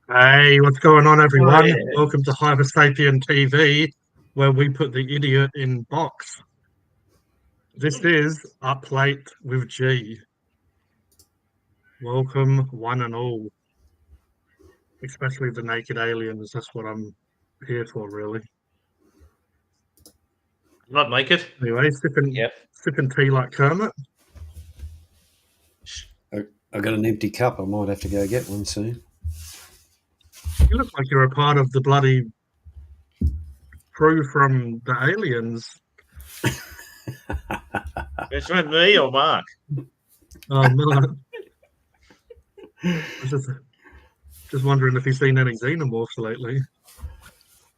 Hey, what's going on, Oh, everyone? yeah. Welcome to Hypersapien TV, where we put the idiot in box. This is Up Late with G. Welcome, one and all, especially the naked aliens. That's what I'm here for, really. Not naked. Anyway, sipping, Yep. sipping tea like Kermit. I got an empty cup. I might have to go get one soon. You look like you're a part of the bloody crew from the aliens. It's with me or Mark. Oh, no. I was just wondering if you've seen any xenomorphs lately.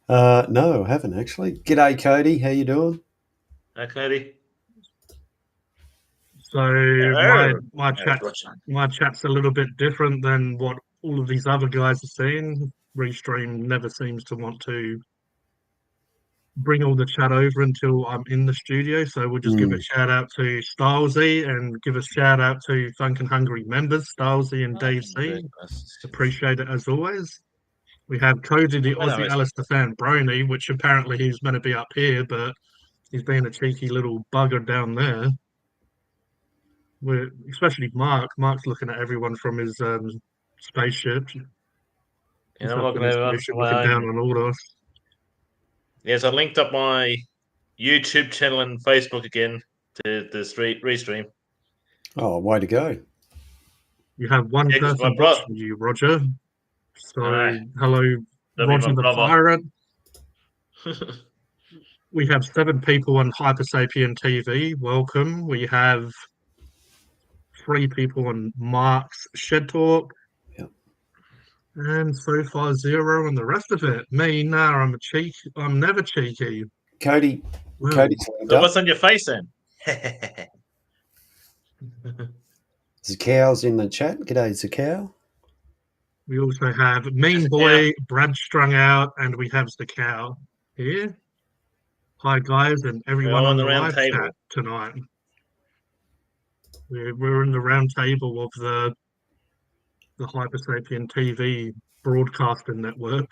No, I haven't actually. G'day, Cody. How you doing? Okay. So Oh, my chat's a little bit different than what all of these other guys are saying. Restream never seems to want to bring all the chat over until I'm in the studio. So we'll just give a shout out to Stylesy and give a shout out to Funk and Hungry members, Stylesy and Dave C. Appreciate it as always. We have Cody the Aussie Alistair fan Brony, which apparently he's meant to be up here, but he's being a cheeky little bugger down there. Especially Mark. Mark's looking at everyone from his spaceship. And I'm looking at everyone looking down on all of us. Yes, I linked up my YouTube channel and Facebook again to the restream. Oh, way to go! You have one person watching you, Roger. So hello, Roger the Pirate. We have 7 people on Hypersapien TV. Welcome. We have 3 people on Mark's Shed Talk. Yep. And so far 0 on the rest of it. Me, nah, I'm never cheeky. Cody, so what's on your face then? Zakow's in the chat. G'day, Zakow. We also have Mean Boy, Brad Strung Out, and we have Zakow here. Hi guys, and everyone on the live chat tonight. We're in the round table of the Hypersapien TV broadcasting network.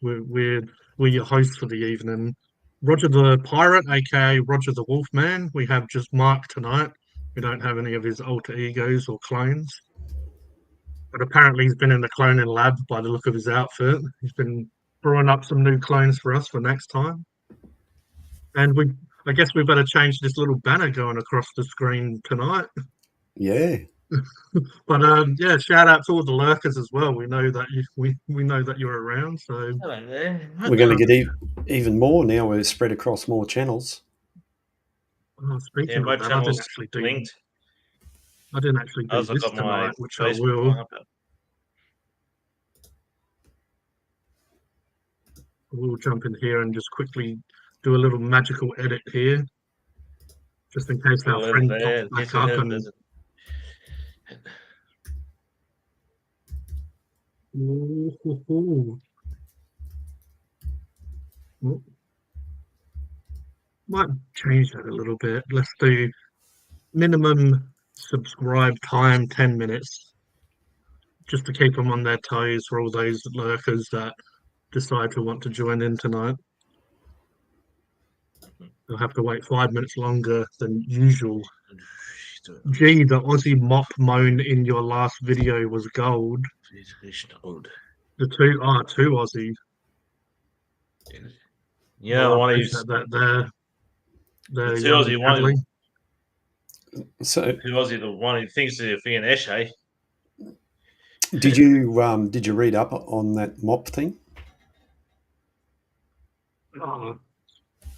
We're your hosts for the evening. Roger the Pirate, aka Roger the Wolfman. We have just Mark tonight. We don't have any of his alter egos or clones. But apparently he's been in the cloning lab by the look of his outfit. He's been brewing up some new clones for us for next time. And I guess we better change this little banner going across the screen tonight. Yeah. But yeah, shout out to all the lurkers as well. We know that we know that you're around. So we're going to get even more now. We're spread across more channels. Oh, speaking of that, I didn't actually do this tonight, which I will. We'll jump in here and just quickly do a little magical edit here, just in case our friend pops back up and. Might change that a little bit. Let's do minimum subscribe time 10 minutes, just to keep them on their toes for all those lurkers that decide to want to join in tonight. They'll have to wait 5 minutes longer than usual. Gee, the Aussie mop moan in your last video was gold. The two Aussie. Yeah, the one who's that the two Aussie one. So who Aussie the one who thinks they're being Eshe. Did you read up on that mop thing? Oh,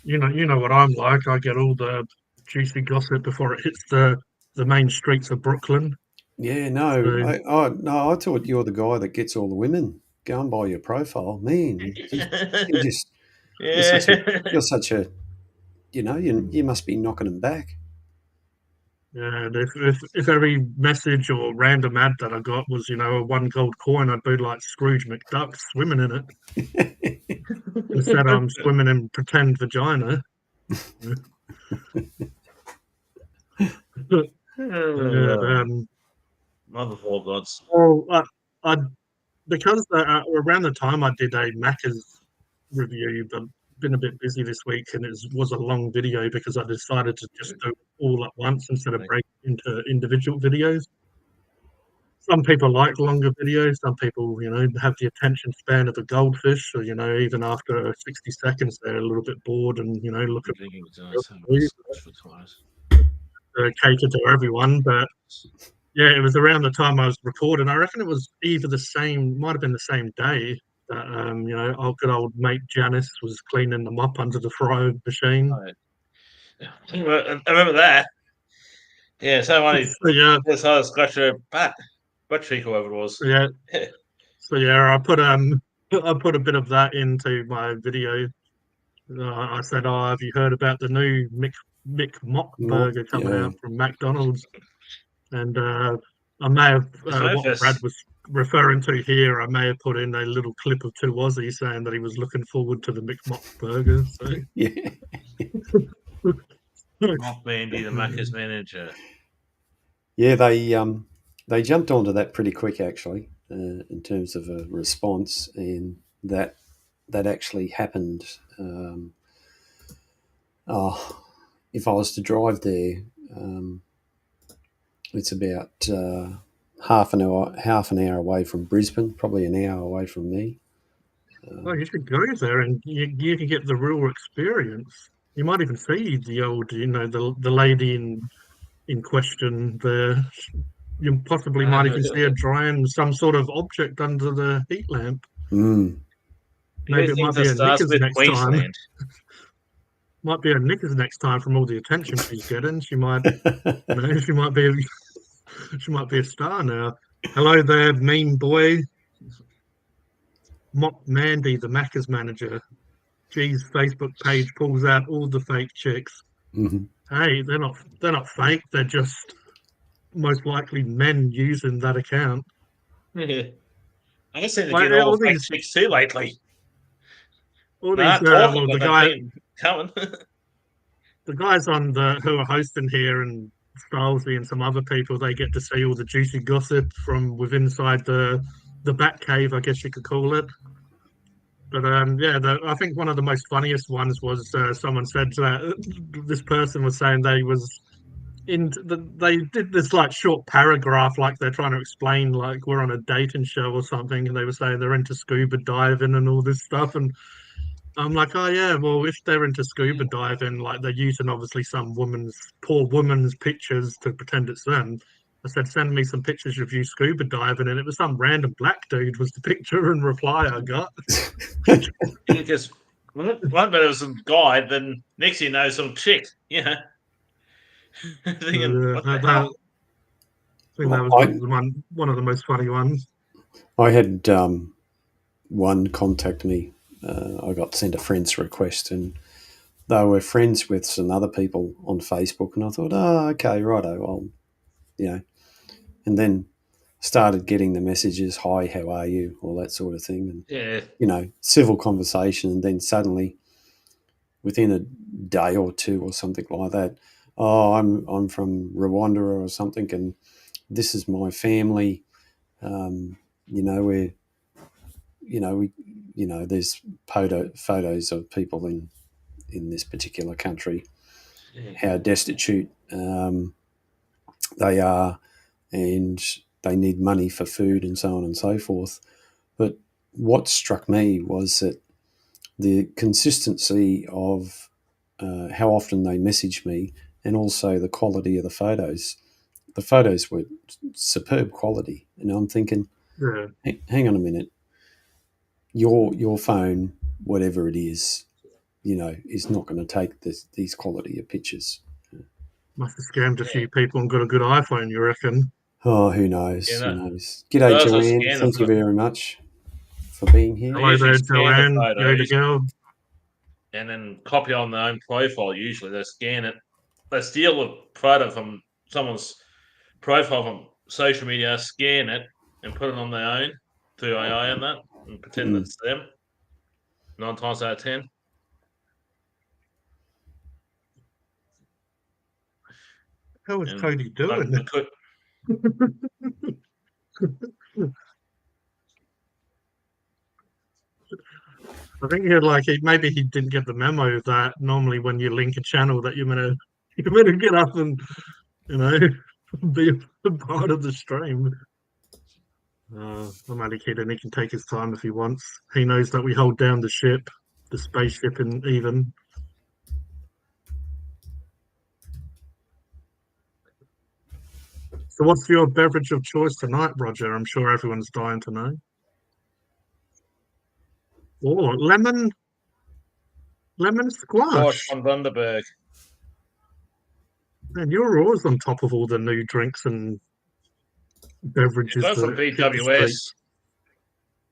you know what I'm like. I get all the juicy gossip before it hits the main streets of Brooklyn. Yeah, no, I thought you're the guy that gets all the women. Going by your profile, man. You're such a you must be knocking them back. Yeah, and if every message or random ad that I got was, a 1 gold coin, I'd be like Scrooge McDuck swimming in it. Instead, I'm swimming in pretend vagina. Mother of all gods. Well, because around the time I did a Macca's review, but been a bit busy this week, and it was a long video because I decided to just do it all at once instead of break into individual videos. Some people like longer videos. Some people, have the attention span of a goldfish, or even after 60 seconds, they're a little bit bored and look at cater to everyone. But yeah, it was around the time I was recording. I reckon it was either might have been the same day that our good old mate Janice was cleaning them up under the fry machine. I remember that. Yeah, so I scratched her butt cheek, whoever it was. Yeah. So yeah, I put a bit of that into my video. I said, "Oh, have you heard about the new Mick Mock burger coming out from McDonald's?" And I may have what Brad was referring to here. I may have put in a little clip of two Aussies saying that he was looking forward to the Mick Mock burger. So yeah, Mock Mandy, the Macca's manager. Yeah, they jumped onto that pretty quick actually, in terms of a response, and that actually happened. If I was to drive there, it's about half an hour away from Brisbane, probably an hour away from me. You should go there and you can get the real experience. You might even see the old, the lady in question there. You possibly might even see her drying some sort of object under the heat lamp. Mm. Maybe it might be a Knickers next time. Might be a Knickers next time from all the attention she's getting. She might, she might be a star now. Hello there, mean boy. Mock Mandy, the Macca's manager. G's Facebook page pulls out all the fake chicks. Mm-hmm. Hey, they're not fake. They're just most likely men using that account. Yeah. I seem to get all fake chicks too lately. All these, the guys who are hosting here, and Stylesy and some other people, they get to see all the juicy gossip from inside the Bat Cave, I guess you could call it. But I think one of the most funniest ones was someone said that this person was saying they did this like short paragraph, like they're trying to explain like we're on a dating show or something, and they were saying they're into scuba diving and all this stuff, and I'm like, oh yeah, well if they're into scuba diving, like they're using obviously some poor woman's pictures to pretend it's them. I said, send me some pictures of you scuba diving, and it was some random black dude was the picture and reply I got. Because one minute it was some guy, then next you know some chick. Yeah. Thinking, I think that was one of the most funny ones. I had one contact me. I got sent a friend's request, and they were friends with some other people on Facebook, and I thought, oh, okay, righto, well, and then started getting the messages, hi, how are you, all that sort of thing, and civil conversation, and then suddenly, within a day or two or something like that, oh, I'm from Rwanda or something, and this is my family. There's photos of people in this particular country, how destitute they are, and they need money for food and so on and so forth. But what struck me was that the consistency of how often they message me, and also the quality of the photos. The photos were superb quality, and I'm thinking, hang on a minute, your phone, whatever it is not going to take these quality of pictures. Must have scammed a few people and got a good iPhone, you reckon? Oh, who knows? Who knows? G'day, Joanne. Thank you very much for being here. Hello there, Joanne. Go to go. And then copy on their own profile. Usually they scan it. They steal a photo from someone's profile from social media, scan it, and put it on their own through AI and that, and pretend it's them. 9 times out of 10. How is Cody doing? I think maybe he didn't get the memo that normally when you link a channel that you're gonna get up and you know be a part of the stream. I'm only kidding. He can take his time if he wants. He knows that we hold down the ship, the spaceship, and even. So, what's your beverage of choice tonight, Roger? I'm sure everyone's dying to know. Oh, lemon Squash squash. on Bundaberg. Man, you're always on top of all the new drinks and beverages. That's from that hit the streets. BWS.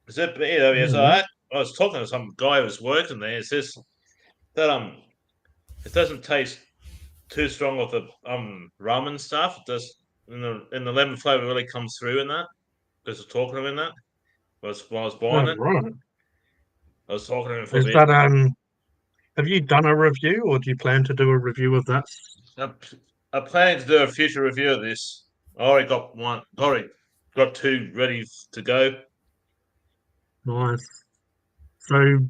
Is it BWS? Mhm. I was talking to some guy who was working there. It says that it doesn't taste too strong with the rum and stuff. It does in the lemon flavor really comes through in that. Because talking to him in that. While I was buying Oh, it. right. I was talking to him for a Is bit. that have you done a review, or do you plan to do a review of that? I'm planning to do a future review of this. I already got one. Already got two ready to go. Nice. So,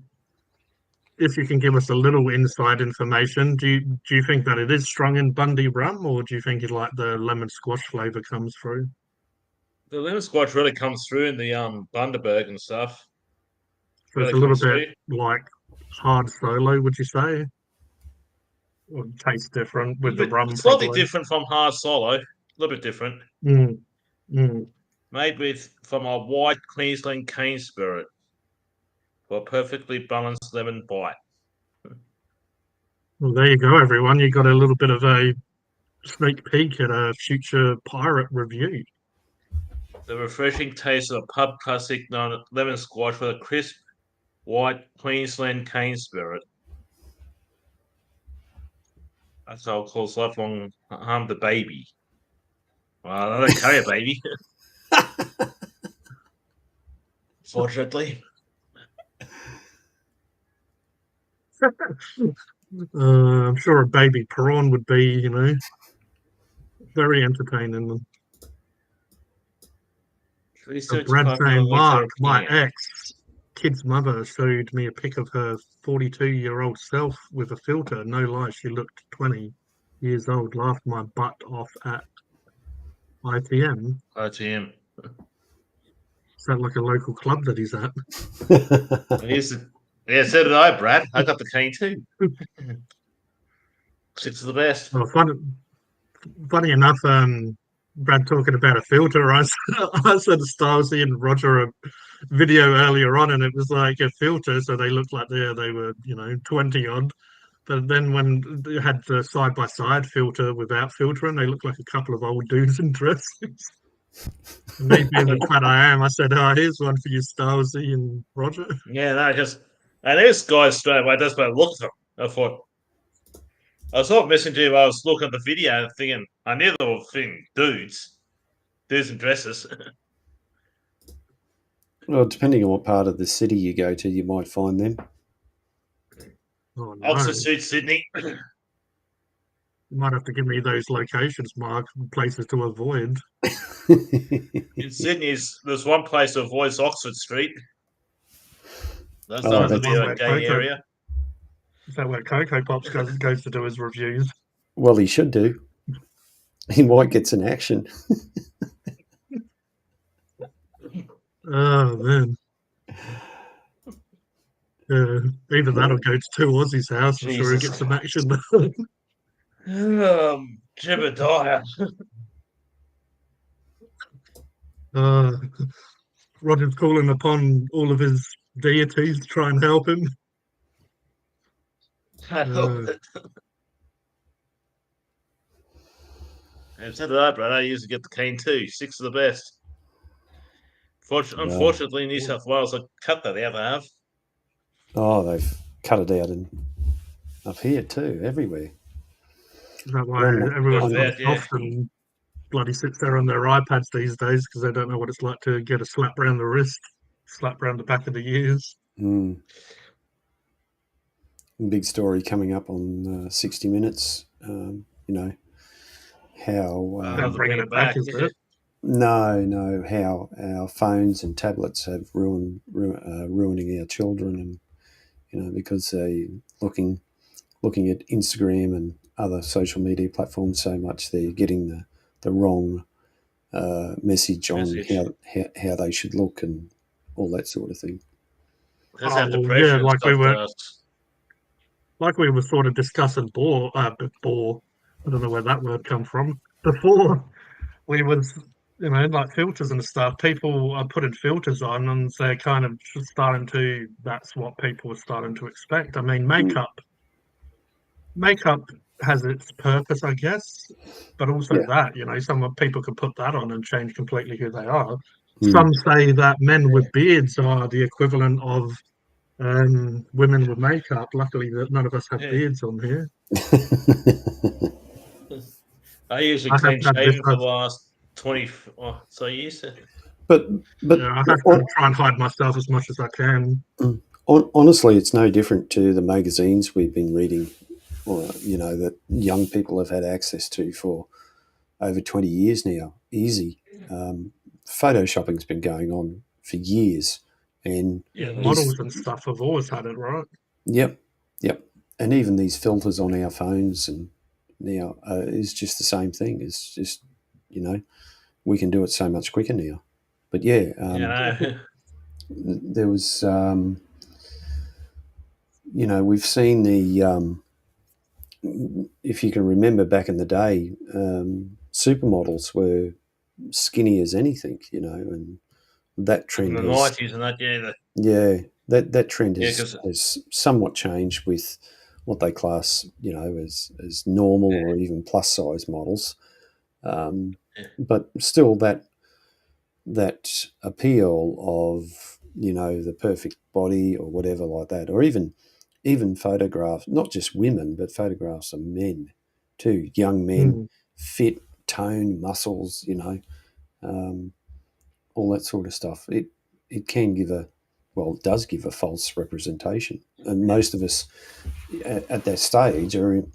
if you can give us a little inside information, do you think that it is strong in Bundy rum, or do you think it like the lemon squash flavor comes through? The lemon squash really comes through in the Bundaberg and stuff. So it's Really a little comes bit through. like hard solo, would you say? Or tastes different with the rum, Slightly probably. different from hard solo. A little bit different. Mm, mm. Made from a white Queensland cane spirit for a perfectly balanced lemon bite. Well, there you go, everyone. You got a little bit of a sneak peek at a future pirate review. The refreshing taste of a pub classic known lemon squash with a crisp white Queensland cane spirit. That's how it calls lifelong harm the baby. Well, I don't carry a baby. Fortunately. I'm sure a baby prawn would be, very entertaining. Brad saying, Mark, my ex kid's mother showed me a pic of her 42-year-old self with a filter. No lie, she looked 20 years old. Laughed my butt off at ITM. ITM. Sound like a local club that he's at. Yeah, so did I, Brad. I got the cane too. Six of the best. Well, funny enough, Brad talking about a filter, I sent Stalsy and Roger a video earlier on, and it was like a filter, so they looked like they were 20 odd. But then when they had the side by side filter without filtering, they looked like a couple of old dudes in dresses. Me being the twat I am, I said, "Oh, here's one for you, Stalsy and Roger." Yeah, no, and this guy straight away just by the look at him. I thought I was sort of messaging you. I was looking at the video and thinking I knew they were thinking dudes in dresses. Well, depending on what part of the city you go to, you might find them. Oh, no. Oxford suit Sydney. You might have to give me those locations, Mark, places to avoid. In Sydney, there's one place to avoid Oxford Street. That's known to be a gay area. Is that where Cocoa Pops goes to do his reviews? Well, he should do. He might get some action. Oh, man. Either that or go to Two Aussies' house. I'm sure he'll get some action. Jebediah. Roger's calling upon all of his deities to try and help him. And so did I, Brad. I used to get the cane too. Six of the best. Unfortunately, New South Wales have cut that out. They have. Oh, they've cut it out up here too, everywhere. Is that why everyone's off and bloody sits there on their iPads these days because they don't know what it's like to get a slap around the wrist, slap around the back of the ears? Mm. Big story coming up on 60 Minutes. How bringing it back, is it? No, how our phones and tablets have ruining our children, and because they looking at Instagram and other social media platforms so much, they're getting the wrong message on how they should look and all that sort of thing. That's that Oh, depression yeah, stuff like we were sort of discussing before. I don't know where that word come from. Before we was, like filters and stuff. People are putting filters on, and they're kind of starting to. That's what people are starting to expect. I mean, makeup has its purpose, I guess, but also that some people can put that on and change completely who they are. Some say that men with beards are the equivalent of women with makeup. Luckily, that none of us have beards on here. I usually clean shaven for the last 20 so years. But I have to try and hide myself as much as I can. Honestly, it's no different to the magazines we've been reading, or that young people have had access to for over 20 years now. Easy. Photoshopping's been going on for years, and models and stuff have always had it, right? Yep. And even these filters on our phones and now is just the same thing. It's just we can do it so much quicker now. But there was we've seen the if you can remember back in the day, supermodels were skinny as anything, and that trend in the 90s and that, that trend has somewhat changed with what they class, as normal or even plus size models. But still that appeal of, the perfect body or whatever like that, or even photographs, not just women, but photographs of men too, young men, fit, tone, muscles, all that sort of stuff. It can give it does give a false representation. And most of us at that stage are in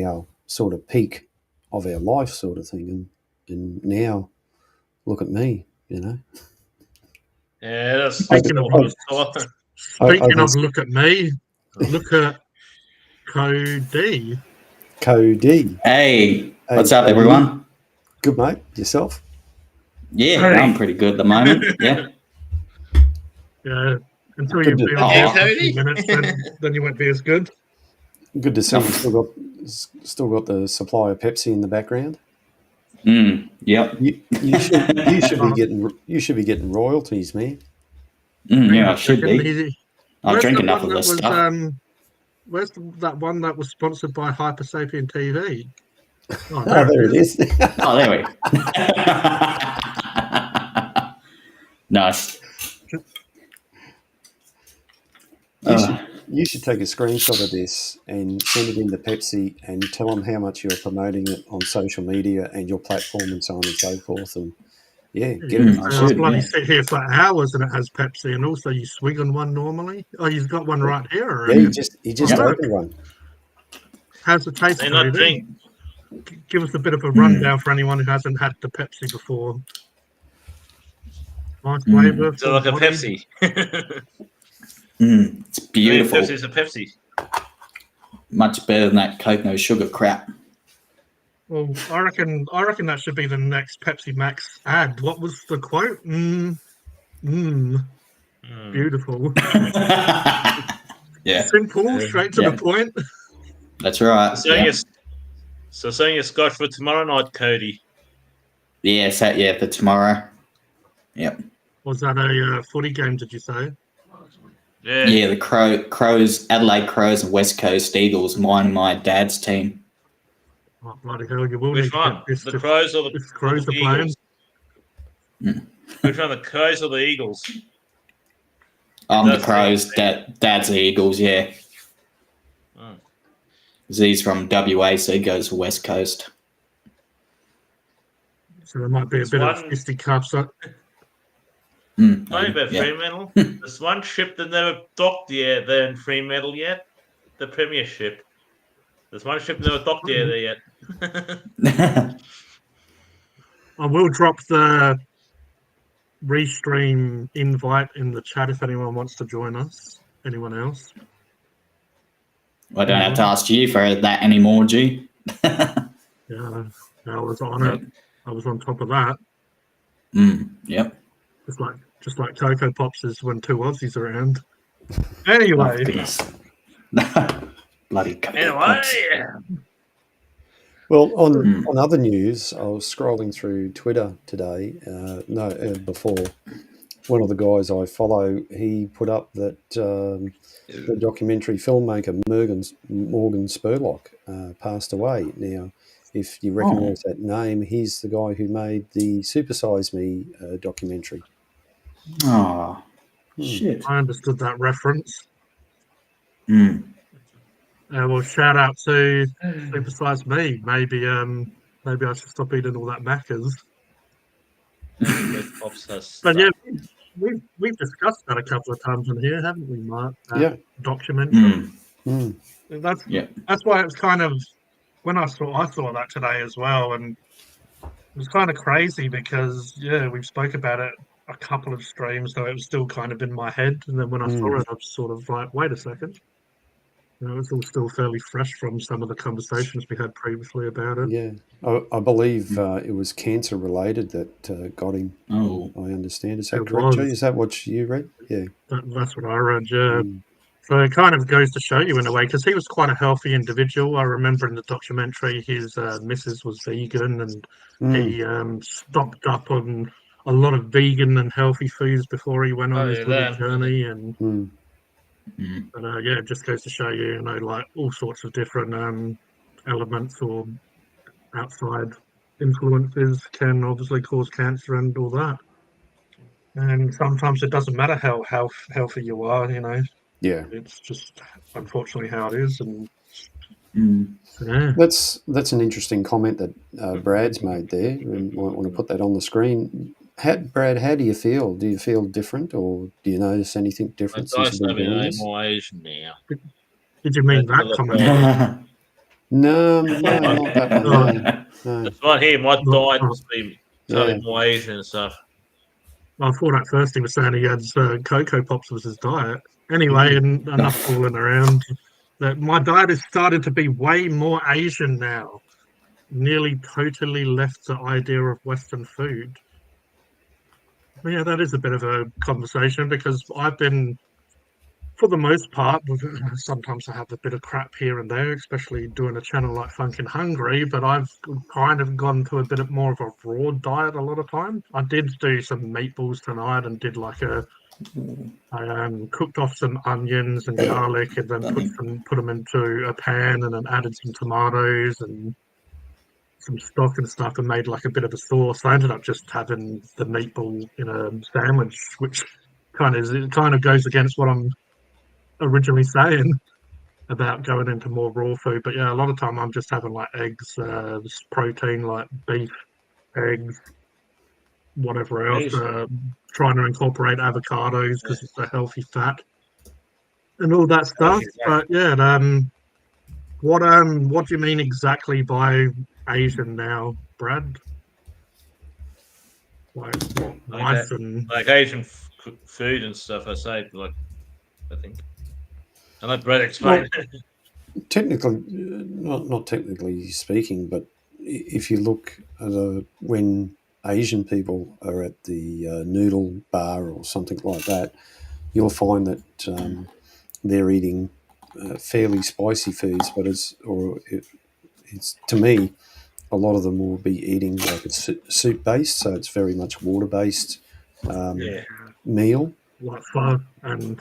our sort of peak of our life sort of thing. And now, look at me, Yeah, that's speaking of look at me, look at Cody. Hey, what's up, everyone? Good, mate. Yourself? Yeah, I'm pretty good at the moment. Yeah. Yeah. Until you feel for a few minutes, then you won't be as good. Good to see you still got the supply of Pepsi in the background. Yep. You should be getting royalties, man. Yeah, I should be. I drink enough of this stuff. Where's that one that was sponsored by Hypersapien TV? Oh, there it is. Oh, there we go. Nice. You should take a screenshot of this and send it in to Pepsi and tell them how much you're promoting it on social media and your platform and so on and so forth. And get it. I bloody sit here for hours and it has Pepsi, and also you swig on one normally. Oh, you've got one right here already. Yeah, he just opened one. How's the taste? Give us a bit of a rundown for anyone who hasn't had the Pepsi before. Nice flavour. So like a Pepsi. It's beautiful. Pepsi's a Pepsi. Much better than that Coke no sugar crap. Well, I reckon that should be the next Pepsi Max ad. What was the quote? Beautiful. Yeah. Simple, straight to the point. That's right. So saying you're Scotch for tomorrow night, Cody. Yeah, for tomorrow. Yep. Was that a footy game, did you say? Yeah, the Crows, Adelaide Crows and West Coast Eagles, mine and my dad's team. Oh, bloody hell, you will Which one? The Crows or the Crows are playing? Which one, the Crows or the Eagles? I'm the Crows, Dad's the Eagles, yeah. Oh. He's from WA, so he goes to West Coast. So there might be a bit of fisticuffs. Only about Fremantle. There's one ship that never docked there in Fremantle yet. The Premiership. There's one ship that never docked there yet. I will drop the restream invite in the chat if anyone wants to join us. anyone else. I don't have to ask you for that anymore, G. Yeah, I was on it. I was on top of that. Yep. Just like Cocoa Pops is when two Aussies are around. Anyway. Oh, goodness. Bloody Cocoa Anyway, Pops. Well, on other news, I was scrolling through Twitter today. Before, one of the guys I follow, he put up that the documentary filmmaker Morgan Spurlock passed away. Now, if you recognise that name, he's the guy who made the Super Size Me documentary. Oh, shit. I understood that reference. Mm. Well, shout out to Super Size Me. Maybe I should stop eating all that Macca's. But yeah, we've discussed that a couple of times on here, haven't we, Mark? Yeah. Documentary. Mm. That's why it was kind of when I saw that today as well, and it was kind of crazy because we've spoke about it a couple of streams, so it was still kind of in my head, and then when I saw it, I was sort of like, wait a second. It's all still fairly fresh from some of the conversations we had previously about it. Yeah, I believe it was cancer related that got him. Oh, I understand. Is that correct, G? Is that what you read? Yeah, that's what I read. Yeah. So it kind of goes to show you in a way, because he was quite a healthy individual. I remember in the documentary, his missus was vegan, and he stocked up on a lot of vegan and healthy foods before he went on his little journey. And but it just goes to show you, like all sorts of different elements or outside influences can obviously cause cancer and all that. And sometimes it doesn't matter how healthy you are, Yeah, it's just unfortunately how it is. And that's an interesting comment that Brad's made there. And I want to put that on the screen. Brad, how do you feel? Do you feel different, or do you notice anything different since you've been doing this? more Asian now. Did you mean that comment? No, not that one. No. It's right here. My diet must be totally more Asian and stuff. Well, I thought at first he was saying he had Cocoa Pops was his diet. Anyway, and enough fooling around. That my diet has started to be way more Asian now. Nearly totally left the idea of Western food. But yeah, that is a bit of a conversation because I've been, for the most part, sometimes I have a bit of crap here and there, especially doing a channel like Funkin' Hungry, but I've kind of gone to a bit more of a raw diet a lot of time. I did do some meatballs tonight and did like I cooked off some onions and garlic and then put them into a pan and then added some tomatoes and some stock and stuff and made like a bit of a sauce. I ended up just having the meatball in a sandwich, which kind of goes against what I'm originally saying about going into more raw food. But yeah, a lot of time I'm just having like eggs, protein like beef, eggs, whatever else. Trying to incorporate avocados because it's a healthy fat and all that stuff. But yeah, what do you mean exactly by Asian now, Brad? Like rice and like Asian food and stuff. I say, like, I think. I let Brad explain. Well, technically, not technically speaking, but if you look at when Asian people are at the noodle bar or something like that, you'll find that they're eating fairly spicy foods, but it's to me, a lot of them will be eating like it's soup based, so it's very much water based meal. Like pho and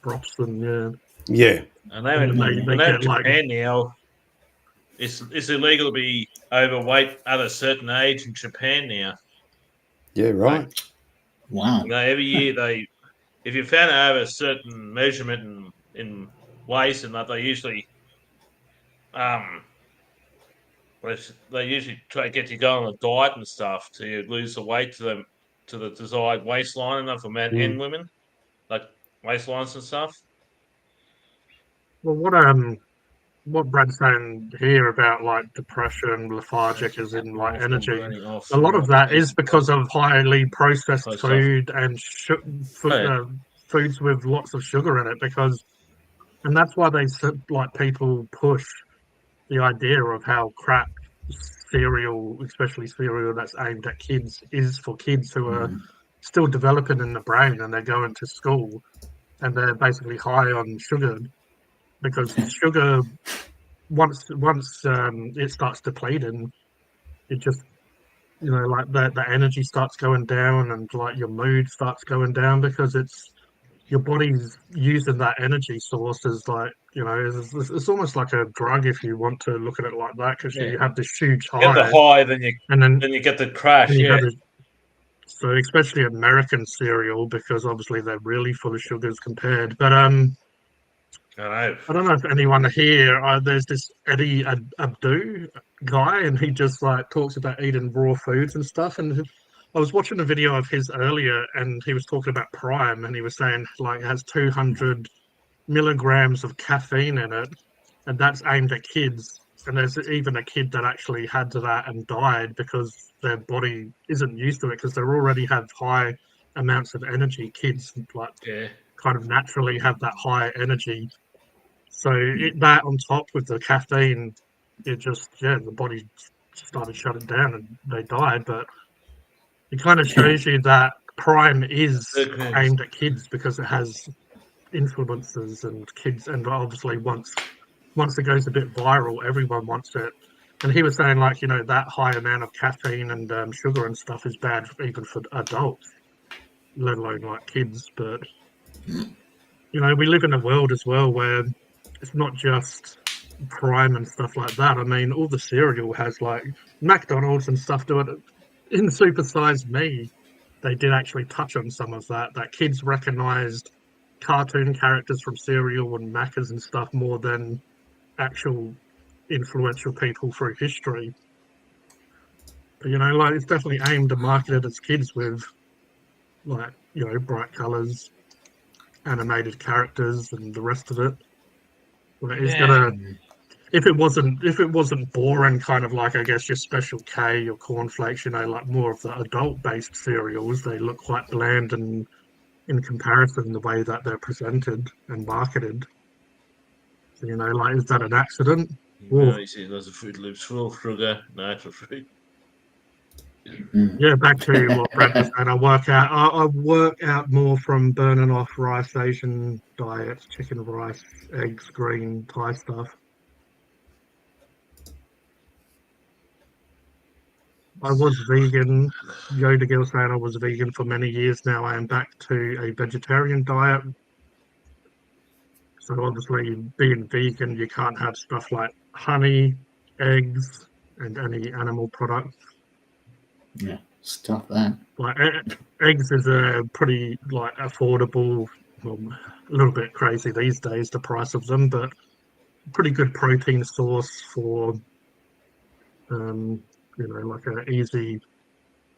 broths and yeah. And they get Japan now. It's illegal to be overweight at a certain age in Japan now. Yeah, right. Wow. Every year if you found out a certain measurement in waist and that, they usually try to get you going on a diet and stuff to lose the weight to the desired waistline, enough for men and women, like waistlines and stuff. Well, what Brad's saying here about like depression, lethargic, as in like energy, a lot of that is because of highly processed food and foods with lots of sugar in it and that's why people push the idea of how crap cereal, especially cereal that's aimed at kids, is for kids who are still developing in the brain and they're going to school and they're basically high on sugar because sugar once it starts depleting, it just like the energy starts going down and like your mood starts going down because it's your body's using that energy source as like it's almost like a drug if you want to look at it like that because you have this huge high. Get the high, then then you get the crash. So especially American cereal because obviously they're really full of sugars compared. But I don't know if anyone here. There's this Eddie Abdu guy, and he just like talks about eating raw foods and stuff. And I was watching a video of his earlier, and he was talking about Prime, and he was saying like it has 200 milligrams of caffeine in it, and that's aimed at kids. And there's even a kid that actually had that and died because their body isn't used to it because they already have high amounts of energy. Kids kind of naturally have that high energy. So that on top with the caffeine, it just the body started shutting down and they died. But it kind of shows you that Prime is aimed at kids because it has influencers and kids, and obviously once it goes a bit viral, everyone wants it. And he was saying like that high amount of caffeine and sugar and stuff is bad even for adults, let alone like kids. But we live in a world as well where it's not just Prime and stuff like that. I mean, all the cereal has like McDonald's and stuff do it. In Super Size Me, they did actually touch on some of that kids recognized cartoon characters from cereal and Macca's and stuff more than actual influential people through history. But, it's definitely aimed and marketed as kids with like, bright colours, animated characters and the rest of it. Well, it's if it wasn't boring, kind of like I guess your Special K, your cornflakes, like more of the adult-based cereals, they look quite bland and in comparison the way that they're presented and marketed. So, like is that an accident? No, you see, there's a Fruit Loops full of sugar, natural fruit. Yeah, back to what Brad was saying. I work out more from burning off rice Asian diets, chicken, rice, eggs, green, Thai stuff. I was vegan. Yoda Girl saying I was vegan for many years now. I am back to a vegetarian diet. So obviously, being vegan, you can't have stuff like honey, eggs, and any animal products. Yeah, stop that. Like eggs is a pretty like affordable, well, a little bit crazy these days the price of them, but pretty good protein source for like an easy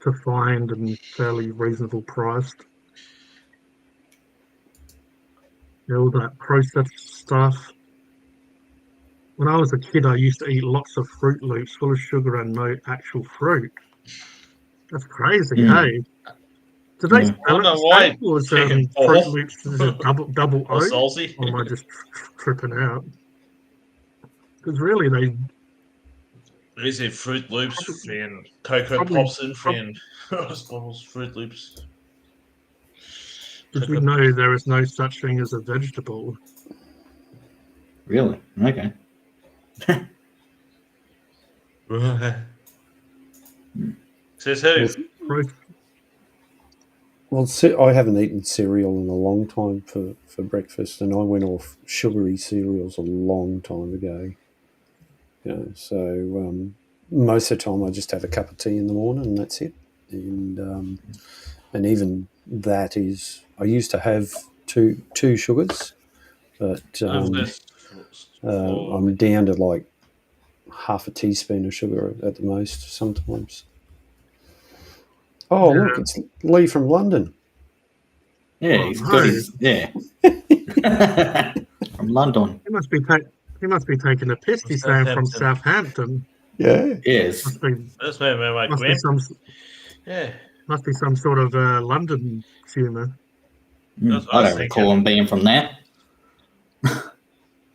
to find and fairly reasonable priced. All that processed stuff. When I was a kid, I used to eat lots of Fruit Loops full of sugar and no actual fruit. That's crazy, hey? Do they spell it the same, or is Fruit Loops is it double O? Salty? Or am I just tripping out? Because really, They say Fruit Loops and Cocoa Pops and Fruit Loops. Did you know there is no such thing as a vegetable? Really? Okay. Says who? Well, I haven't eaten cereal in a long time for breakfast, and I went off sugary cereals a long time ago. So most of the time I just have a cup of tea in the morning, and that's it. And even that is, I used to have two sugars, but I'm down to like half a teaspoon of sugar at the most sometimes. Oh, look, it's Lee from London. Yeah, he's got his from London. He must be taking a piss. He's saying from Southampton. Yeah. Yes. That's where my must be some sort of London humour. That's what I I was don't recall them being from that.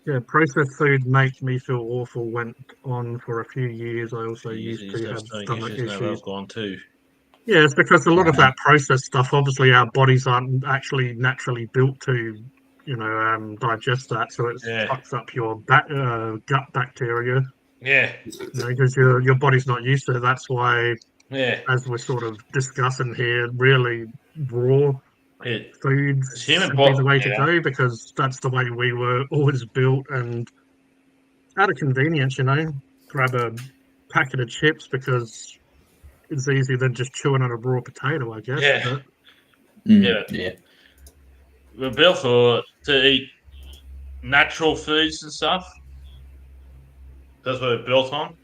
Yeah, processed food makes me feel awful. Went on for a few years. I also used to have stomach No, issues. I've gone too. Yeah, it's because a lot of Yeah. that processed stuff, obviously, our bodies aren't actually naturally built to, digest that. So it Yeah. fucks up your gut bacteria, Yeah. because your body's not used to it. That's why, Yeah. as we're sort of discussing here, really raw Yeah. foods It's human should be the way to body. go, because that's the way we were always built. And out of convenience, grab a packet of chips because it's easier than just chewing on a raw potato, I guess. Yeah. But Yeah. Yeah. We're built to eat natural foods and stuff. That's what we're built on.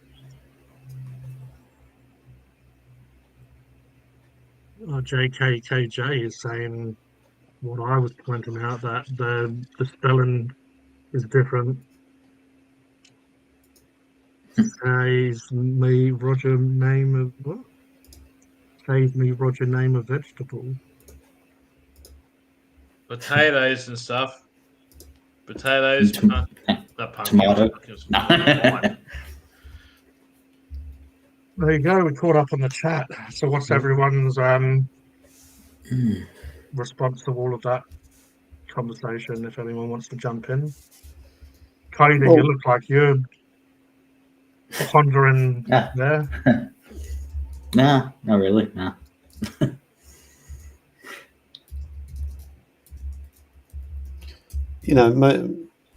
JKKJ is saying what I was pointing out, that the spelling is different. Says me Roger name of what? Says me Roger name of vegetable. Potatoes and stuff. Potatoes, not pumpkins. Tomato. Pumpkins. No. There you go. We caught up on the chat. So what's everyone's response to all of that conversation? If anyone wants to jump in, Cody, you look like you're pondering there. No, not really. No.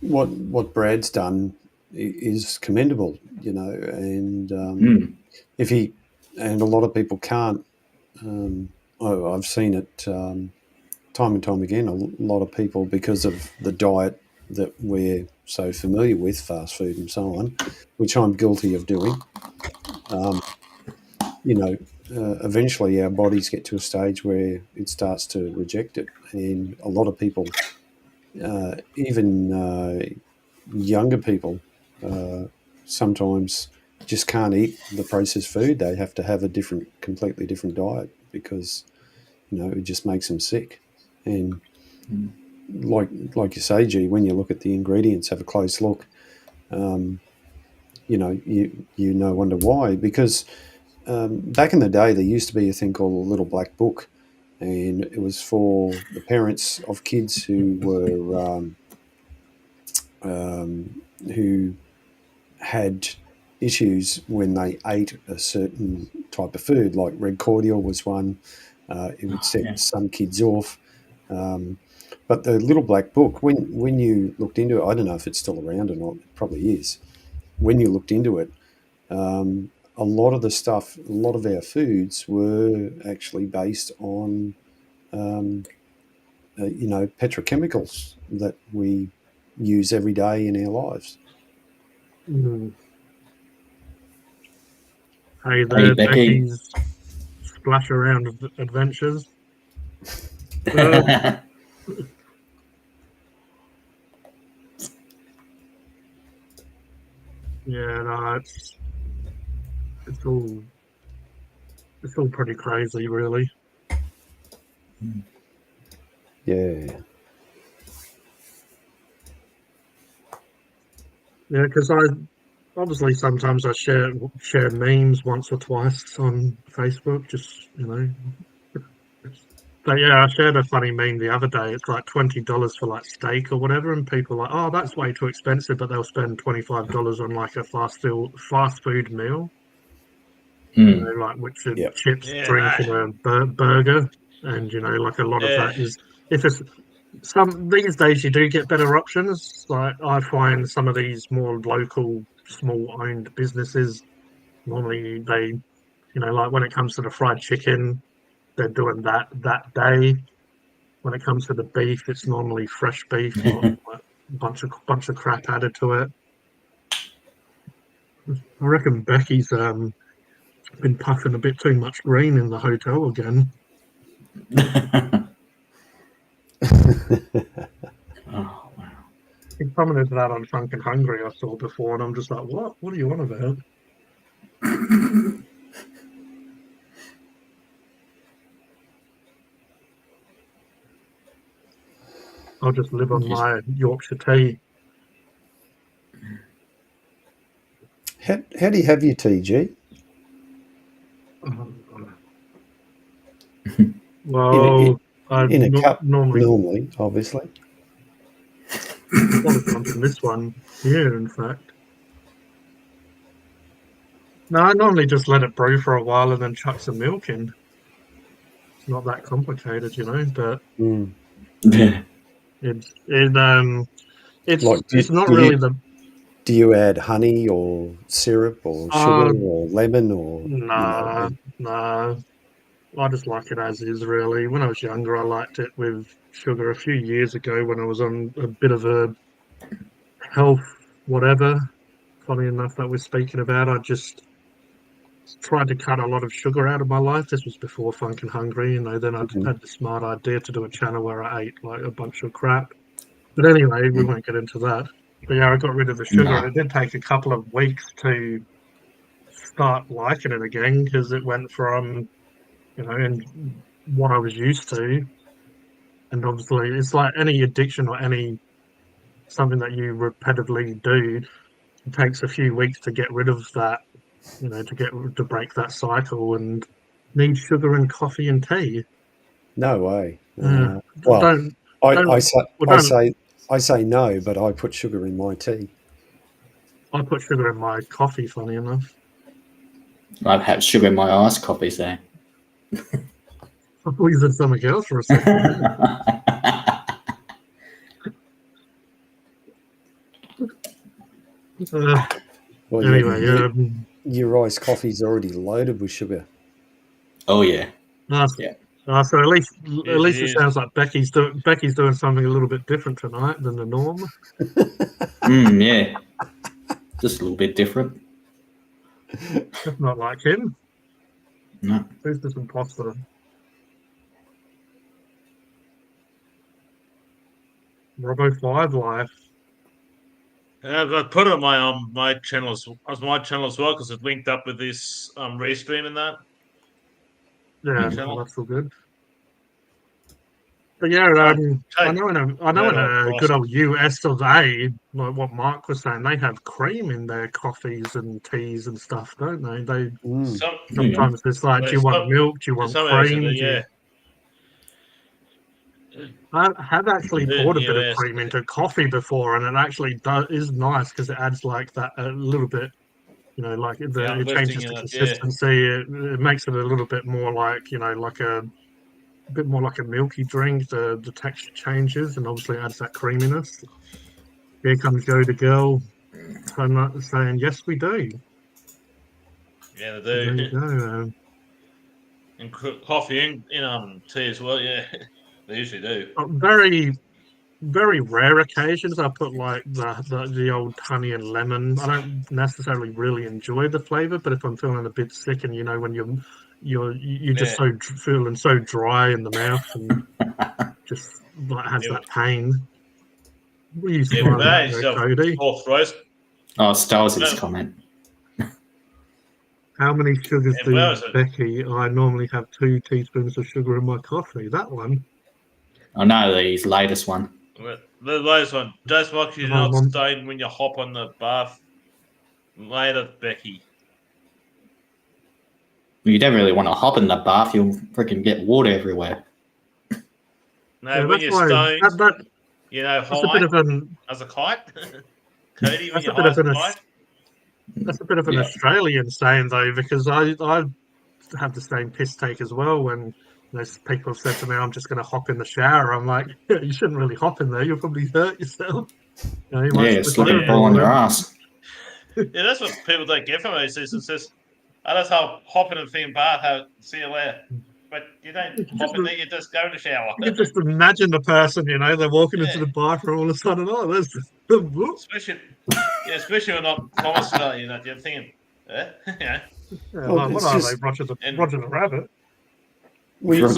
What Brad's done is commendable, and if he, and a lot of people can't. I've seen it time and time again. A lot of people, because of the diet that we're so familiar with, fast food and so on, which I'm guilty of doing. Eventually our bodies get to a stage where it starts to reject it, and a lot of people, even younger people, sometimes just can't eat the processed food. They have to have a completely different diet because it just makes them sick. And like you say, G, when you look at the ingredients, have a close look. You wonder why, because back in the day there used to be a thing called a Little Black Book, and it was for the parents of kids who were who had issues when they ate a certain type of food, like red cordial was one. It would set some kids off. But the Little Black Book, when you looked into it, I don't know if it's still around or not, it probably is. When you looked into it, a lot of the stuff, a lot of our foods were actually based on, petrochemicals that we use every day in our lives. Hey there, Becky. Becky's splash around adventures. Yeah, no, it's all pretty crazy, really. Yeah. Yeah, because obviously sometimes I share memes once or twice on Facebook, just But yeah, I shared a funny meme the other day. It's like $20 for like steak or whatever, and people are like, "Oh, that's way too expensive," but they'll spend $25 on like a fast food meal. Like which are chips, drink, and a burger, and like a lot of that is, if it's these days you do get better options. Like I find some of these more local, small owned businesses, normally they, like when it comes to the fried chicken, they're doing that day. When it comes to the beef, it's normally fresh beef, not like a bunch of crap added to it. I reckon Becky's been puffing a bit too much green in the hotel again. Oh, wow. He commented that on Drunk and Hungry I saw before, and I'm just like, what? What are you on about? I'll just live on my Yorkshire tea. How do you have your tea, G? Well, in a cup, normally, obviously. What have done from this one here, in fact. No, I normally just let it brew for a while and then chuck some milk in. It's not that complicated, but it's not really the. Do you add honey or syrup or sugar or lemon or? No. I just like it as is, really. When I was younger, I liked it with sugar. A few years ago, when I was on a bit of a health whatever, funny enough that we're speaking about, I just tried to cut a lot of sugar out of my life. This was before Funk and Hungry, then I had the smart idea to do a channel where I ate like a bunch of crap. But anyway, we won't get into that. But yeah, I got rid of the sugar, and it did take a couple of weeks to start liking it again, because it went from, and what I was used to, and obviously it's like any addiction or something that you repetitively do. It takes a few weeks to get rid of that, to break that cycle, and need sugar and coffee and tea. No way. Well, I say no, but I put sugar in my tea. I put sugar in my coffee, funny enough. I've had sugar in my iced coffee, so. I thought you said something else for a second. Anyway, your iced coffee's already loaded with sugar. Oh yeah. Yeah. So at least it sounds like Becky's doing something a little bit different tonight than the norm. Yeah. Just a little bit different. It's not like him. No. Who's this imposter? Robo 5 Life. I put it on my channel as well, because it's linked up with this restream and that. Yeah, that's all good. But yeah, I know in a good old US of A, like what Mark was saying, they have cream in their coffees and teas and stuff, don't they? Sometimes it's like, do you want milk? Do you want cream? I have actually poured a bit of cream into coffee before, and it actually is nice, because it adds like that a little bit, like it changes the consistency. It makes it a little bit more like, like a bit more like a milky drink. The texture changes, and obviously adds that creaminess. Here comes Joe the girl saying, yes, we do. Yeah, they do. There you go. And coffee in tea as well, yeah. They usually do. Very, very rare occasions I put like the old honey and lemon. I don't necessarily really enjoy the flavor, but if I'm feeling a bit sick, and when you're just so feeling so dry in the mouth, and just like has that pain. What are you smiling at there, Cody? Oh, Stalsy's comment. How many sugars do Becky? I normally have 2 teaspoons of sugar in my coffee. That one. I know his latest one. The latest one. Just watch you not stain when you hop on the bath later, Becky. You don't really want to hop in the bath. You'll freaking get water everywhere. No, when you're stoned, high as a kite. Cody, when you're high as a kite. That's a bit of an Australian saying, though, because I have the same piss take as well. When people have said to me, I'm just going to hop in the shower, I'm like, you shouldn't really hop in there. You'll probably hurt yourself. Slip and fall on your ass. Yeah, that's what people don't get from it. It's just, I just hop in a thing bath, see you later. But you don't hop in there, you just go in the shower. You can just imagine the person, they're walking into the bathroom, all of a sudden, there's especially when not Thomas, you're thinking, what are they, Roger the Rabbit? We used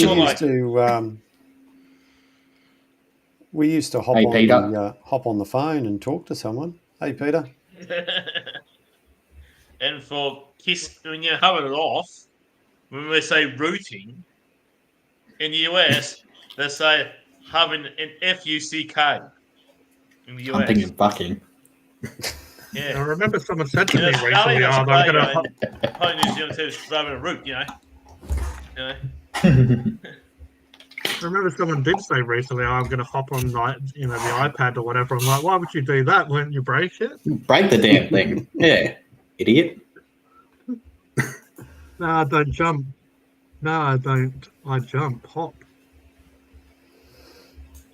to hop on the phone and talk to someone. Hey, Peter. And for kiss, when you're having it off, when we say rooting, in the US, they say having an F-U-C-K in the US. Hunting and bucking. Yeah. I remember someone said to In me Australia, recently, that's "Oh, I'm okay, going to." Probably New Zealand too, is driving a route, you know. I remember someone did say recently, "Oh, I'm going to hop on, like, the iPad or whatever." I'm like, "Why would you do that? Won't you break it?" Break the damn thing. Yeah, idiot. No, I don't jump. No, I don't. I jump, hop.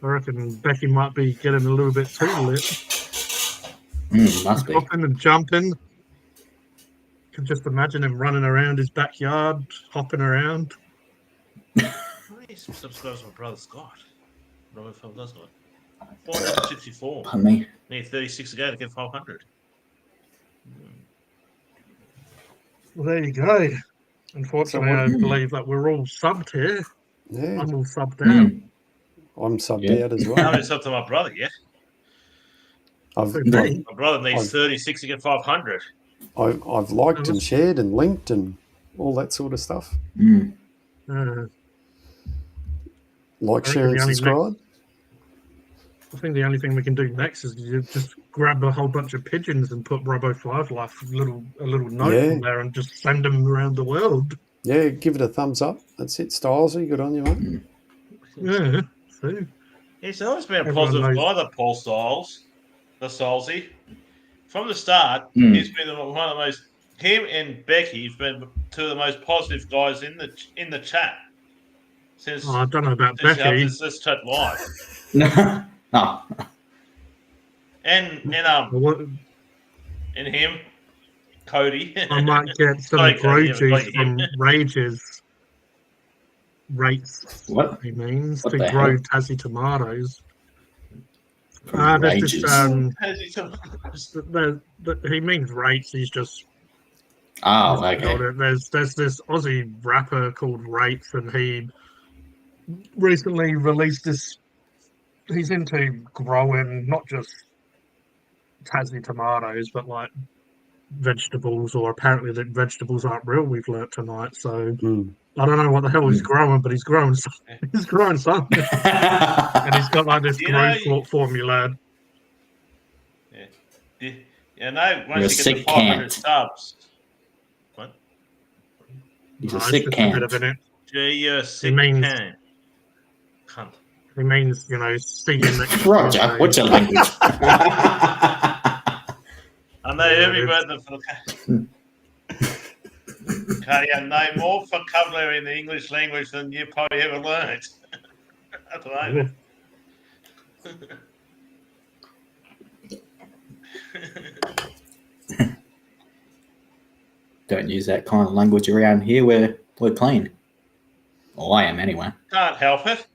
I reckon Becky might be getting a little bit too lit. Must be. Hopping and jumping. Can just imagine him running around his backyard, hopping around. How many subscribers my brother Scott? Robert Phil does not. 464. Pardon me. Need 36 to go to get 500. Well, there you go. Unfortunately, I believe that we're all subbed here. Yeah, I'm all subbed out. I'm subbed Yeah. out as I well. haven't subbed to my brother yet. I've Me? My brother needs 36 to get 500. I've liked and shared and linked and all that sort of stuff. Like, I share, and reckon the only subscribe. I think the only thing we can do next is you just grab a whole bunch of pigeons and put Robo 5 Life a little note on there and just send them around the world. Yeah, give it a thumbs up. That's it, Stylesy. Good on you, mate. Yeah, see. He's always been a Everyone positive knows. guy, that Paul Styles, the Stylesy. From the start, he's been one of the most. Him and Becky have been two of the most positive guys in the chat since. I don't know about since Becky. this chat live. Oh. And What, and him, Cody. I might get some Sorry, grow Cody, juice like him. from Rages. Rates, What? he means, What to the grow hell? Tassie tomatoes. From There's Rages. he means rates. He's just Oh, okay. There's this Aussie rapper called Rates, and he recently released this. He's into growing not just Tassie tomatoes, but like vegetables, or apparently that vegetables aren't real. We've learnt tonight, so I don't know what the hell he's growing, but he's growing. He's growing something, and he's got like this growth formula. Yeah, no. You're Once you get to sick 500 cunt. subs, what? He's a It's sick just a bit of cunt. an Gee, you're a sick means- cunt. He means, seeing that. Roger, what's your language? I know every word for the. Okay, I know more vocabulary in the English language than you probably ever learned at the moment. Don't use that kind of language around here where we're playing. Well, I am anyway. Can't help it.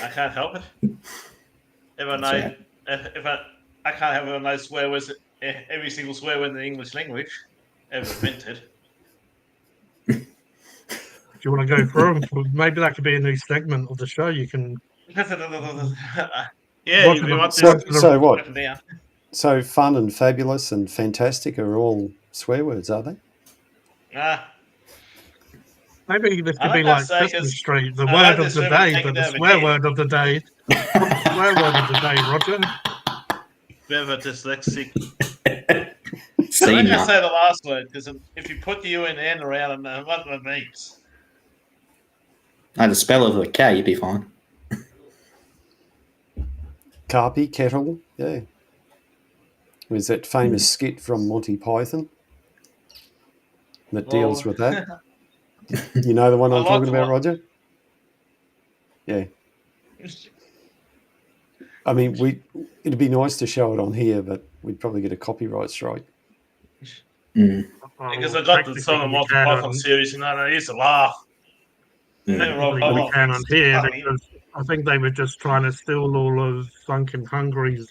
I can't help it. If I can't have a nice swear words, every single swear word in the English language ever invented. Do you want to go through them? Maybe that could be a new segment of the show. You can. Yeah, What you about- want So, to. so what? So fun and fabulous and fantastic are all swear words, are they? Maybe this I could be like like that, say, Sesame 'cause Street, the I word like of this the women day, taking but the it over swear here. word of the day. Swear word of the day, Roger. Bit of a dyslexic. I'm See not going to now. say the last word because if you put the U and N around, I know what it means. No, the spell of the K, you'd be fine. Carpy, kettle, yeah. Was that famous skit from Monty Python that deals with that? You know the one I I'm like talking the about, one. Roger? Yeah. I mean, it'd be nice to show it on here, but we'd probably get a copyright strike. Because I got the song of Monty Python series and I used to laugh. We can on here because I think they were just trying to steal all of Sunken Hungry's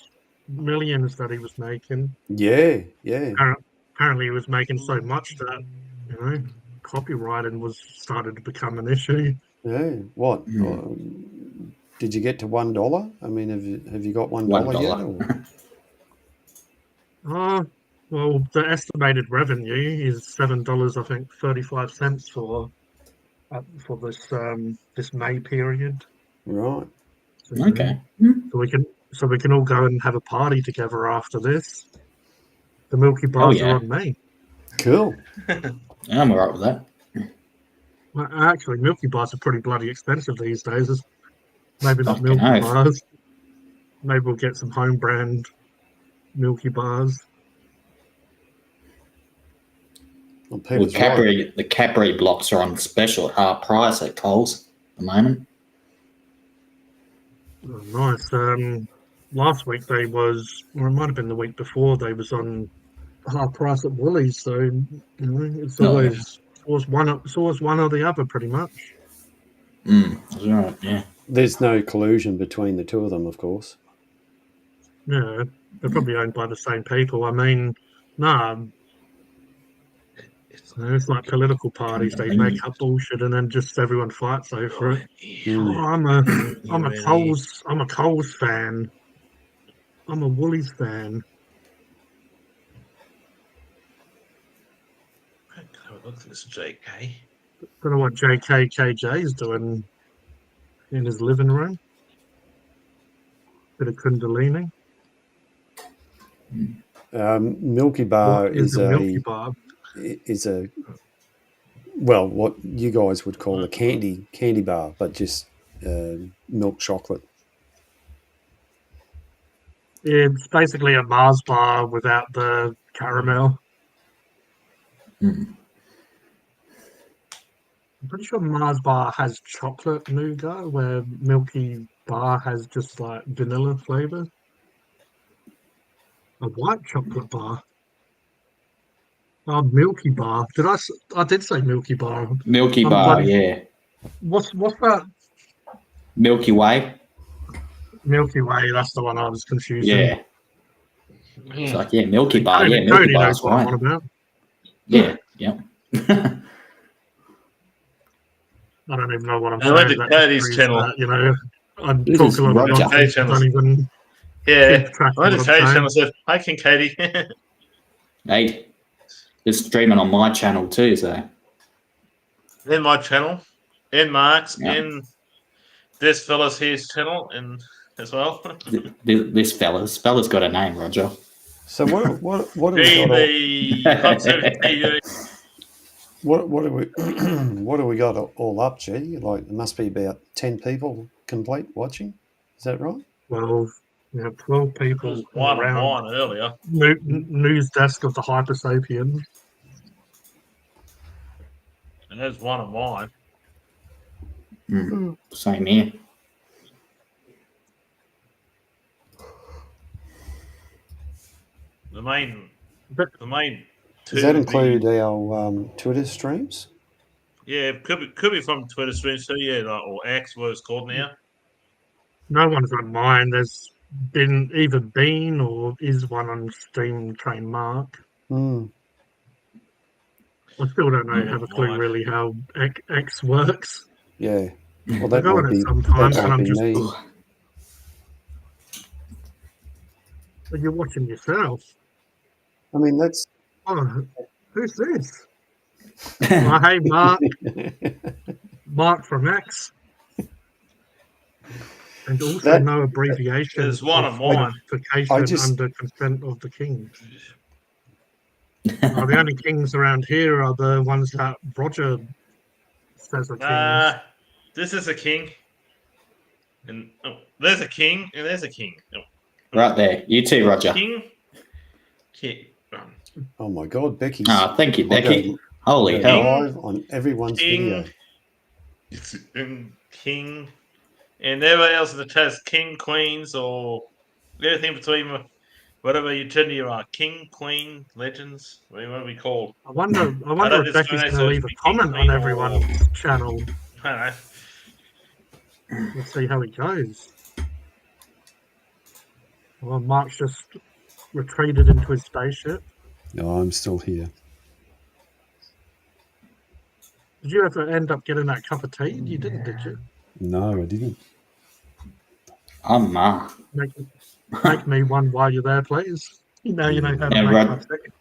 millions that he was making. Yeah, yeah. Apparently, he was making so much that copyrighting was started to become an issue. Yeah. What? Did you get to $1? I mean, have you got $1 yet? Or? Well, the estimated revenue is $7, I think, 35 cents for this May period. Right. Okay. So we can all go and have a party together after this. The Milky Bars yeah. are on me. Cool. Yeah, I'm alright with that. Well, actually, Milky Bars are pretty bloody expensive these days. Maybe not Fucking Milky oath. Bars. Maybe we'll get some home brand Milky Bars. Well, Well, Peter's right. the Cadbury blocks are on special at half price at Coles at the moment. Oh, nice. Last week or it might have been the week before, they was on half price at Woolies. So it's always one or the other, pretty much. That's right. Yeah. There's no collusion between the two of them, of course. Yeah, they're probably owned by the same people. I mean, it's like political parties. They make up bullshit and then just everyone fights over it. Oh, I'm a Coles fan. I'm a Woolies fan. Look at this JK. Don't know what JKKJ is doing in his living room. Bit of Kundalini. Milky Bar is a Milky Bar? Is a well, what you guys would call a candy bar, but just milk chocolate. It's basically a Mars bar without the caramel. I'm pretty sure Mars bar has chocolate nougat, where Milky Bar has just like vanilla flavor. A white chocolate bar. Oh, Milky Bar. I did say Milky Bar. Milky Bar, yeah. What's that? Milky Way. Milky Way, that's the one I was confused. Yeah. It's like, Milky Bar. Cody, Yeah, Milky knows Bar's what I'm on about. Yeah. I don't even know what I'm I went saying. to Cody's channel. I talk a lot of nonsense. I don't even keep track I went of to what I'm Cody's saying. channel and said, "Hi, King Katie." Hey, it's streaming on my channel too, so. In my channel, in Mark's, Yeah. in this fella's his channel, and as well. This fella's got a name, Roger. So what do we got? What do we got all up, G? Like, there must be about 10 people complete watching. Is that right? 12 people One around on mine earlier. news desk of the Hyper Sapiens. And there's one of mine. Same here. The main two. Does that include our Twitter streams? Yeah, it could be from Twitter streams too, or X, what it's called now. No one's on mine. There's either been or is one on Steam Trademark. I still don't know, have a clue really how X works. Yeah. Well, I that go might on be, it sometimes that and might I'm be just. me. But you're watching yourself. I mean, that's... Oh, who's this? Oh, hey, Mark. Mark from X. And also no abbreviation. There's one of mine. Under consent of the king. The only kings around here are the ones that Roger says are kings. This is a king. And there's a king, and there's a king. Right there. You too, Roger. King. Oh my God, Becky! Thank you, Becky. Holy hell! Live on everyone's video. King, and everybody else in the chat is king, queens, or everything between whatever you turn to your king, queen, legends. What are we called? I wonder if Becky's going to leave a comment on everyone's channel. I don't know. Let's see how it goes. Well, Mark's just retreated into his spaceship. No, I'm still here. Did you ever end up getting that cup of tea? You didn't, did you? No, I didn't. Make me one while you're there, please. Now you know how to make my second.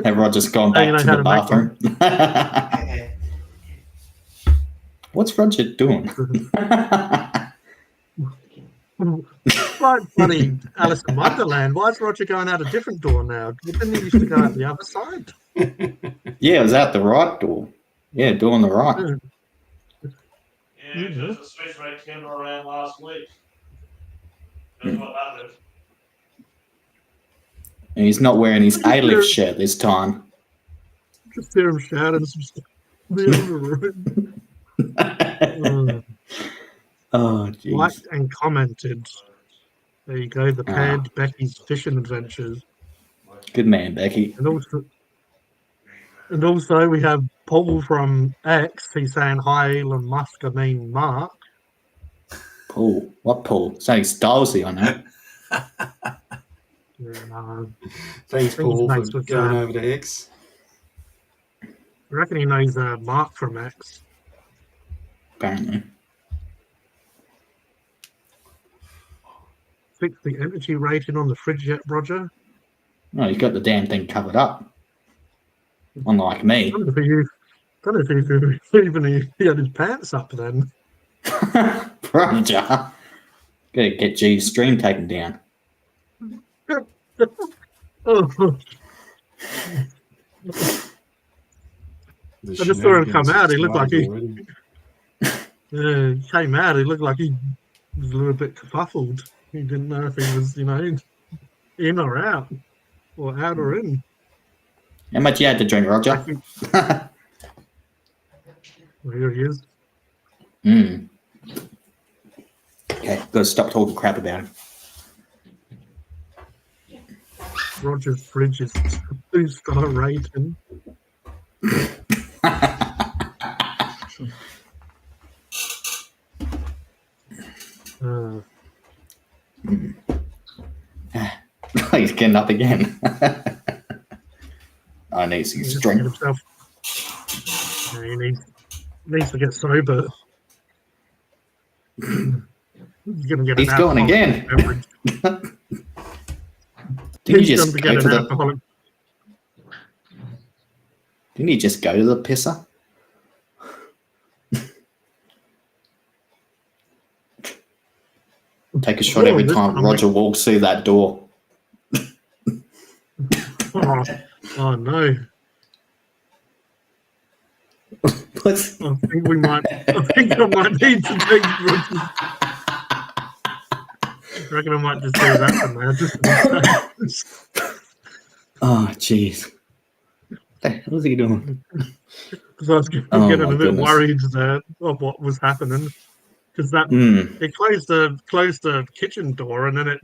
Have Roger's gone back to the bathroom. What's Roger doing? like bloody Alice in Wonderland. Why is Roger going out a different door now? Didn't he used to go out the other side? Yeah, it was out the right door. Yeah, door on the right. Yeah, just the switch rate came around last week. That's what happened. And he's not wearing his A-lift shirt this time. Just hear him shouting some stuff in the other room. Oh, jeez. Liked and commented. There you go. The panned Becky's fishing adventures. Good man, Becky. And also we have Paul from X. He's saying, hi, Elon Musk. I mean, Mark. Paul? What Paul? Saying Stylesy, I know. Yeah, Thanks, Paul, nice for with going that. over to X. I reckon he knows Mark from X. Apparently. Fix the energy rating on the fridge yet, Roger? No, he's got the damn thing covered up. Unlike me. I don't know if he had his pants up then. Roger. Gotta get G's stream taken down. Oh. I just saw him come out. He looked like he came out. He looked like he was a little bit kerfuffled. He didn't know if he was, in or out, or out or in. How much you had to drink, Roger? Well, here he is. Okay, gotta stop talking crap about him. Roger's fridge is 2-star rating. He's getting up again. I need some strength. Yeah, he needs to get sober. He's going again. Didn't he just go to the... Didn't he just go to the pisser? Take a shot every time Roger walks through that door. Oh no. I think I might need to take Roger. I reckon I might just do that for now. Oh, jeez. What the hell is he doing? Because I was getting a bit worried of what was happening. Because it closed the kitchen door and then it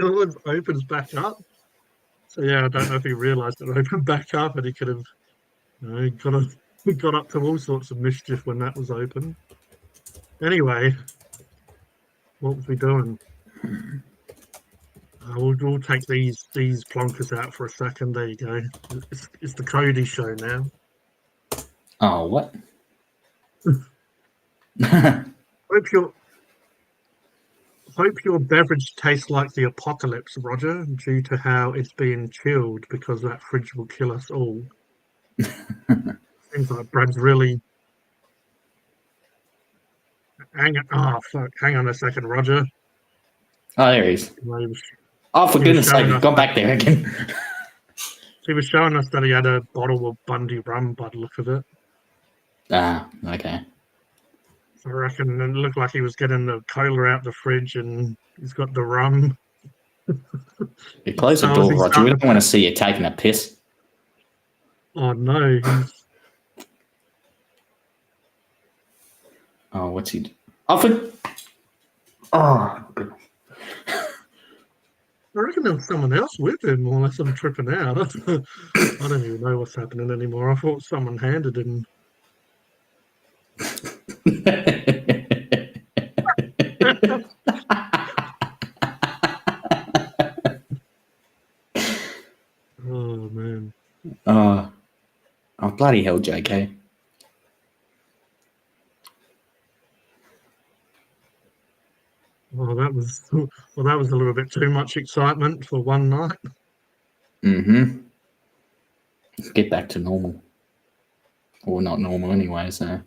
always opens back up. So yeah, I don't know if he realised it opened back up and he could have got up to all sorts of mischief when that was open. Anyway, what was we doing? We'll take these plonkers out for a second. There you go. It's the Cody show now. Oh, what? Hope your beverage tastes like the apocalypse, Roger, due to how it's being chilled, because that fridge will kill us all. Seems like Brad's really... Hang on a second, Roger. Oh, there he is. Oh, for goodness sake, he's gone back there again. He was showing us that he had a bottle of Bundy rum by the look of it. Ah, okay. I reckon it looked like he was getting the cola out the fridge and he's got the rum. You close the door, Roger. We don't want to see you taking a piss. Oh, no. Oh, what's he... Oh, I reckon there was someone else with him, unless I'm tripping out. I don't even know what's happening anymore. I thought someone handed him... Oh man. Oh bloody hell, JK. Well, that was a little bit too much excitement for one night. Mm-hmm. Let's get back to normal. Or not normal anyway, so.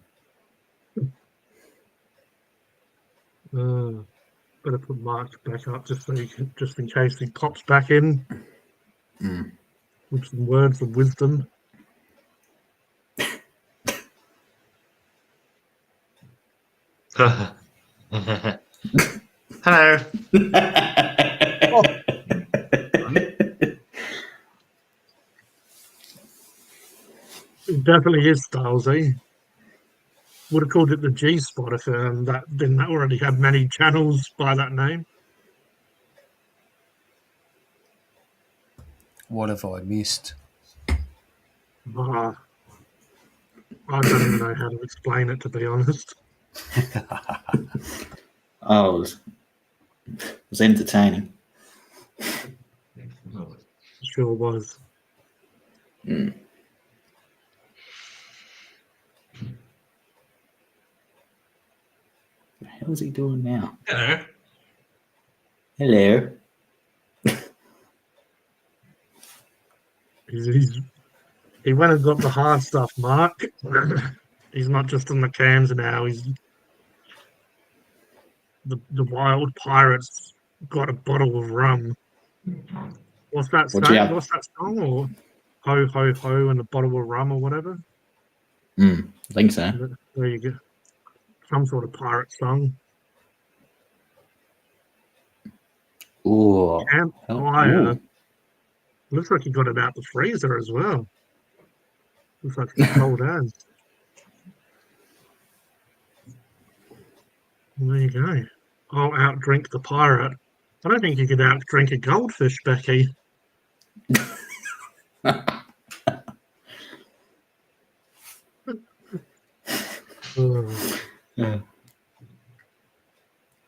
Better put Mark back up just in case he pops back in with some words of wisdom. Hello. It definitely is Stylesy. Would have called it the G Spot if that didn't already have many channels by that name. What have I missed? I don't even know how to explain it, to be honest. Oh, it was entertaining. Sure was. Mm. What the hell is he doing now? Hello. Hello. He went and got the hard stuff, Mark. He's not just on the cams now. He's the wild pirates got a bottle of rum. What's that What say? you have? What's that song? Or ho ho ho and a bottle of rum or whatever? I think so. There you go. Some sort of pirate song. Ooh. Campfire. Looks like he got it out the freezer as well. Looks like it's cold as. There you go. I'll outdrink the pirate. I don't think you could outdrink a goldfish, Becky. Yeah.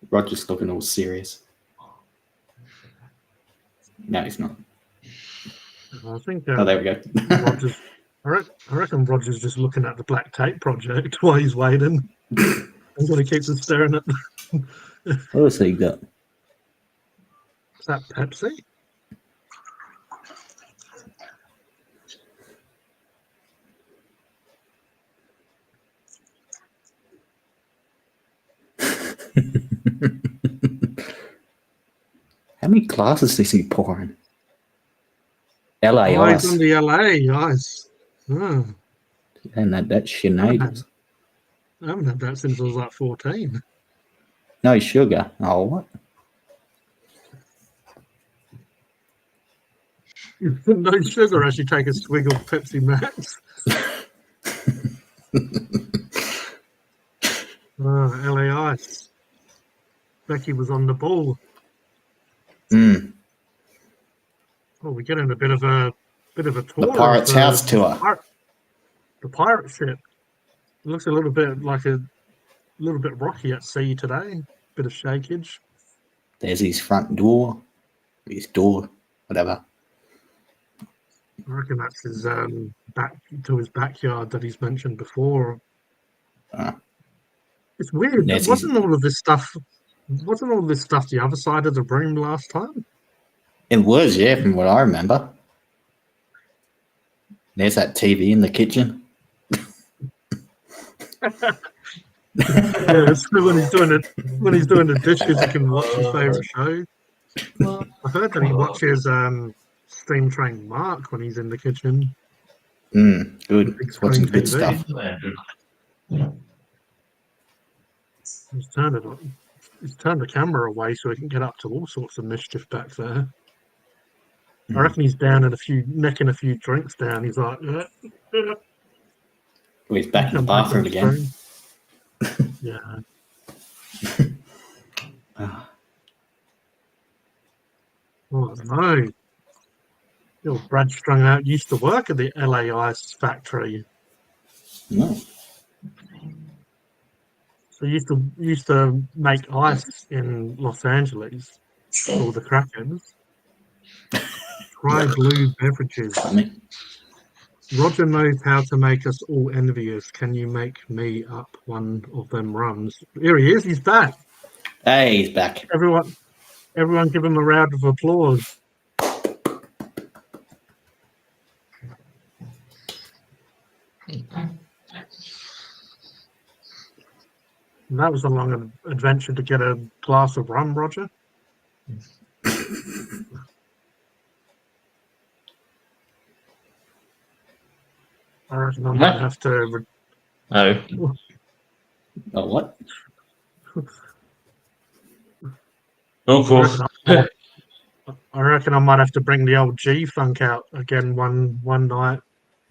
Roger's looking all serious. No, he's not. I think Oh, there we go. Roger's. I reckon Roger's just looking at the black tape project while he's waiting. He's going to keep on staring at. What else he got? Is that Pepsi? How many glasses is he pouring? LA Oh, he's ice. on the LA ice. Oh, And that Sinead. I haven't had that since I was like 14. No sugar. Oh, what? No sugar as you take a swig of Pepsi Max. LA ice. Becky was on the ball. Oh, we're getting a bit of a tour. The Pirate's House tour. The pirate ship. It looks a little bit rocky at sea today. Bit of shakeage. There's his front door. His door, whatever. I reckon that's his back to his backyard that he's mentioned before. It's weird. Wasn't all this stuff the other side of the room last time? It was, yeah, from what I remember. There's that TV in the kitchen. Yeah, so when he's doing the dishes, he can watch his favourite show. I heard that he watches Steam Train Mark when he's in the kitchen. Good. Big He's watching screen good TV. stuff. He's turned it on. He's turned the camera away so he can get up to all sorts of mischief back there. I reckon he's down necking a few drinks down. He's like, Well, he's back in the bathroom again. Yeah. Oh no. Little Brad Strung Out used to work at the LA Ice factory. No. So he used to make ice in Los Angeles for the Krakens. Try blue beverages. Roger knows how to make us all envious. Can you make me up one of them rums? Here he is. He's back. Hey, he's back. Everyone give him a round of applause. That was a long adventure to get a glass of rum, Roger. I reckon I might have to. Oh. Oh, what? Of course. I reckon I might have to bring the old G Funk out again one night,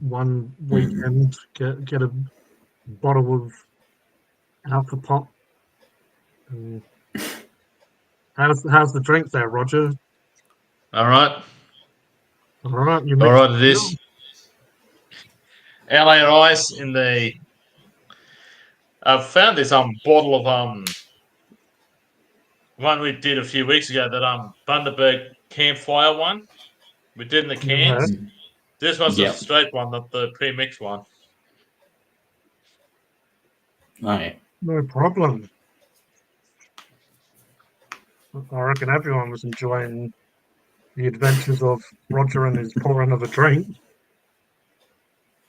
one weekend. Get a bottle of Alpha Pop. How's the drink there, Roger? All right. All right, you All mixed right, it is. LA Rice in the. I've found this bottle of one we did a few weeks ago, that Bundaberg campfire one we did in the cans. Yeah. This was Yep. a straight one, not the pre-mixed one. Oh, yeah. No problem. I reckon everyone was enjoying the adventures of Roger and his pouring of a drink.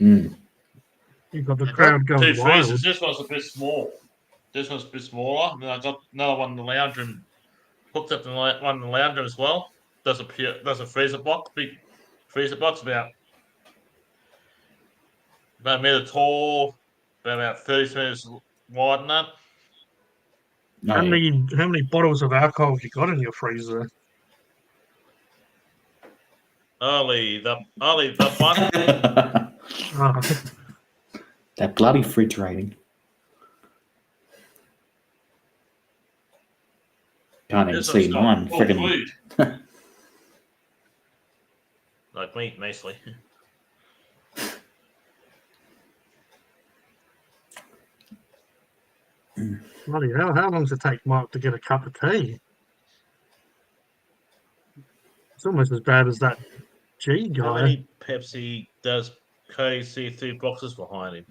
Mm. You've got the I crowd got going two wild. freezers. This one's a bit small. This one's a bit smaller. And I got another one in the lounge room. Hooked up to one in the lounge room as well. There's a freezer box, big freezer box, about a meter tall, about 30 centimeters wide and that. Oh, How many bottles of alcohol have you got in your freezer? Only the one. Oh, That bloody fridge rating. Can't even This see one's got mine. full Freaking. food. Like me, mostly. bloody hell, how long does it take Mark to get a cup of tea? It's almost as bad as that G How guy. many Pepsi does Cody see 3 boxes behind him?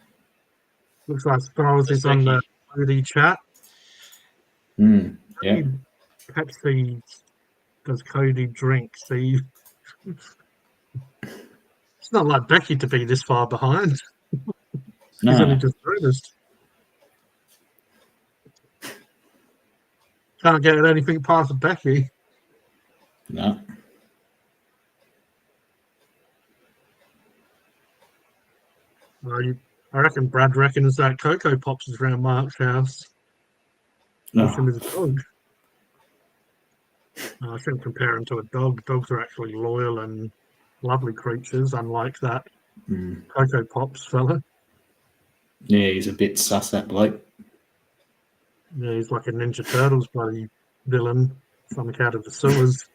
Looks like Styles is on the OD chat. Mm, How yeah. many Pepsi does Cody drink? See, it's not like Becky to be this far behind. She's only No. just noticed. Can't get anything past Becky. No. I reckon Brad reckons that Cocoa Pops is around Mark's house. Pushing No. his dog. I shouldn't compare him to a dog. Dogs are actually loyal and lovely creatures, unlike that Mm. Cocoa Pops fella. Yeah, he's a bit sus, that bloke. Yeah, he's like a Ninja Turtles bloody villain, something out of the sewers.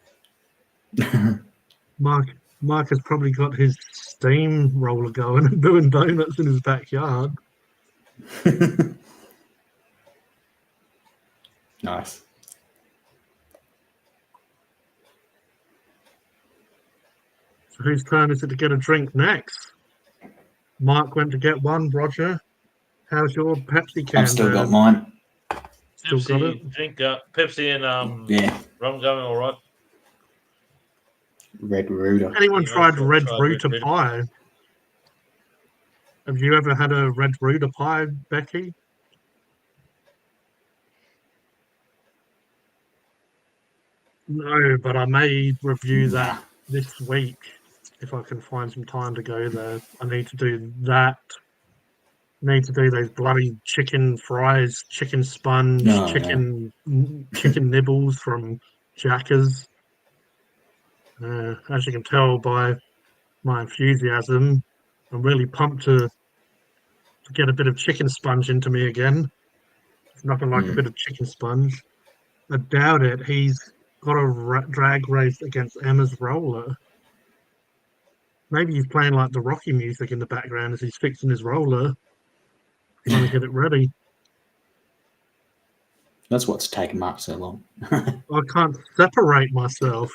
Mark has probably got his steam roller going and doing donuts in his backyard. Nice. So whose turn is it to get a drink next? Mark went to get one. Roger, how's your Pepsi can? I've still got mine. Still got it? Pepsi, drink Pepsi and Yeah. rum going all right. Red Rooter. Anyone Yeah, tried I've Red tried Rooter Red Rooter. pie? Have you ever had a Red Rooter pie, Becky? No, but I may review that this week if I can find some time to go there. I need to do that. I need to do those bloody chicken fries, chicken sponge, No, chicken nibbles from Jackers. As you can tell by my enthusiasm, I'm really pumped to get a bit of chicken sponge into me again. It's nothing like a bit of chicken sponge. I doubt it. He's got a drag race against Emma's roller. Maybe he's playing like the Rocky music in the background as he's fixing his roller, trying to get it ready. That's what's taken Mark so long. I can't separate myself.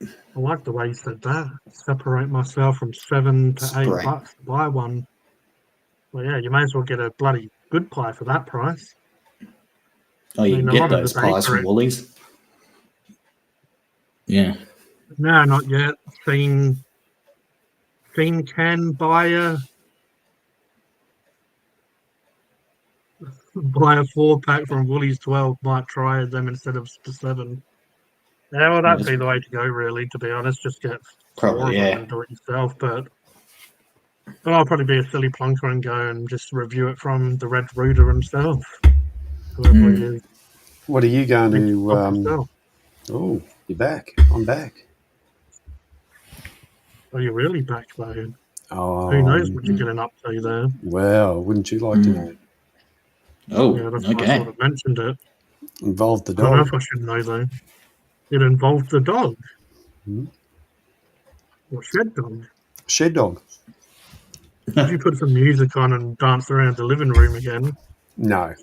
I like the way you said that. Separate myself from $7 to Separate. $8 to buy one. Well, yeah, you may as well get a bloody good pie for that price. Oh, you I mean, can a get lot of those the pies from bakery- Woolies. Yeah. No, not yet. Fiend can buy a buy a 4-pack from Woolies 12, might try them instead of the 7. Yeah, well, that'd be the way to go, really, to be honest. Just get 4 of Probably, them yeah. and do it yourself. But I'll probably be a silly plonker and go and just review it from the Red Rooter himself. Whoever he is. What are you going Think to? of himself. Oh, you're back. I'm back. Are you really back, though? Oh, Who knows what you're getting up to there? well, wouldn't you like to know? Oh, Yeah, that's why I sort okay. of mentioned it. Involved the I don't know dog. if I should know, though. It involved the dog. Or shed dog. Shed dog. Did you put some music on and dance around the living room again? No.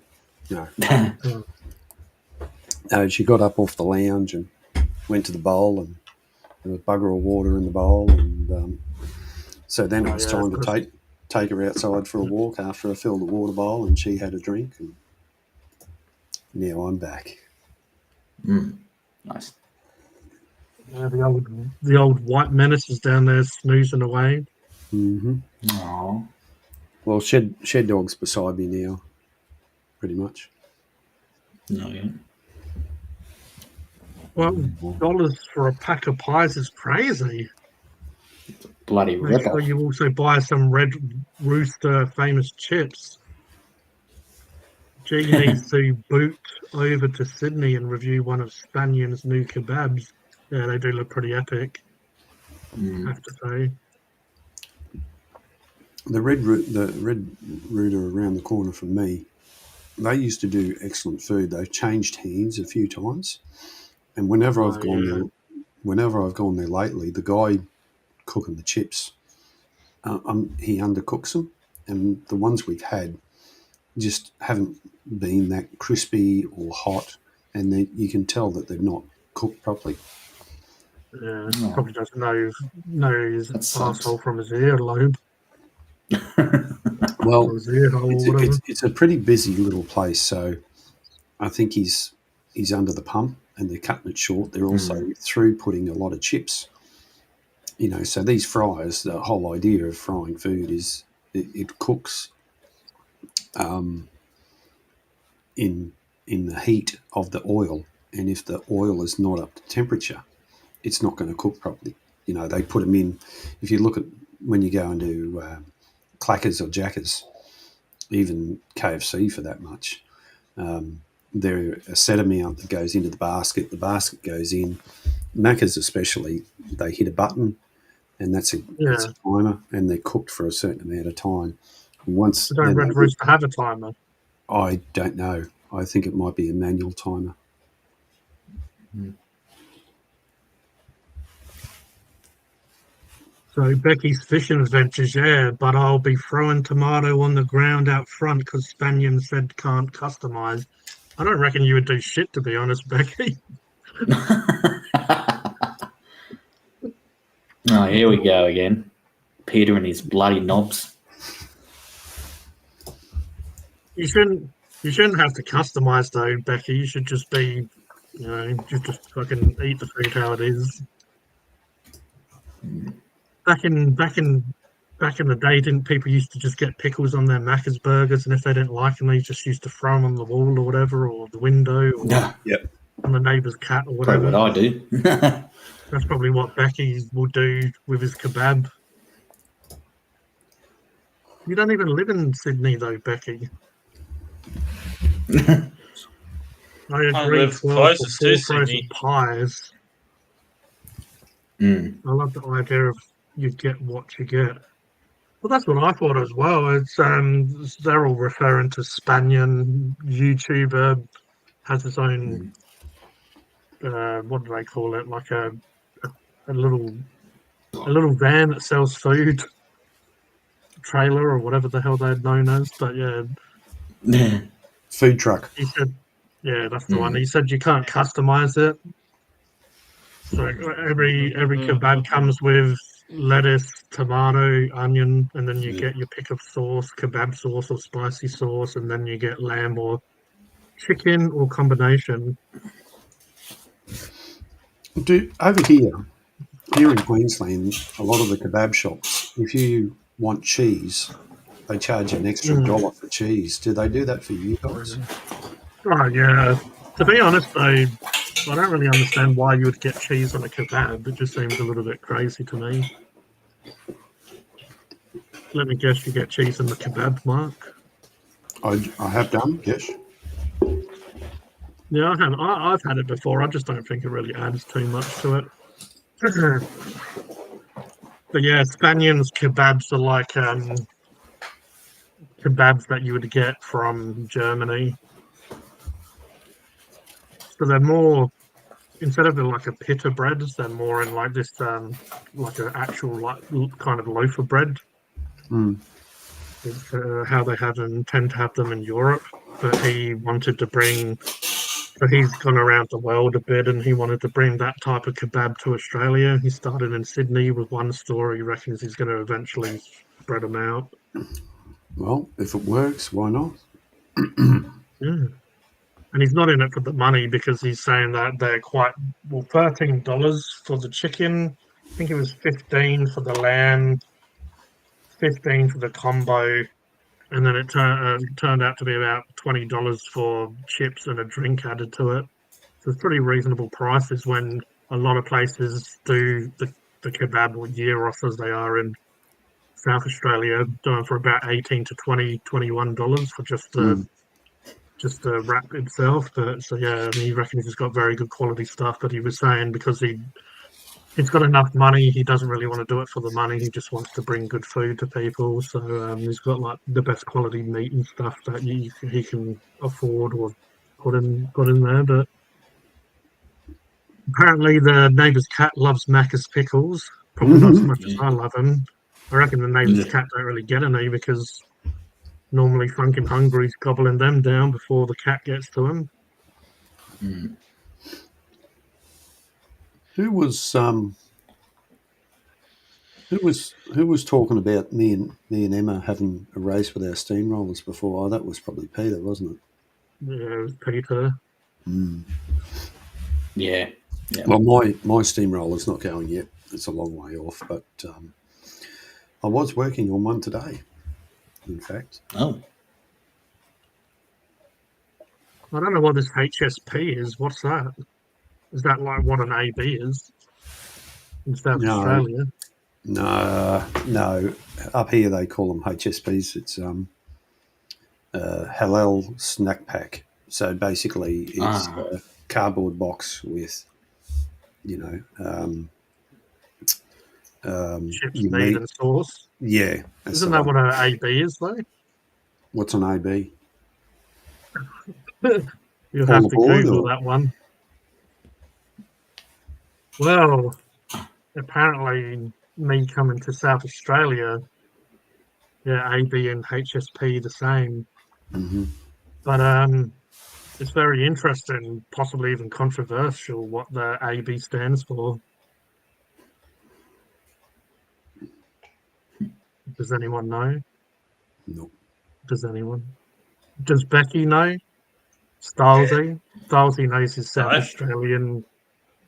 No, she got up off the lounge and went to the bowl, and there was bugger all water in the bowl, and so then it was time to take her outside for a walk after I filled the water bowl, and she had a drink, and now I'm back. Nice. Yeah, the old white menace is down there snoozing away. Mm-hmm. Aww. Well, shed dog's beside me now, pretty much. No, yeah. Well, $12 for a pack of pies is crazy. Bloody Make sure rip-off. you also buy some Red Rooster famous chips. G needs to boot over to Sydney and review one of Spanion's new kebabs. Yeah, they do look pretty epic, I have to say. The Red Rooter around the corner from me, they used to do excellent food. They've changed hands a few times, and whenever I've gone there lately, the guy cooking the chips, he undercooks them, and the ones we've had just haven't been that crispy or hot, and you can tell that they're not cooked properly. Yeah, probably doesn't know his asshole from his earlobe. Well, Or his ear hole or whatever. it's a pretty busy little place, so I think he's under the pump, and they're cutting it short. They're also through putting a lot of chips. You know, so these fryers, the whole idea of frying food is it cooks in the heat of the oil, and if the oil is not up to temperature, it's not going to cook properly. You know, they put them in. If you look at when you go into Clackers or Jackers, even KFC for that much, there's a set amount that goes into the basket. The basket goes in. Macca's especially, they hit a button, and that's a timer, and they're cooked for a certain amount of time. Once don't Red Rooster have a timer? I don't know. I think it might be a manual timer. So Becky's fishing adventures, yeah, but I'll be throwing tomato on the ground out front because Spanion said can't customize. I don't reckon you would do shit, to be honest, Becky. Oh, here we go again. Peter and his bloody knobs. You shouldn't have to customize though, Becky. You should just be, you know, just fucking eat the food how it is. Back in the day, didn't people used to just get pickles on their Macca's burgers, and if they didn't like them, they just used to throw them on the wall or whatever, or the window, or on the neighbour's cat or whatever. Probably what I do. That's probably what Becky will do with his kebab. You don't even live in Sydney, though, Becky. I live closest to Sydney. Pies. I love the idea of you get what you get. Well, that's what I thought as well. It's they're all referring to Spanion YouTuber has his own what do they call it? Like a little van that sells food, trailer or whatever the hell they're known as. But yeah, food truck. He said, yeah, that's the one. He said you can't customize it. So every kebab comes with lettuce, tomato, onion, and then you get your pick of sauce, kebab sauce or spicy sauce, and then you get lamb or chicken or combination. Over here in Queensland, a lot of the kebab shops, if you want cheese, they charge an extra $1 for cheese. Do they do that for you guys? Oh, yeah. To be honest, though, I don't really understand why you would get cheese on a kebab. It just seems a little bit crazy to me. Let me guess, you get cheese in the kebab, Mark? I have done, yes. Yeah, I've had it before. I just don't think it really adds too much to it. But yeah, Spaniards kebabs are like kebabs that you would get from Germany. So they're more, instead of like a pita bread, they're more in like this like an actual like kind of loaf of bread. It's how they tend to have them in Europe. But he wanted to bring, so he's gone around the world a bit, and he wanted to bring that type of kebab to Australia. He started in Sydney with one store. He reckons he's going to eventually spread them out. Well, if it works, why not? Yeah. And he's not in it for the money because he's saying that they're quite, well, $13 for the chicken. I think it was 15 for the lamb, 15 for the combo, and then it turned out to be about $20 for chips and a drink added to it. So it's pretty reasonable prices when a lot of places do the kebab or gyros as they are in South Australia, doing for about 18 to $21 for just the wrap itself. But so yeah, he reckons he's got very good quality stuff. But he was saying because he's got enough money, he doesn't really want to do it for the money. He just wants to bring good food to people. So he's got like the best quality meat and stuff that he can afford or put in there. But apparently the neighbour's cat loves Macca's pickles, probably not as much as I love them. I reckon the neighbour's cat don't really get any because normally Funkin' Hungry's gobbling them down before the cat gets to him. Who was talking about me and Emma having a race with our steamrollers before? Oh, that was probably Peter, wasn't it? Yeah, it was Peter. Yeah. Well, my steamroller's not going yet. It's a long way off, but I was working on one today, in fact. Oh. I don't know what this HSP is. What's that? Is that like what an AB is in South Australia? No. Up here they call them HSPs. It's halal snack pack. So basically, it's a cardboard box with, chips, meat, and sauce. Yeah. Isn't that what an AB is, though? What's an AB? You'll have to Google that one. Well, apparently, me coming to South Australia, yeah, AB and HSP the same. Mm-hmm. But it's very interesting, possibly even controversial, what the AB stands for. Does anyone know? No. Does anyone? Does Becky know? Stylesy? Stylesy knows his South Australian.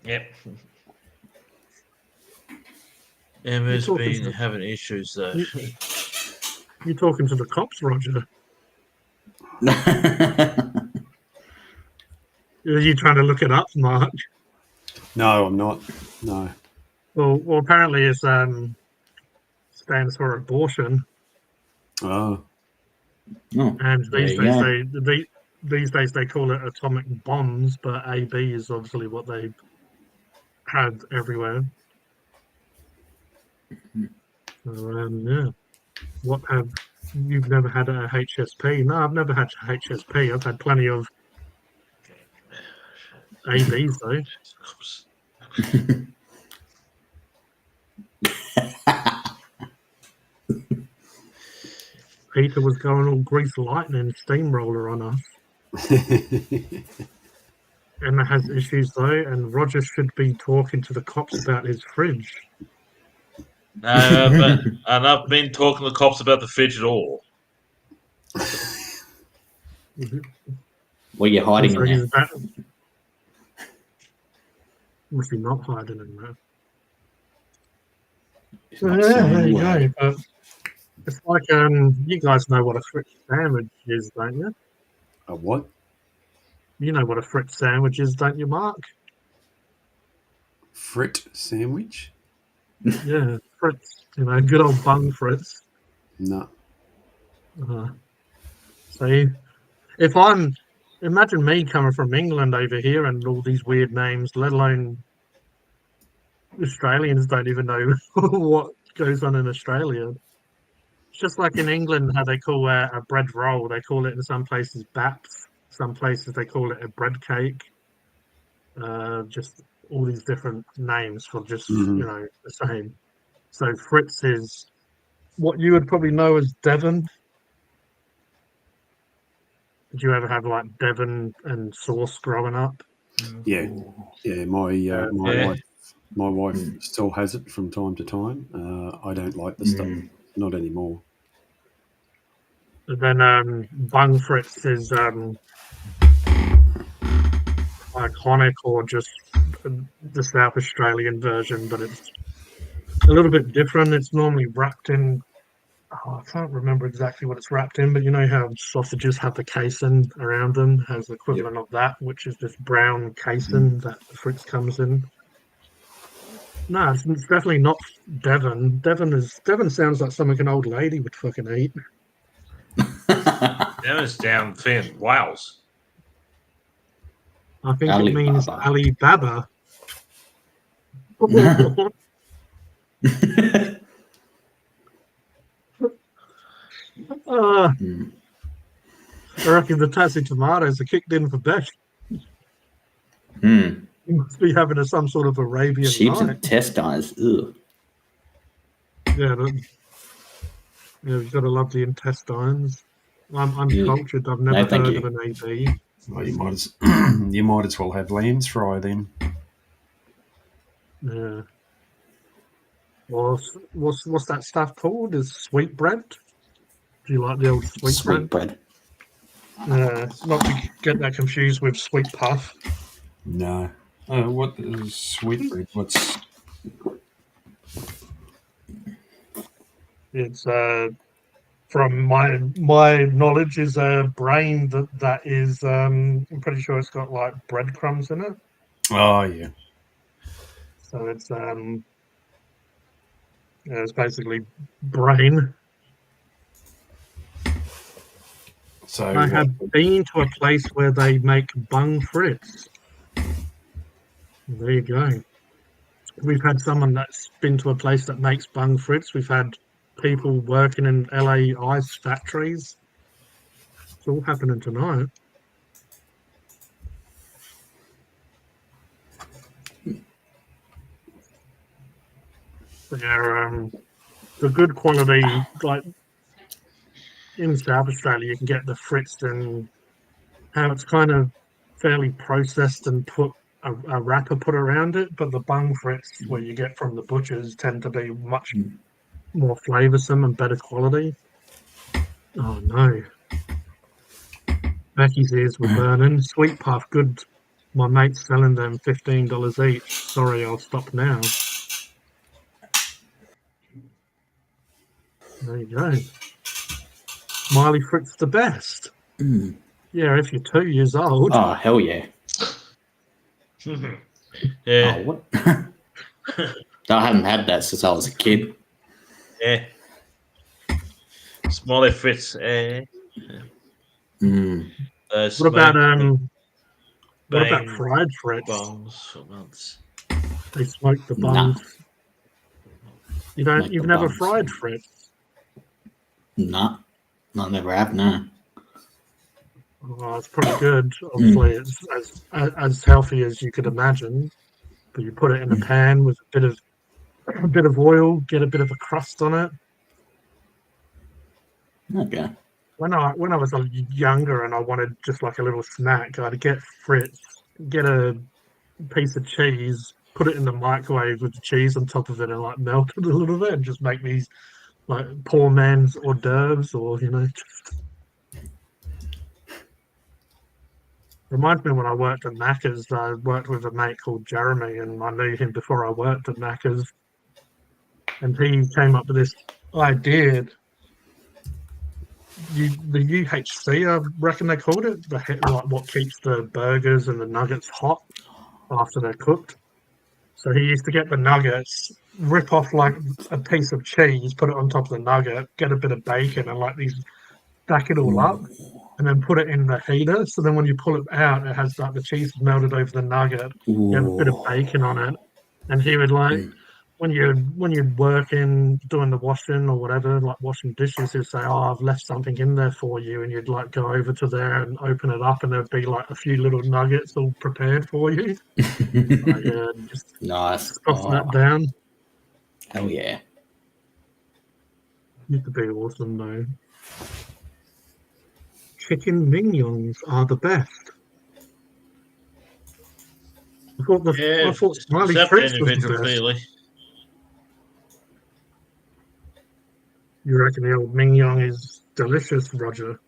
Yep. Emma's been having issues, though. You're talking to the cops, Roger. Are you trying to look it up, Mark? No, I'm not. No. Well, apparently it stands for abortion. Oh. And these days they call it atomic bombs, but AB is obviously what they had everywhere. So yeah. What have you've never had a HSP? No, I've never had a HSP. I've had plenty of ABs though. Peter was going all grease lightning steamroller on us. Emma has issues though, and Roger should be talking to the cops about his fridge. No, and I've been talking to the cops about the fridge at all. Well, you're hiding in there. Must be not hiding in there. So, yeah, there you go. But It's like you guys know what a Fritz sandwich is, don't you? A what? You know what a Fritz sandwich is, don't you, Mark? Frit sandwich? Yeah, Fritz. Good old bung Fritz. No. See, imagine me coming from England over here and all these weird names, let alone Australians don't even know what goes on in Australia. It's just like in England, how they call a bread roll. They call it in some places baps. Some places they call it a bread cake. Just all these different names for just the same. So Fritz is what you would probably know as Devon. Did you ever have like Devon and sauce growing up? Yeah, yeah. My wife Mm. still has it from time to time. I don't like the stuff, not anymore. And then bung Fritz is iconic, or just the South Australian version, but it's a little bit different. It's normally wrapped in. Oh, I can't remember exactly what it's wrapped in, but you know how sausages have the casein around them, has the equivalent of that, which is this brown casein that the Fritz comes in. No, it's definitely not Devon. Devon sounds like something an old lady would fucking eat. Devon's down thin. Wales. I think it means Alibaba. I reckon the Tassie tomatoes are kicked in for best. You must be having some sort of Arabian Sheep's night. intestines. Ugh. Yeah, you've got to love the intestines. I'm cultured. I've never heard of an AB. Well, you might as well have lamb's fry then. Yeah. What's that stuff called? Is sweetbread? Do you like the old sweetbread? Not to get that confused with sweet puff. No. What is sweetbread? What's? It's from my knowledge is a brain that is I'm pretty sure it's got like breadcrumbs in it. Oh yeah. So it's basically brain. So I have been to a place where they make bung Fritz. There you go. We've had someone that's been to a place that makes bung Fritz. We've had people working in LA ice factories. It's all happening tonight. They're the good quality, like in South Australia, you can get the Fritz and how it's kind of fairly processed and put a wrapper put around it, but the bung Fritz where you get from the butchers tend to be much more flavoursome and better quality. Oh no. Becky's ears were burning. Sweet puff, good. My mate's selling them $15 each. Sorry, I'll stop now. There you go. Smiley Fritz the best. Yeah, if you're 2 years old. Oh, hell yeah. Yeah. Oh, what? I haven't had that since I was a kid. Yeah. Smiley Fritz. What about fried Fritz? Buns. They smoke the buns. You've never fried Fritz? Nah. I never have, no. Oh, it's pretty good. Obviously, it's as healthy as you could imagine. But you put it in a pan with a bit of oil, get a bit of a crust on it. Okay. When I was younger and I wanted just like a little snack, I'd get Fritz, get a piece of cheese, put it in the microwave with the cheese on top of it, and like melt it a little bit, and just make these like poor man's hors d'oeuvres, or Reminds me when I worked at Macca's. I worked with a mate called Jeremy, and I knew him before I worked at Macca's. And he came up with this idea the UHC, I reckon they called it, like what keeps the burgers and the nuggets hot after they're cooked. So he used to get the nuggets, rip off like a piece of cheese, put it on top of the nugget, get a bit of bacon, and like stack it all up, and then put it in the heater. So then when you pull it out, it has like the cheese melted over the nugget. You have a bit of bacon on it, and he would like when you're working, doing the washing or whatever, like washing dishes, he'd say, "Oh, I've left something in there for you," and you'd like go over to there and open it up, and there'd be like a few little nuggets all prepared for you. Like, yeah, just Nice. stuff that down. Hell yeah. Used to be awesome though. Chicken mignons are the best. I thought Smiley except Fritz was the individual best. feeling. You reckon the old mignon is delicious, Roger?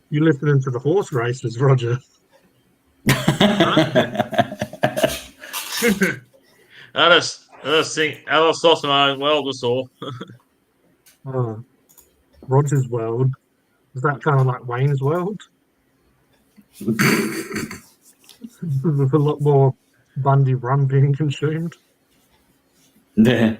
You listening to the horse races, Roger? I just think I just lost my own world. That's all. Oh, Roger's World. Is that kind of like Wayne's World? With a lot more Bundy rum being consumed. Yeah.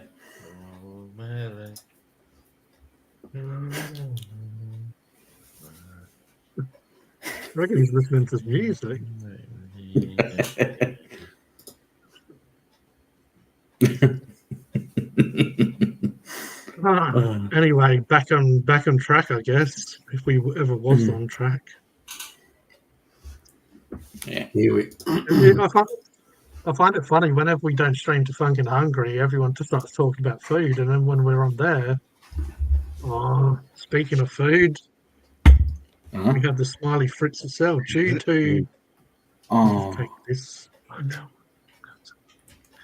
I reckon he's listening to music. Anyway, back on track, I guess, if we ever was on track. Yeah. I find it funny whenever we don't stream to Funkin' Hungry, everyone just starts talking about food, and then when we're on there, speaking of food, we have the Smiley Fritz itself. Due to take this.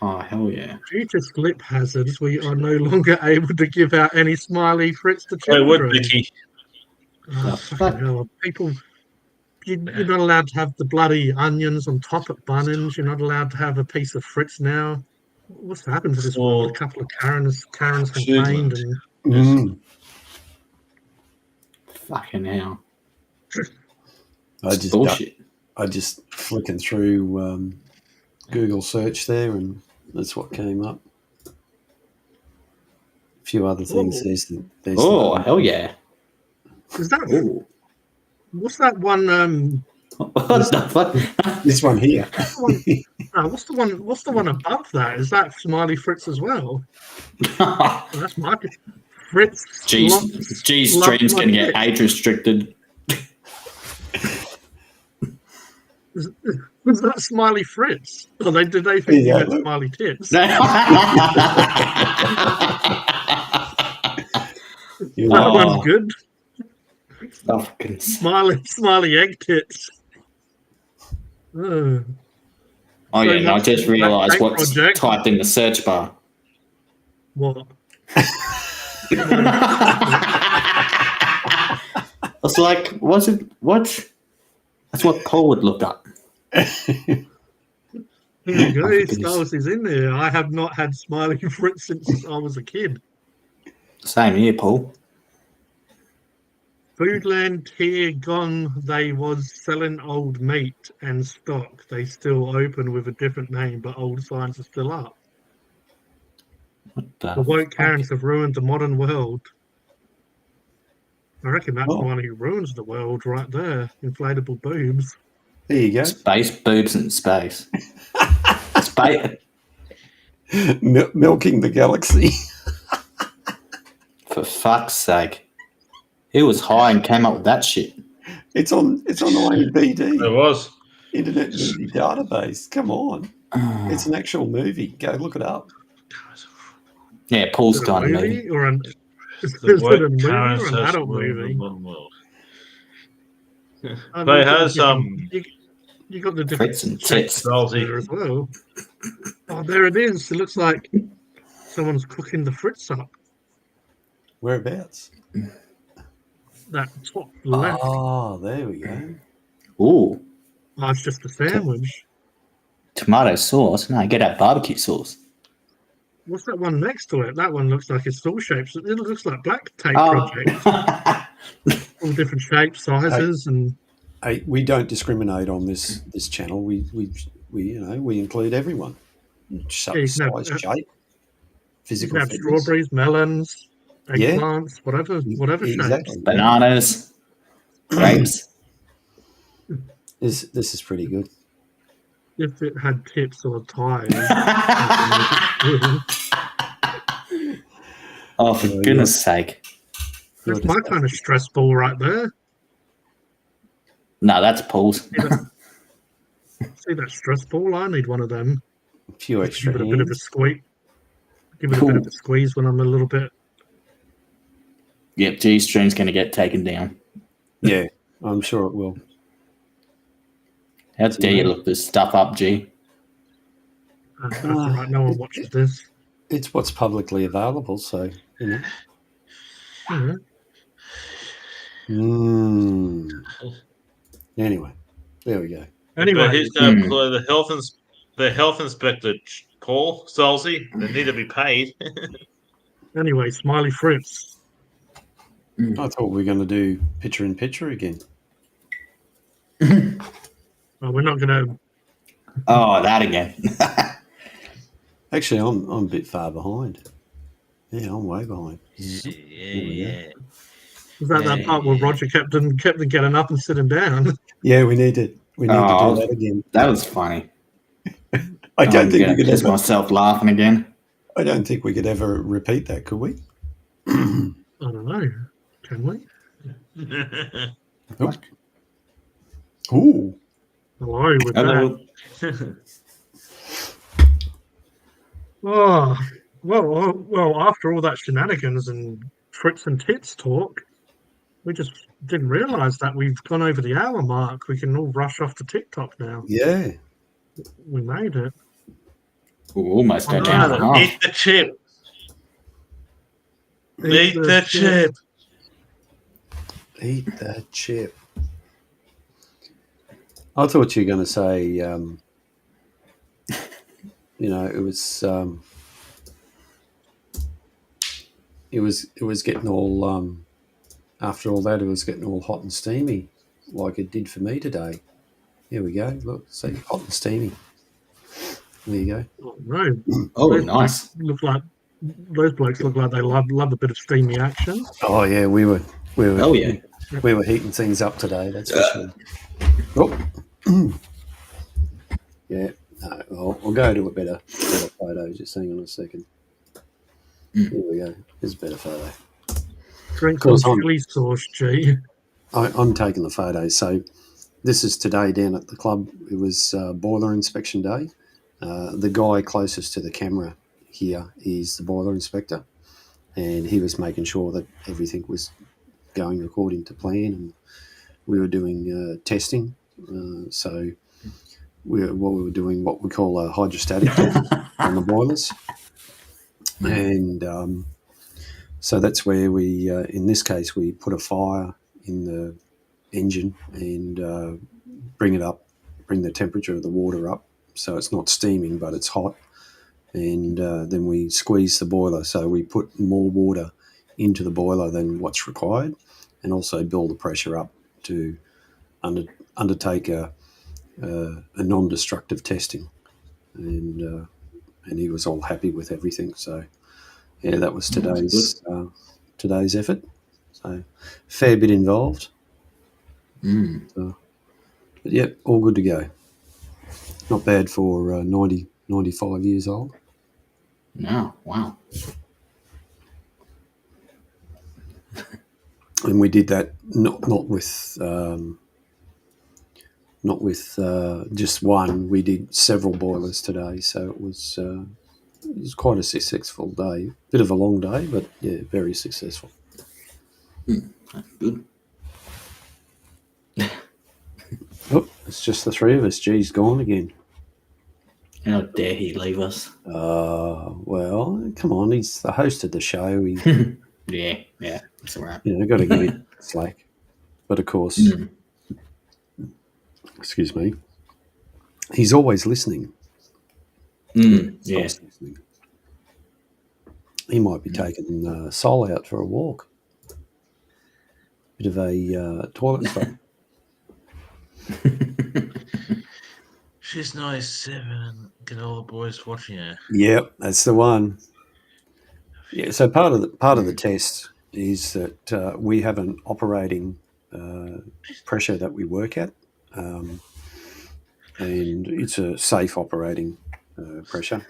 Oh, hell yeah. Due to slip hazards, we are no longer able to give out any Smiley Fritz to Hey, children. would Mickey? Fucking hell. People, you're not allowed to have the bloody onions on top of Bunnings. You're not allowed to have a piece of Fritz now. What's happened to this world? A couple of Karens complained. And fucking hell. I just flicking through Google search there, and that's what came up. A few other things. There's hell yeah! Is that? What's that one? What the fuck? This one here. What's the one above that? Is that Smiley Fritz as well? That's my Fritz. G's stream's gonna get age restricted. Was that Smiley Fritz? Or did they think you had Smiley Tits? That one's good. Smiley egg tits. Oh yeah, and I just realised what's typed in the search bar. What? I was like, what? That's what Paul would look up. There you go, Styles is in there. I have not had Smiley Fritz since I was a kid. Same here, Paul. Foodland here gone. They was selling old meat and stock. They still open with a different name, but old signs are still up. The woke Karens have ruined the modern world. I reckon that's the one who ruins the world right there. Inflatable boobs. There you go. Space boobs in space. Milking the galaxy. For fuck's sake. He was high and came up with that shit. It's on the IMDb. It was. Internet Movie Database. Come on. It's an actual movie. Go look it up. Yeah, Paul's done a movie. Is it a movie or an adult movie? They have You got the Fritz and tits there as well. Oh, there it is. It looks like someone's cooking the Fritz up. Whereabouts? That top left. Oh, there we go. Ooh, Oh, it's just a sandwich. tomato sauce. No, get that barbecue sauce. What's that one next to it? That one looks like it's all shapes. It looks like black tape Oh, project. All different shapes, sizes, and Hey, we don't discriminate on this channel. We include everyone. Size, you can have, shape, you physical can have fitness. strawberries, melons, Yeah. eggplants, whatever Exactly. shapes. bananas, grapes. This is pretty good. If it had tips or ties. Oh, for Yeah, goodness sake. That's my kind of stress ball right there. No, that's Paul's. See that stress ball? I need one of them. A few extra Give it a bit of a hands. squeeze. Give it a bit of a squeeze when I'm a little bit. Yep, G-string's going to get taken down. Yeah, I'm sure it will. How dare you look this stuff up, G? That's all right. No one watches this. It's what's publicly available, so you know. Yeah. Anyway, there we go. Anyway, But he's going to employ the health inspector, Paul Solzy. They need to be paid. anyway, Smiley Fritz. I thought we were going to do picture in picture again. Well, we're not going to. Oh, that again. Actually, I'm a bit far behind. Yeah, I'm way behind. Yeah. Was that part where Roger kept on getting up and sitting down? Yeah, we need to do that again. That was funny. I don't think I'm we could piss ever. myself laughing again. I don't think we could ever repeat that, could we? I don't know. Can we? Nope. Ooh. Hello with Hello. that. Oh, well. After all that shenanigans and Fritz and Tits talk, we just didn't realise that we've gone over the hour mark. We can all rush off to TikTok now. Yeah. We made it. Ooh, almost an hour and a half. Eat the chip. Eat the chip. Eat that chip. I thought you were going to say, it was getting all, after all that, it was getting all hot and steamy like it did for me today. Here we go. Look, see, hot and steamy. There you go. Oh, no. Oh, Those nice. Those blokes look like they love a bit of steamy action. Oh, yeah, we were. Oh, yeah. We were heating things up today, that's for sure. Oh. Yeah, no, we'll go to a better photo. Just hang on a second. Here we go. Here's a better photo. Drink some chili sauce, G. I'm taking the photos. So this is today down at the club. It was boiler inspection day. The guy closest to the camera here is the boiler inspector, and he was making sure that everything was going according to plan, and we were doing testing. So we were doing what we call a hydrostatic test on the boilers, and so that's where we, in this case, we put a fire in the engine and bring the temperature of the water up, so it's not steaming but it's hot, and then we squeeze the boiler. So we put more water into the boiler than what's required, and also build the pressure up to undertake a non-destructive testing, and he was all happy with everything. So yeah, that was today's effort. So fair bit involved. So, but yeah, all good to go. Not bad for 95 years old. No, wow. And we did that not with just one. We did several boilers today, so it was quite a successful day. Bit of a long day, but yeah, very successful. Good. Oh, it's just the three of us. G's gone again. How dare he leave us? Well, come on. He's the host of the show. Yeah, that's all right. Got to give it slack. But of course, excuse me, he's always listening. Yeah. Always listening. He might be taking Sol out for a walk. Bit of a toilet stop. She's 97 and get all the boys watching her. Yep, that's the one. Yeah, so part of the test is that we have an operating pressure that we work at, and it's a safe operating pressure.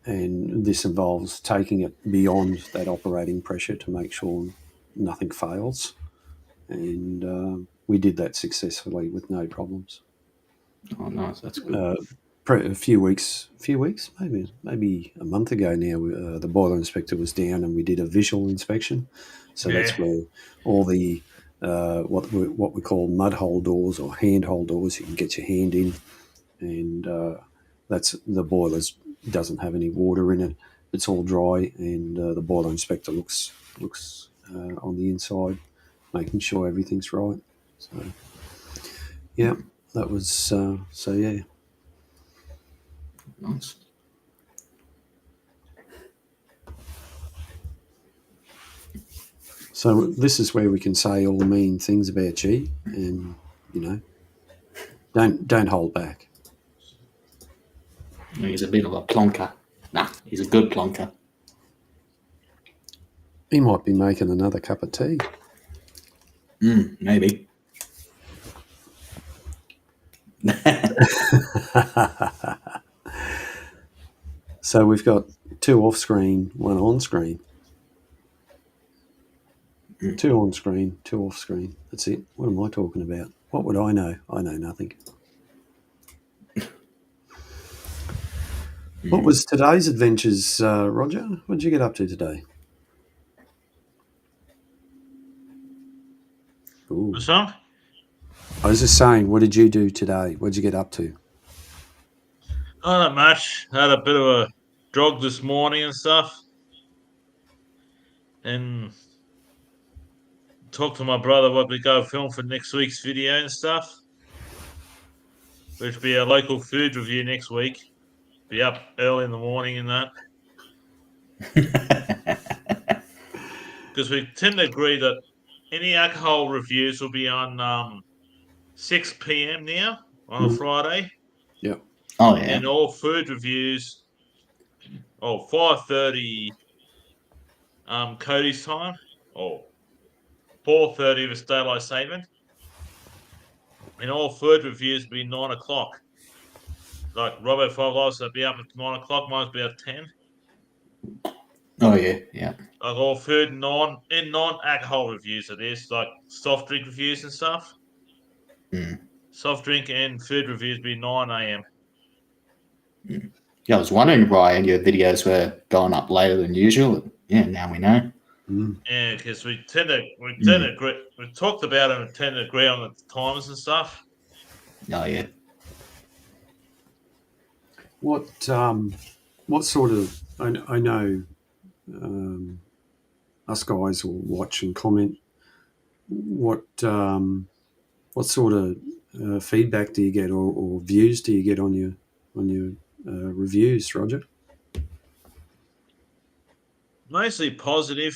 And this involves taking it beyond that operating pressure to make sure nothing fails. And we did that successfully with no problems. Oh, nice. That's good. A few weeks, maybe a month ago now, the boiler inspector was down and we did a visual inspection. So that's where all the what we call mud hole doors or hand hole doors, you can get your hand in, and that's the boiler's doesn't have any water in it. It's all dry, and the boiler inspector looks on the inside, making sure everything's right. So yeah, that was so yeah. Nice. So this is where we can say all the mean things about G, and don't hold back. He's a bit of a plonker. Nah, he's a good plonker. He might be making another cup of tea. Maybe. So we've got 2 off screen, 1 on screen. 2 on screen, 2 off screen. That's it. What am I talking about? What would I know? I know nothing. What was today's adventures, Roger? What did you get up to today? Ooh. The song? I was just saying, what did you do today? What did you get up to? Oh, not much. Had a bit of a jog this morning and stuff. And talked to my brother what we go film for next week's video and stuff. Which will be a local food review next week. Be up early in the morning and that. Because we tend to agree that any alcohol reviews will be on 6 p.m. now on a Friday. Yep. Oh, yeah. And all food reviews, 5:30 Cody's time, or 4:30 with daylight saving. And all food reviews will be 9 o'clock. Like Robbo 5 Lives will be up at 9 o'clock, mine's be at 10. Oh, yeah, yeah. Like all food non-alcohol reviews it is, like soft drink reviews and stuff. Soft drink and food reviews will be 9 a.m. Yeah, I was wondering why your videos were going up later than usual. Yeah, now we know. Yeah, because we tend to agree. We've talked about it and tend to agree on the times and stuff. Oh, yeah. What sort of? I know us guys will watch and comment. What sort of feedback do you get, or views do you get on your reviews, Roger? Mostly positive,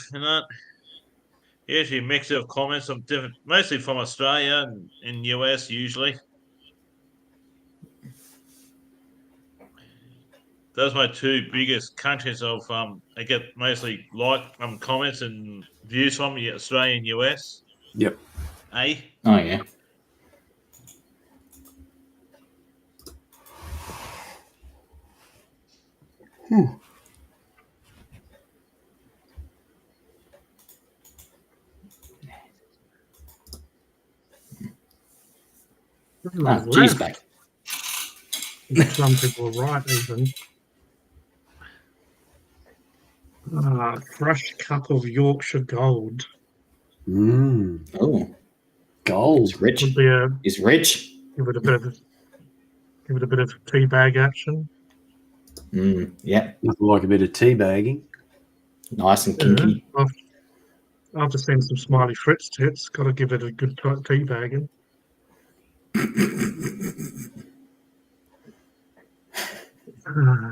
usually a mix of comments from different, mostly from Australia and US usually. Those are my 2 biggest countries of I get mostly comments and views from Australia and US. Yep. Oh, yeah. G's back. Some people are right, even. Fresh cup of Yorkshire Gold. Oh, gold. It's rich. Would be He's rich. give it a bit of tea bag action. Yeah. Nothing like a bit of teabagging. Nice and kinky. After seeing some Smiley Fritz tits, got to give it a good teabagging.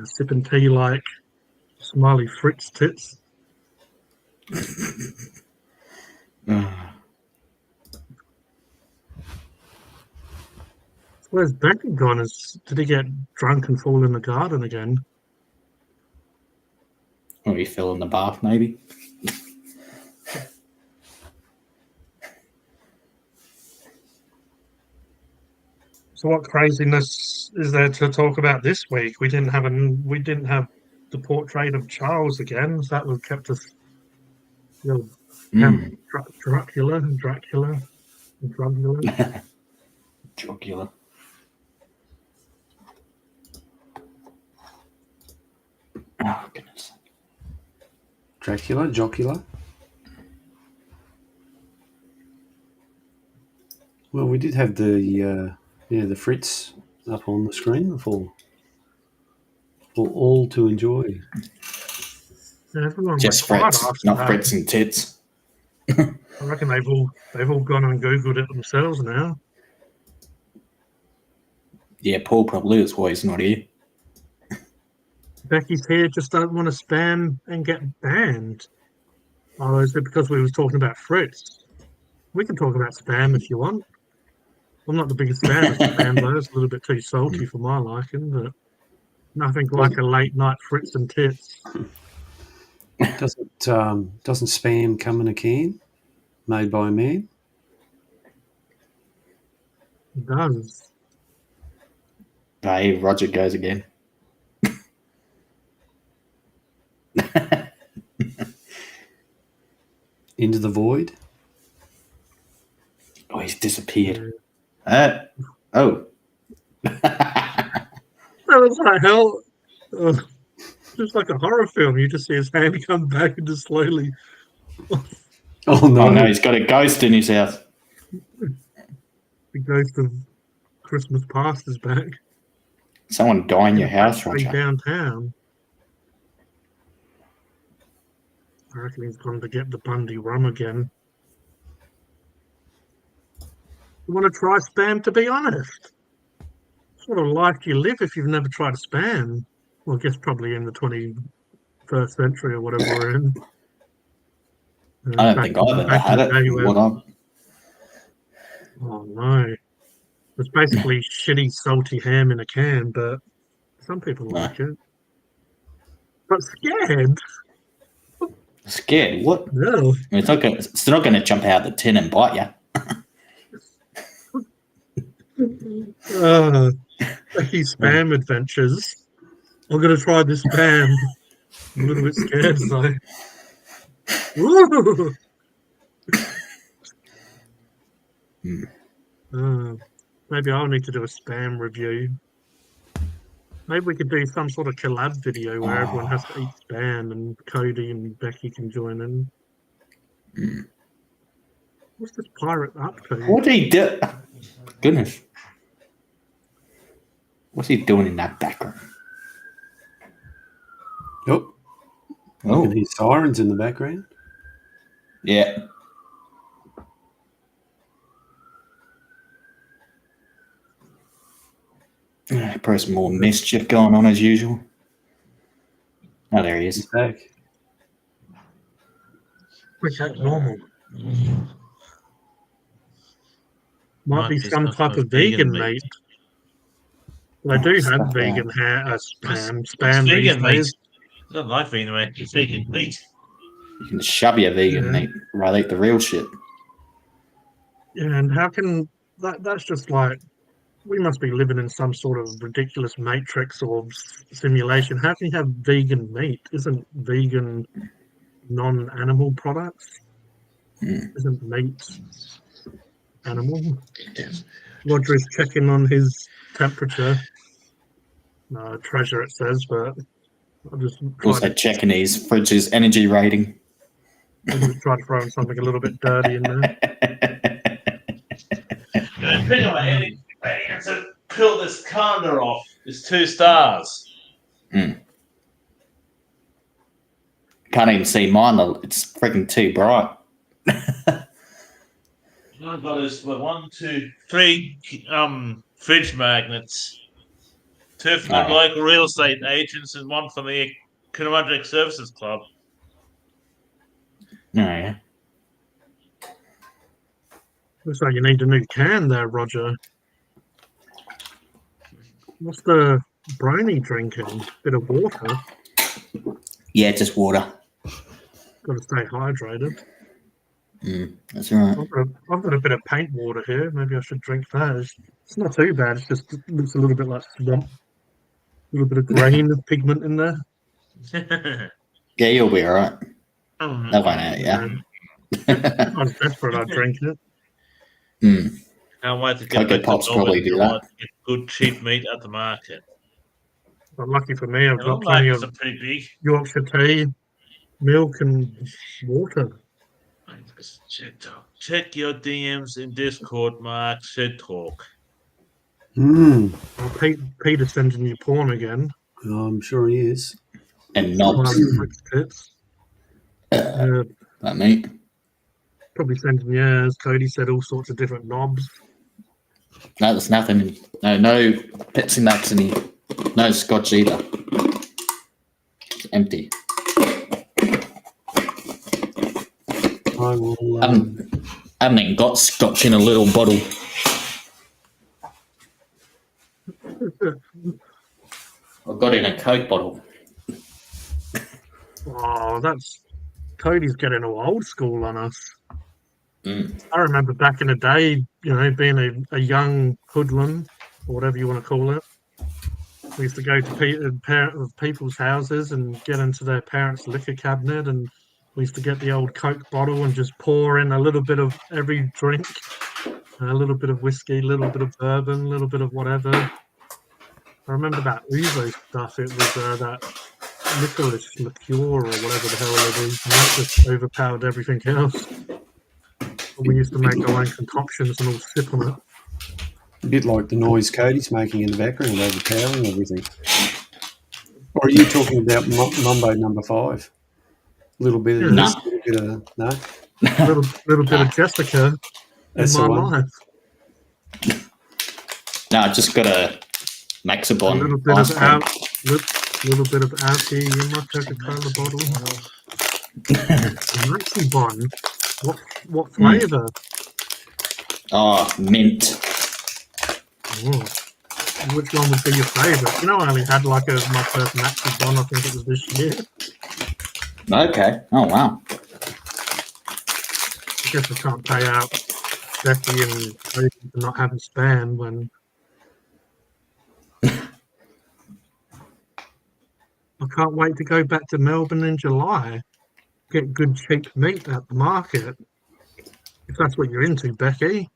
Sipping tea like Smiley Fritz tits. Where's Becky gone? Did he get drunk and fall in the garden again? Or he fell in the bath, maybe. So what craziness is there to talk about this week? We didn't have the portrait of Charles again. So that would kept us, Dracula. Dracula. Oh goodness. Jocula. Well, we did have the Fritz up on the screen for all to enjoy. Yeah, just Fritz, not Fritz and tits. I reckon they've all gone and Googled it themselves now. Yeah, Paul probably is why he's not here. Becky's here, just don't want to spam and get banned. Oh, is it because we was talking about Fritz? We can talk about spam if you want. I'm not the biggest fan of spam though. It's a little bit too salty for my liking, but nothing like a late night Fritz and tits. Doesn't spam come in a can made by a man? It does. Hey, Roger goes again. Into the void. Oh, he's disappeared. That was like hell. Just like a horror film. You just see his hand come back and just slowly. Oh no! Oh no, he's got a ghost in his house. The ghost of Christmas past is back. Someone die in your house, Roger. Downtown. I reckon he's gone to get the Bundy rum again. You want to try spam, to be honest? What sort of life do you live if you've never tried spam? Well, I guess probably in the 21st century or whatever we're in. I don't think I've ever had it. Oh no. It's basically shitty, salty ham in a can, but some people like it. But scared? Scared? What? No. It's not going to jump out of the tin and bite you. Becky's spam adventures. I'm going to try this spam. I'm a little bit scared, so. Maybe I'll need to do a spam review. Maybe we could do some sort of collab video where everyone has to eat spam and Cody and Becky can join in. What's this pirate up to? What did he do? Goodness. What's he doing in that background? Oh. You can hear sirens in the background. Yeah. Probably some more mischief going on as usual. Oh, there he is. He's back. Which is normal. Might be some type of vegan meat. They do have vegan spam vegan meat. days. I don't like vegan meat. It's vegan meat. You can shove your vegan meat. Right, eat the real shit. Yeah, and how can that's just like we must be living in some sort of ridiculous matrix or simulation. How can you have vegan meat? Isn't vegan non-animal products? Isn't meat animal? Yes. Roger is checking on his temperature. Treasure, it says, but I'll just also checking his fridge's energy rating. I'll just try to throw in something a little bit dirty in there. Depending on my energy rating, to peel this calendar off is 2 stars. Can't even see mine. It's freaking too bright. I've got this 1, 2, 3 fridge magnets. 2 from the local real estate agents and 1 from the Kinemadric Services Club. Oh, yeah. Looks like you need a new can there, Roger. What's the briny drinking? Bit of water. Yeah, just water. Got to stay hydrated. That's right. I've got a bit of paint water here. Maybe I should drink that. It's not too bad. It's just, it looks a little bit like swamp. A little bit of grain of pigment in there. Yeah, you'll be all right. That won't hurt you. If I was desperate, I'd drink it. Can't wait to get Cocoa Pops probably do that. Get good cheap meat at the market. But lucky for me, I've The got plenty of markets are pretty big. Yorkshire tea, milk, and water. Check your DMs in Discord, Mark. Shed talk. Well, Peter's sending you porn again. I'm sure he is. And One of knobs. the Fritz tits. Like me. Probably sending, yeah, as Cody said, all sorts of different knobs. No, there's nothing. No Pepsi Max in here. No Scotch either. It's empty. I will. I haven't even got Scotch in a little bottle. I've got it in a Coke bottle. Oh, Cody's getting all old school on us. Mm. I remember back in the day, being a young hoodlum, or whatever you want to call it. We used to go to people's houses and get into their parents' liquor cabinet, and we used to get the old Coke bottle and just pour in a little bit of every drink, a little bit of whiskey, a little bit of bourbon, a little bit of whatever. I remember that Ouzo stuff. It was that licorice liqueur or whatever the hell it is, and that just overpowered everything else. We used to make our own concoctions and all sip on it. A bit like the noise Cody's making in the background, overpowering everything. Or are you talking about Mumbo number 5? A little bit of this, a little bit of no. Little bit of Jessica That's in the my one. life. No, I just got a Maxibon. A little bit ice of cream. little bit of algae in my Coca-Cola bottle. Maxibon. What flavour? Oh, mint. Oh. Which one would be your favourite? I only had my first Maxibon. I think it was this year. Okay. Oh, wow. I guess I can't pay out Becky and Cody for not having Spam when. I can't wait to go back to Melbourne in July. Get good cheap meat at the market. If that's what you're into, Becky.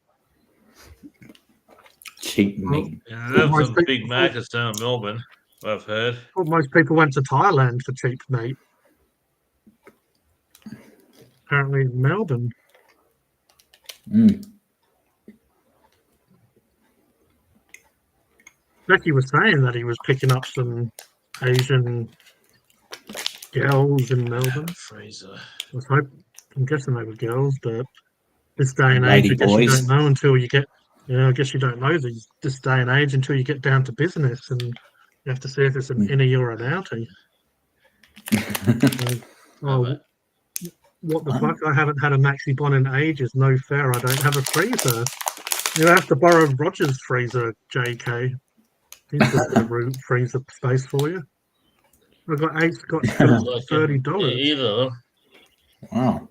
Cheap meat. And there's some big markets down in Melbourne, I've heard. Well, most people went to Thailand for cheap meat. Apparently, Melbourne. Becky was saying that he was picking up some Asian girls in Melbourne. Fraser. I'm guessing they were girls, but this day and Lady age, I guess boys. you don't know until you get. I guess you don't know this day and age until you get down to business, and you have to see if it's an innie or an outie. What the fuck? I haven't had a Maxibon in ages. No fair. I don't have a freezer. You have to borrow Roger's freezer, JK. He's got a bit of room, freezer space for you. I've got 8 Scotch for $30. Either. Wow.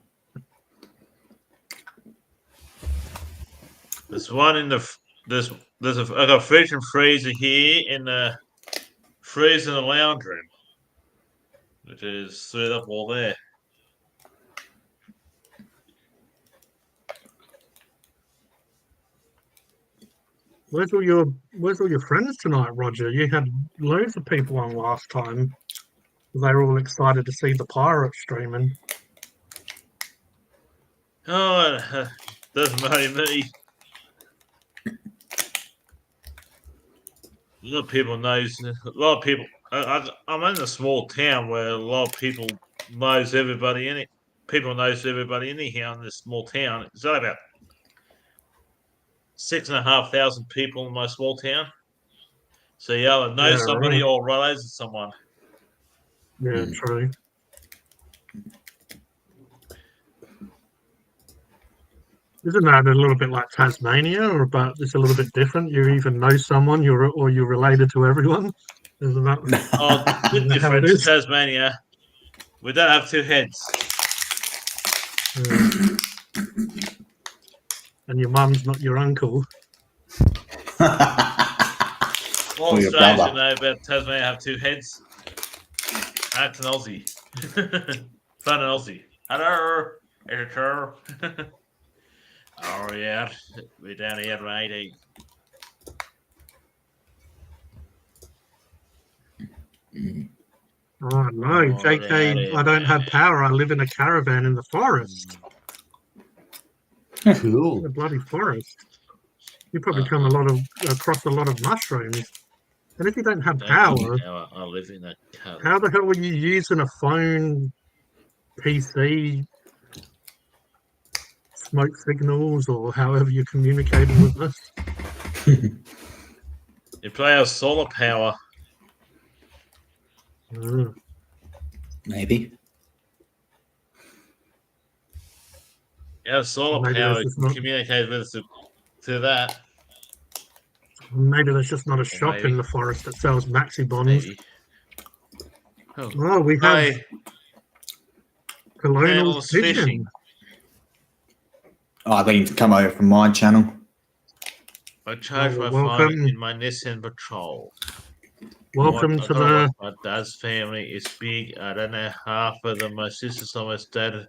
There's one in the I got a fridge and freezer here in the freezer in the lounge room, which is set up all there. Where's all your friends tonight, Roger? You had loads of people on last time. They were all excited to see the pirate streaming. Oh, doesn't matter me. A lot of people knows. A lot of people. I'm in a small town where a lot of people knows everybody in it. people knows everybody anyhow in this small town. Is that about 6,500 people in my small town? So you either know Yeah, somebody right. or relates to someone. Yeah, true. Isn't that a little bit like Tasmania, or but it's a little bit different? You even know someone, you're related to everyone. Isn't that, Oh, bit isn't that how it different. is? Tasmania, we don't have two heads. And your mum's not your uncle. All Or your Australians brother. who know about Tasmania have two heads. That's an Aussie. Fun an Aussie. Hello, editor. Oh yeah, we're down here, matey. Oh no, Oh, JK, I don't have power. I live in a caravan in the forest. Cool. The bloody forest. You probably come across a lot of mushrooms. And if you don't have power, I live in a car. how the hell are you using a phone, PC, smoke signals, or however you're communicating with us? You play our solar power. Maybe. Our solar Maybe power that's just not- communicates with us to that. Maybe there's just not a shop maybe. in the forest that sells maxi bonds. Maybe. Oh, Oh, we have hi. colonial Whales fishing. fishing. Oh, I think you come over from my channel. I charge my welcome. phone in my Nissan Patrol. Welcome to the. My dad's family is big. I don't know half of them. My sister's almost dead.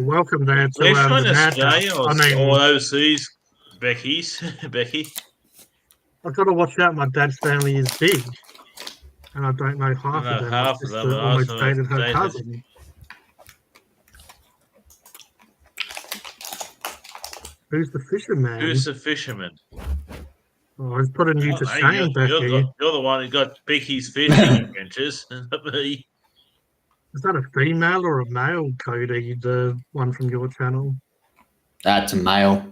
Welcome there to We're trying the to Mad stay House. or, I mean, or overseas. Becky. I've got to watch out. My dad's family is big, and I don't know half I of them. half My of sister them, but I almost also dated her dated- cousin. Who's the fisherman? Who's the fisherman? Oh, I was putting you to Oh, hey, shame, Becky. you're the one who got Becky's fishing adventures, not me. Is that a female or a male, Cody? The one from your channel? That's a male.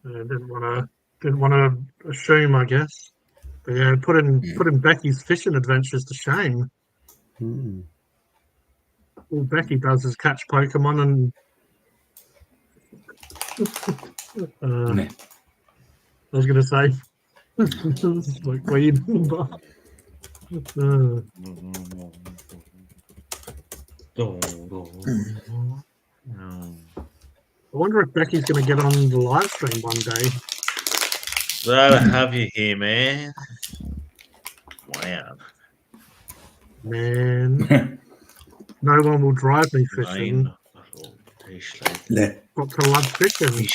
Didn't want to assume, I guess. But yeah, putting Becky's fishing adventures to shame. Hmm. All Becky does is catch Pokemon and. Meh. I was going to say, smoke weed. I wonder if Becky's going to get on the live stream one day. Glad to have you here, man. Wow. Man, no one will drive me fishing. Yeah. Got to love fishing.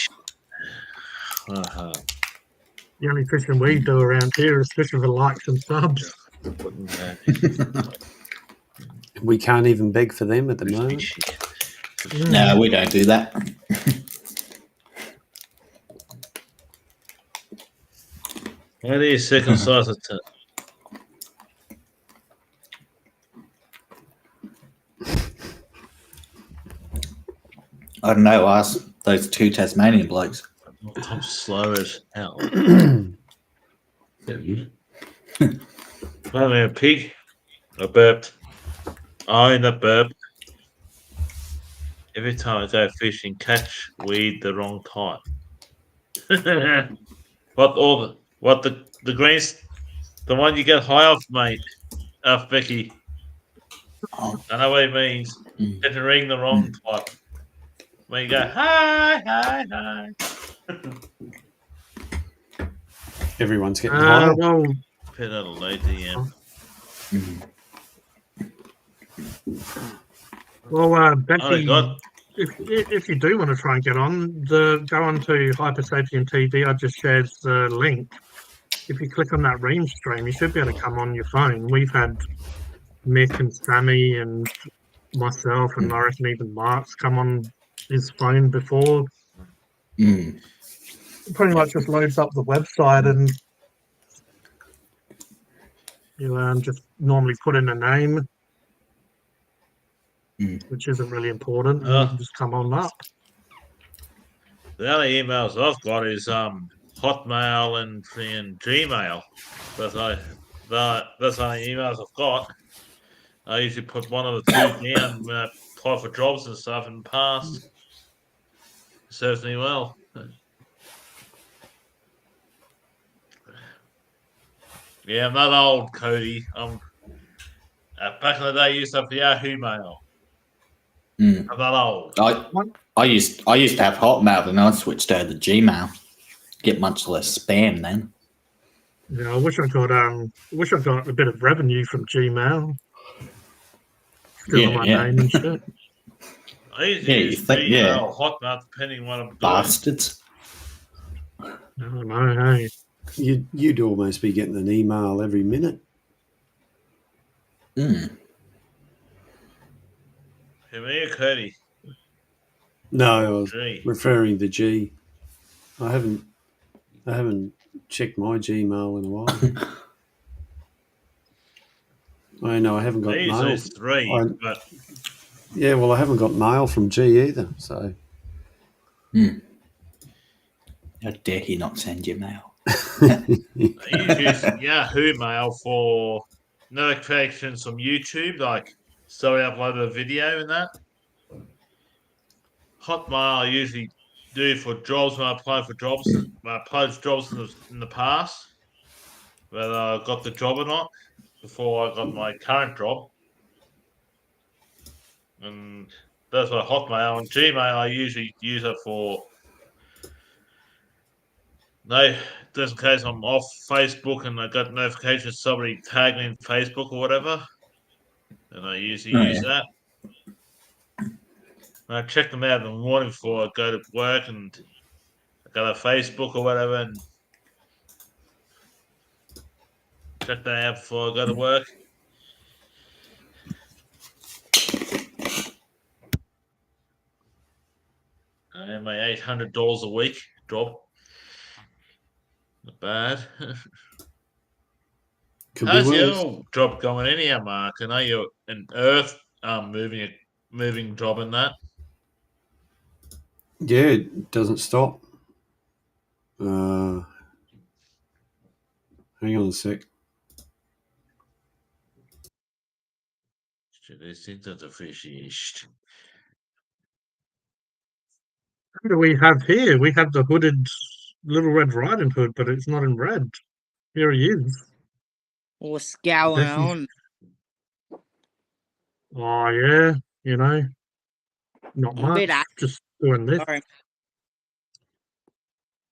Uh-huh. The only fishing we do around here is fishing for likes and subs. We can't even beg for them at the moment. No, we don't do that. What are you circumcised to? I don't know. Ask those two Tasmanian blokes. I'm slow as hell. I'm a pig. I burped. I in a burp. Every time I go fishing, catch weed the wrong type. What the greens, the one you get high off, mate. Off Becky. Oh. I know what it means. Entering the wrong type. When you go hi. Everyone's getting high. Well, Put out a low DM. Becky, Oh God. if you do want to try and get on, go on to Hypersapien TV. I just shared the link. If you click on that Ream stream, you should be able to come on your phone. We've had Mick and Sammy and myself and I reckon even Mark's come on his phone before. Mm. Pretty much just loads up the website and You just normally put in a name, which isn't really important, and you can just come on up. The only emails I've got is Hotmail and Gmail. That's the only emails I've got. I usually put one of the two down when I apply for jobs and stuff in the past. It serves me well. Yeah, I'm not old, Cody. Back in the day, I used to have the Yahoo Mail. I'm not old. I used to have Hotmail, and I switched over to Gmail. Get much less spam then. Yeah, I wish I got a bit of revenue from Gmail. Stealing my name and shit. I usually use Gmail or Hotmail, depending on what I'm doing. Bastards. I don't know, hey. You'd almost be getting an email every minute. Who, me or Cody? No, I was referring to G. I haven't checked my Gmail in a while. I know I haven't got mail. Those three, but yeah, well, I haven't got mail from G either. So, how dare he not send you mail? I use Yahoo Mail for notifications from YouTube, like so I upload a video and that. Hotmail I usually do for jobs when I apply for jobs. When I applied for jobs in the past, whether I got the job or not, before I got my current job. And that's what Hotmail and Gmail I usually use it for. No, just in case I'm off Facebook and I got notifications somebody tagged me in Facebook or whatever, and I usually use that. And I check them out in the morning before I go to work, and I go to Facebook or whatever, and check that out before I go to work. And my $800 a week job. Not bad. How's your job going anyhow, Mark? I know you're an earth moving job in that. Yeah, it doesn't stop. Hang on a sec. These things are fishy. What do we have here? We have the hooded Little Red Riding Hood, but it's not in red. Here he is. What's going on? Oh, yeah, not much. Just doing this. Sorry.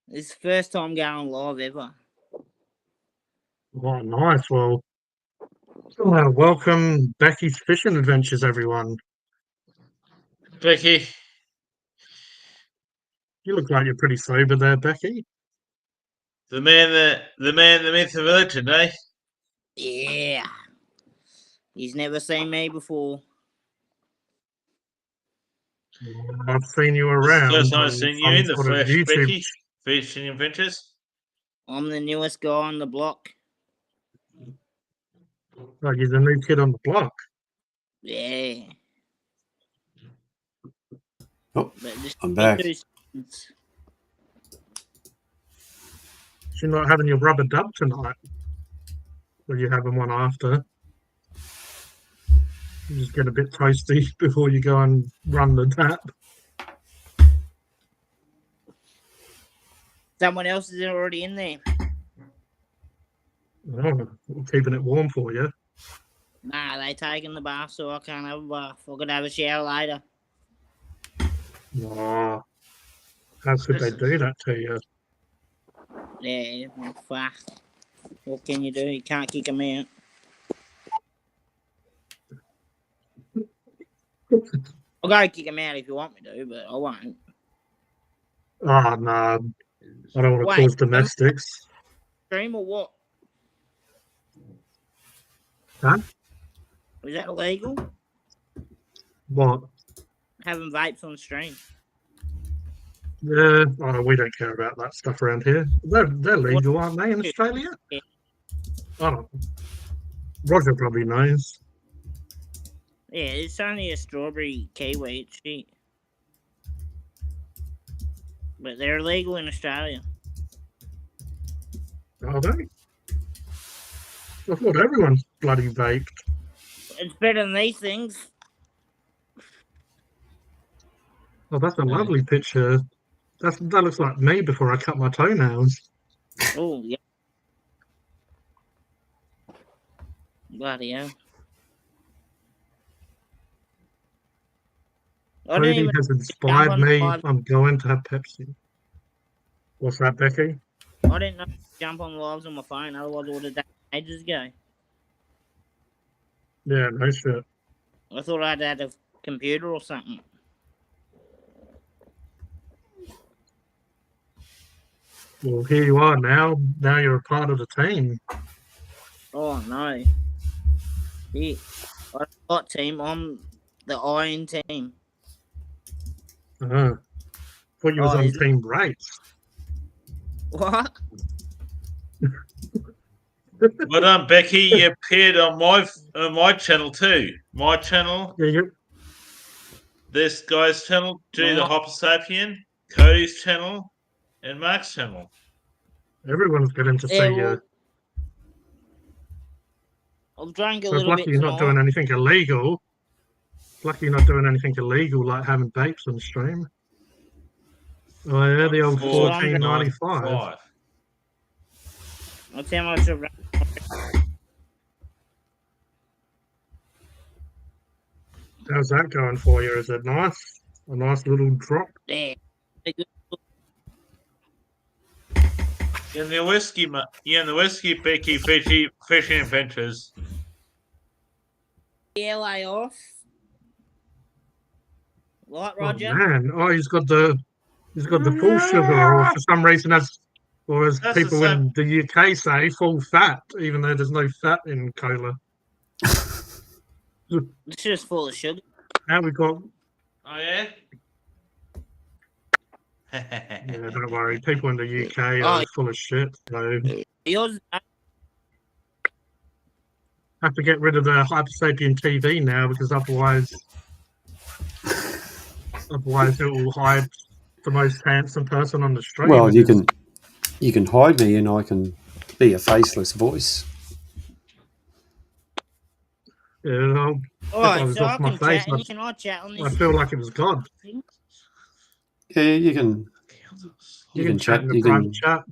It's the first time going live ever. Oh, nice. Well, welcome Becky's Fishing Adventures, everyone. Becky. You look like you're pretty sober there, Becky. The man, the myth, the legend, eh? Yeah. He's never seen me before. I've seen you around. First time I've seen you in the flesh, Becky. Fishing Adventures. I'm the newest guy on the block. Like he's a new kid on the block. Yeah. Oh, I'm back. You're not having your rubber dub tonight? Or you having one after? You just get a bit toasty before you go and run the tap. Someone else is already in there. Oh, keeping it warm for you. Nah, they taking the bath, so I can't have a bath. I'm gonna have a shower later. Oh, how could they do that to you? Yeah, well, fuck. What can you do? You can't kick them out. I'll go kick them out if you want me to, but I won't. Oh, no. I don't want to cause domestics. Stream or what? Huh? Is that illegal? What? Having vapes on stream. Yeah, we don't care about that stuff around here. They're legal, aren't they, in Australia? Yeah. I don't know. Roger probably knows. Yeah, it's only a strawberry kiwi sheet. But they're legal in Australia. Are they? I thought everyone's bloody vaped. It's better than these things. Oh, that's a lovely picture. That looks like me before I cut my toenails. Oh, yeah. Bloody hell. I didn't Cody even has inspired on me. live. I'm going to have Pepsi. What's that, Becky? I didn't know to jump on lives on my phone, otherwise I would have done it ages ago. Yeah, no shit. I thought I'd had a computer or something. Well, here you are now. Now you're a part of the team. Oh no. Yeah. I'm not team, I'm the iron team. Uh-huh. Thought you was Oh, on is it- Team Rates. What? But Becky, you appeared on my channel too. My channel, Yeah, you this guy's channel, G the Oh. Hopper Sapien, Cody's channel, and Mark's channel. everyone's getting to see Yeah, you. well, I've drank a So it's little lucky bit you're not doing tonight. anything illegal. It's lucky you're not doing anything illegal like having vapes on stream. Oh yeah, the old Four- $14.95. That's how much I've drank. How's that going for you? Is it nice? A nice little drop? Yeah. In the whiskey, Becky, fishing adventures. LA off. Right, Oh Roger? man! Oh, he's got the full sugar, or for some reason, as That's the people same. in the UK say, full fat, even though there's no fat in cola. It's just full of sugar. Now we've got. Oh yeah. Yeah, don't worry. People in the UK Oh. are full of shit. So Yours, have to get rid of the Hypersapien TV now because otherwise it will hide the most handsome person on the stream. Well, you can hide me, and I can be a faceless voice. Yeah, I Alright, was so off I my can face, chat and you can I chat on I this. feel like it was God. Yeah, you can. You can chat in the You private can. chat.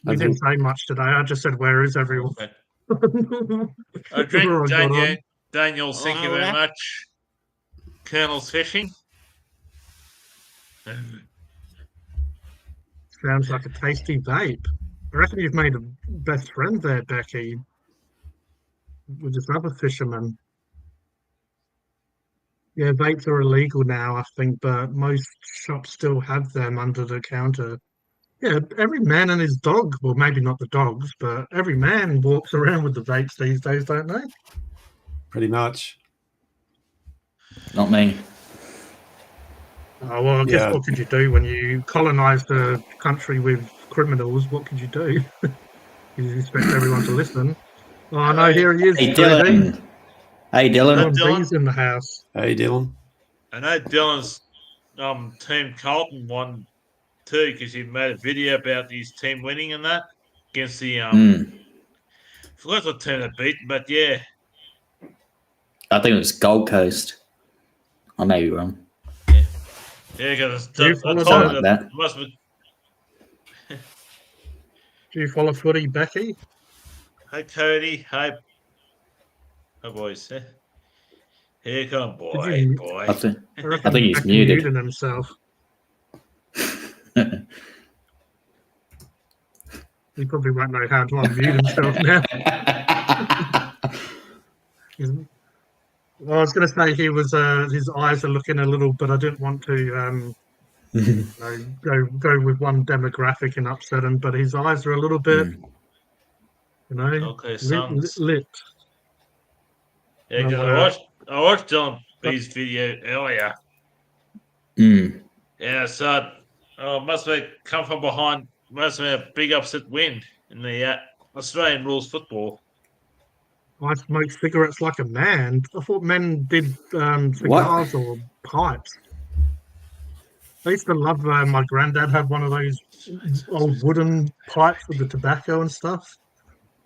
I We didn't think- say much today. I just said, "Where is everyone?" I Before drink I got on. Daniel, thank you Oh, very that- much. Colonel's fishing. Sounds like a tasty vape. I reckon you've made a best friend there, Becky, with this other fisherman. Yeah, vapes are illegal now, I think, but most shops still have them under the counter. Yeah, every man and his dog, well, maybe not the dogs, but every man walks around with the vapes these days, don't they? Pretty much. Not me. Oh, well, I guess Yeah. what could you do when you colonized a country with criminals? What could you do? You expect everyone to listen. Oh, no, here he is. Hey, JD. Dylan. Hey, Dylan. Dylan. B's in the house. Hey, Dylan. I know Dylan's team Carlton won too because he made a video about his team winning and that against the forgot what team they beat, but yeah. I think it was Gold Coast. I may be wrong. Yeah, because Do you I follow told Something him like that that. it must be. Do you follow footy, Becky? Hey Cody, hey boys. Here come boy, you- boy. I think, I reckon think he's Becky muted. muted himself. He probably won't know how to unmute himself now. Well, I was going to say he was. His eyes are looking a little, but I didn't want to go with one demographic and upset him. But his eyes are a little bit, Okay, sons. lit. Yeah, because I watched Dylan B's video earlier. Yeah, so must have come from behind. Must have been a big upset win in the Australian rules football. I smoke cigarettes like a man. I thought men did cigars or pipes. I used to love. My granddad had one of those old wooden pipes with the tobacco and stuff.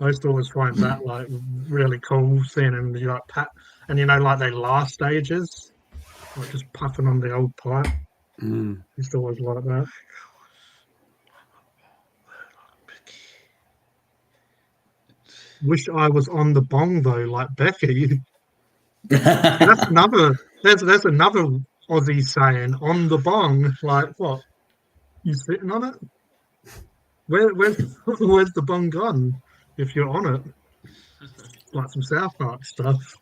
I used to always find that like really cool, seeing him like pat, and like they last ages, like just puffing on the old pipe. Mm. Used to always like that. Wish I was on the bong though, like Becky. That's another. There's another Aussie saying, "On the bong." Like what? You sitting on it? Where's the bong gone? If you're on it, like some South Park stuff.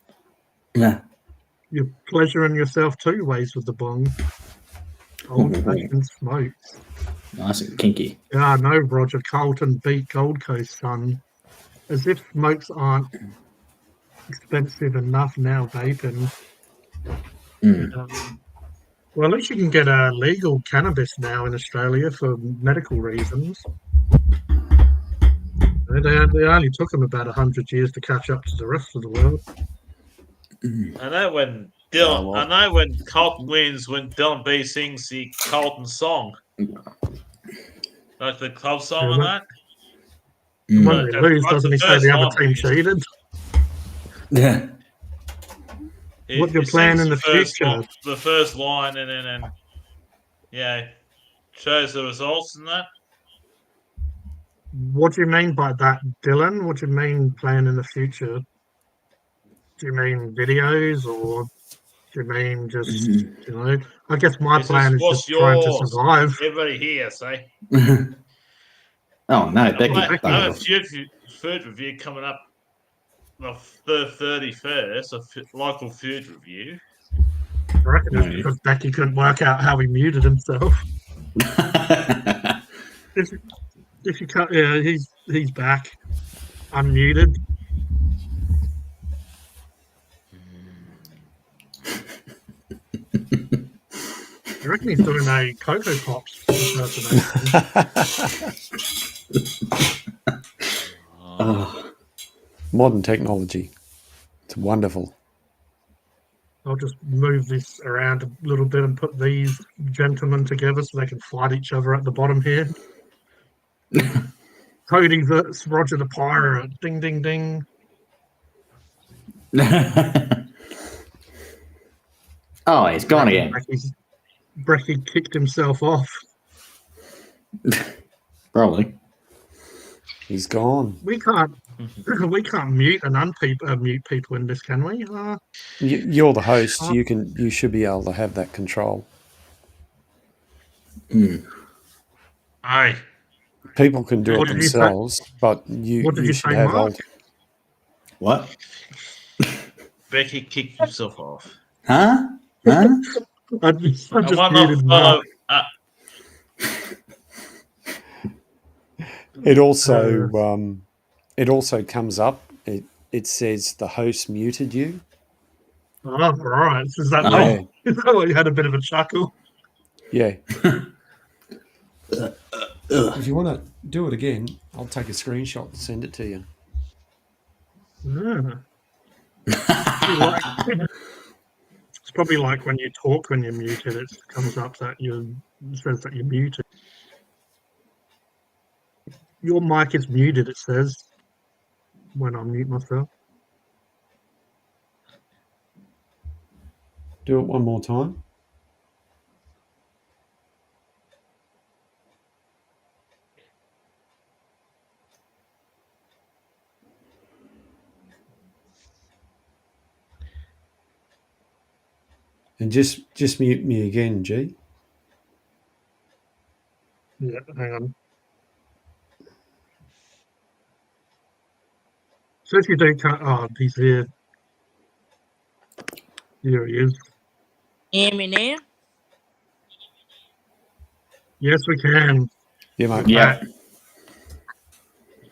Yeah. You're pleasuring yourself two ways with the bong. Old-fashioned smoke. Nice and kinky. Yeah, I know, Roger. Carlton beat Gold Coast, son. As if smokes aren't expensive enough now, vaping. Well, at least you can get legal cannabis now in Australia for medical reasons. They only took them about 100 years to catch up to the rest of the world. I know when Carlton wins, when Dylan B sings the Carlton song, like the club song on that. When they lose, doesn't he say the other team cheated? Yeah. What you're playing in the future? The first line, and then shows the results and that. What do you mean by that, Dylan? What do you mean playing in the future? Do you mean videos, or do you mean just I guess my plan is just trying to survive. Everybody here, say. Oh no, Becky. I have a food review coming up the 31st, a local food review. I reckon it's because Becky couldn't work out how he muted himself. If you can't, he's back, unmuted. I reckon he's doing a Cocoa Pops impersonation. Modern technology. It's wonderful. I'll just move this around a little bit and put these gentlemen together so they can fight each other at the bottom here. Cody versus Roger the Pirate. Ding, ding, ding. Oh, he's gone again. Brecky kicked himself off. Probably. He's gone. We can't mute and mute people in this, can we? You're the host. You should be able to have that control. Aye. People can do it themselves, but you should have all. What? Becky kicked himself off. Huh? I just muted Mark. It also comes up. It says the host muted you. Oh, right. Is that why you had a bit of a chuckle? Yeah. If you want to do it again, I'll take a screenshot and send it to you. It's probably like when you talk when you're muted, it comes up that it says that you're muted. Your mic is muted, it says, when I mute myself. Do it one more time. And just mute me again, G. Yeah, hang on. So if you do, he's here. Here he is. Hear me now? Yes, we can. Yeah, mate. Yeah.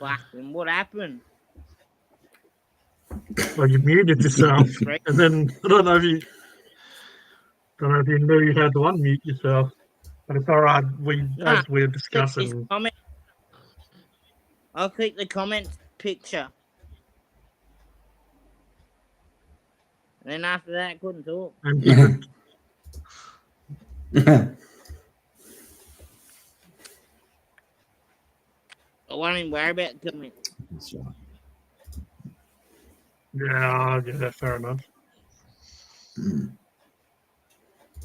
Fucking, what happened? Well, you muted yourself, and then I don't know if you knew you had to unmute yourself, but it's all right. As we're discussing, I'll click the comment picture. And then after that, I couldn't talk. And he could, I won't even worry about it till me. That's right. yeah, fair enough. Mm.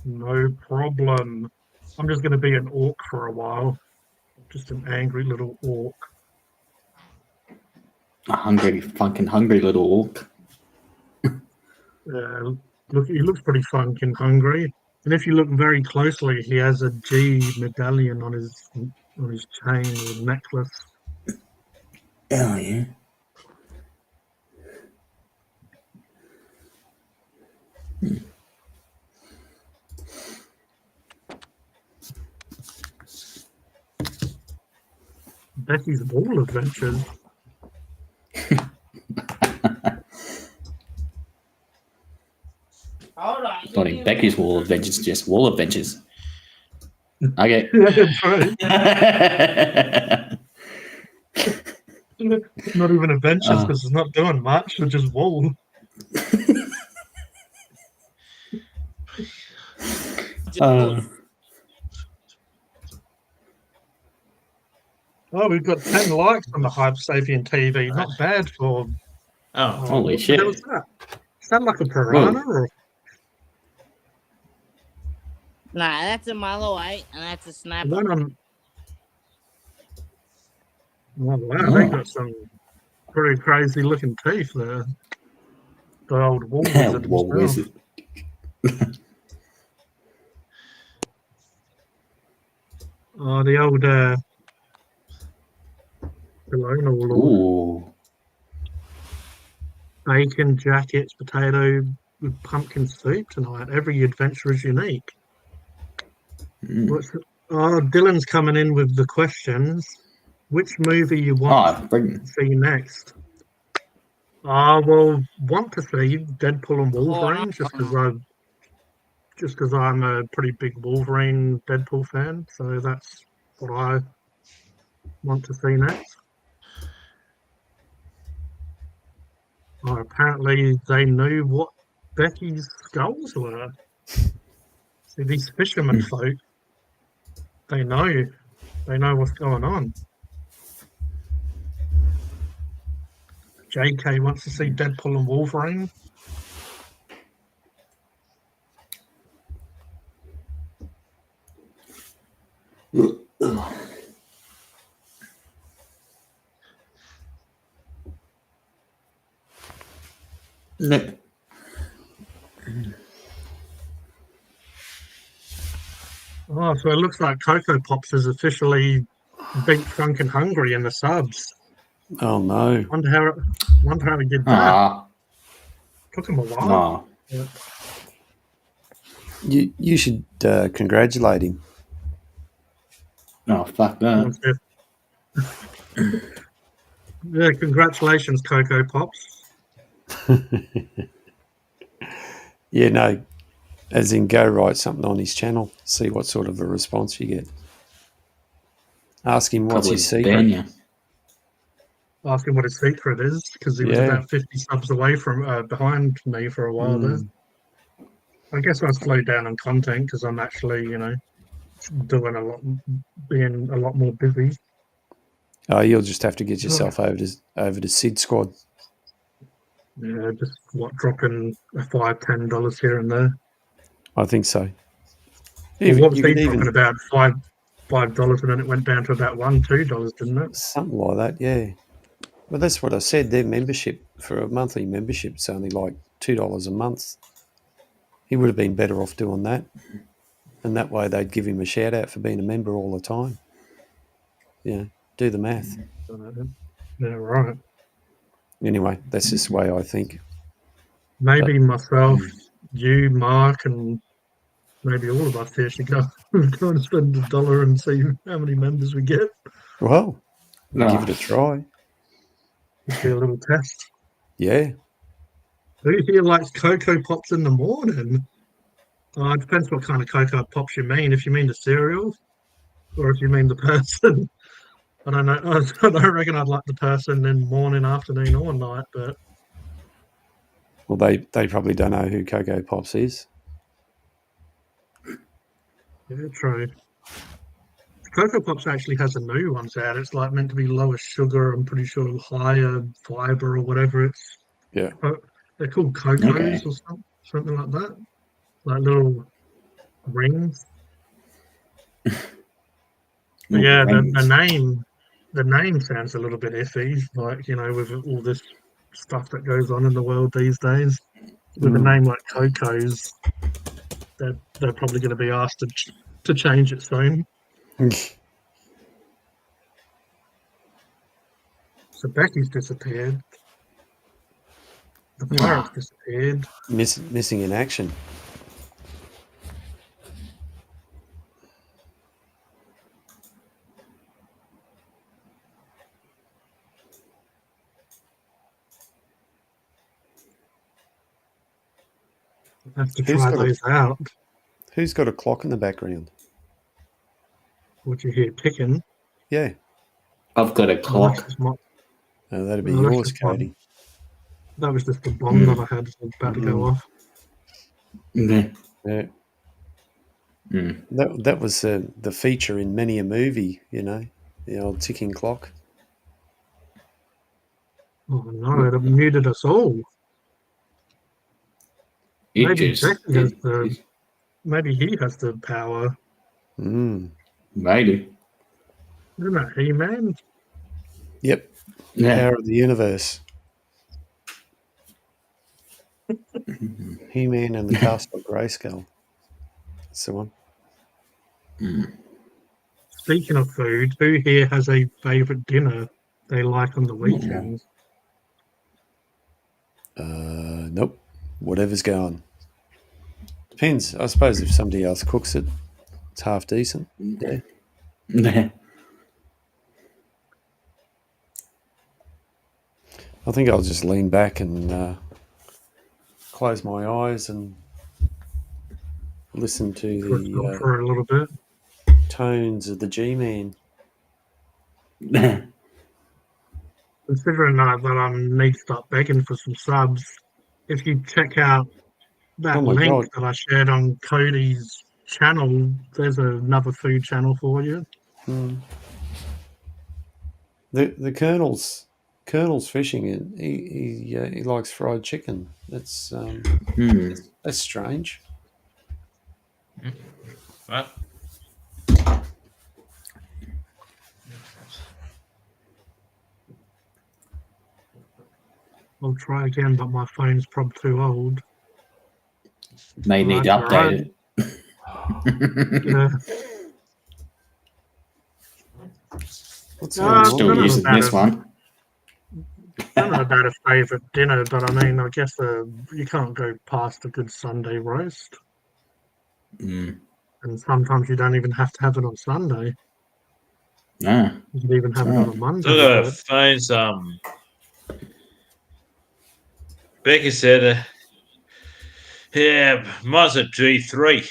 No problem. I'm just going to be an orc for a while. Just an angry little orc. A fucking hungry little orc. Look, he looks pretty fucking hungry. And if you look very closely, he has a G medallion on his chain or necklace. Oh, yeah. Becky's Ball Adventures. Hold on. Not in Becky's Wall Adventures, just Wall Adventures. Okay. That's right. Not even adventures because it's not doing much. It's just wall. Oh, we've got 10 likes on the Hype Sapien TV. Not bad for. Oh, Holy what the shit. hell is that? Is that like a piranha or? Nah, that's a Malloy and that's a The snapper. one on. Oh, wow, they got some pretty crazy looking teeth there. The old wall wizard. Wall himself. Wizard. Oh, the old colonial lord. Ooh. Bacon, jackets, potato with pumpkin soup tonight. Every adventure is unique. Mm. Dylan's coming in with the questions. Which movie you want Oh, bring. to see next? Well, want to see Deadpool and Wolverine just because I'm a pretty big Wolverine Deadpool fan. So that's what I want to see next. Apparently they knew what Becky's skulls were. See, these fishermen folk, they know what's going on. JK wants to see Deadpool and Wolverine. No. Oh, so it looks like Cocoa Pops is officially beat Drunk and Hungry in the subs. Oh no. Wonder how he did that. Ah. Took him a while. Ah. You should congratulate him. Oh, fuck that. Yeah, congratulations, Cocoa Pops. Yeah, no. As in, go write something on his channel. See what sort of a response you get. Ask him what's Probably his secret. ban you. Ask him what his secret is because he was about 50 subs away from behind me for a while there. I guess I slowed down on content because I'm actually, being a lot more busy. Oh, you'll just have to get yourself over to Sid Squad. Yeah, just dropping $5-10 here and there. I think so. Well, what was he talking about? $5 and then it went down to about $1-2, didn't it? Something like that, yeah. Well, that's what I said. Their membership, for a monthly membership, is only like $2 a month. He would have been better off doing that. And that way they'd give him a shout out for being a member all the time. Yeah, do the math. Yeah, right. Anyway, that's just the way I think. Maybe myself, you, Mark, and maybe all of us here should go and spend $1 and see how many members we get. Well, we'll give it a try. It'll be a little test. Yeah. Who here likes Cocoa Pops in the morning? It depends what kind of Cocoa Pops you mean. If you mean the cereal or if you mean the person. I don't know. I don't reckon I'd like the person in morning, afternoon, or night, but Well, they probably don't know who Cocoa Pops is. yeah, true. Cocoa Pops actually has a new ones out. It's like meant to be lower sugar. I'm pretty sure higher fiber or whatever. It's Yeah. they're called Cocos Okay. or something like that. Like little rings. But yeah, the name sounds a little bit iffy. Like with all this stuff that goes on in the world these days, with a name like Cocos, they're probably going to be asked to change it soon. So Becky's disappeared. The pirate's disappeared. Missing in action. I have to Who's try got those out. Who's got a clock in the background? What you hear ticking? Yeah. I've got a Oh, clock. that's just my- Oh, that'd be Oh, that's yours, just mine. Cody. That was just the bomb that I had about to go off. Yeah. Yeah. Mm. That was the feature in many a movie, the old ticking clock. Oh no, it muted us all. It Maybe just Becky has maybe he has the power. Mm. maybe. Isn't that He-Man? Yep. Yeah. Power of the universe. He-Man and the Castle of Grayskull. That's the one. Speaking of food, who here has a favourite dinner they like on the weekends? Nope. Whatever's going. Depends. I suppose if somebody else cooks it, it's half decent. Yeah. Yeah. I think I'll just lean back and close my eyes and listen to the For a little bit. tones of the G-Man. Considering that I need to start begging for some subs, if you check out that Oh my link God. that I shared on Cody's channel, there's another food channel for you. The Colonel's fishing, and he likes fried chicken. That's that's strange. Right? I'll try again, but my phone's probably too old. May need to That's update right. it. Yeah. What's No, going on? Still no, using no, this one. I don't know about a favourite dinner, but I mean, I guess you can't go past a good Sunday roast. Mm. And sometimes you don't even have to have it on Sunday. Ah. You can even have it on a Monday. So but- phones. Becky said, "Yeah, mine's a G3.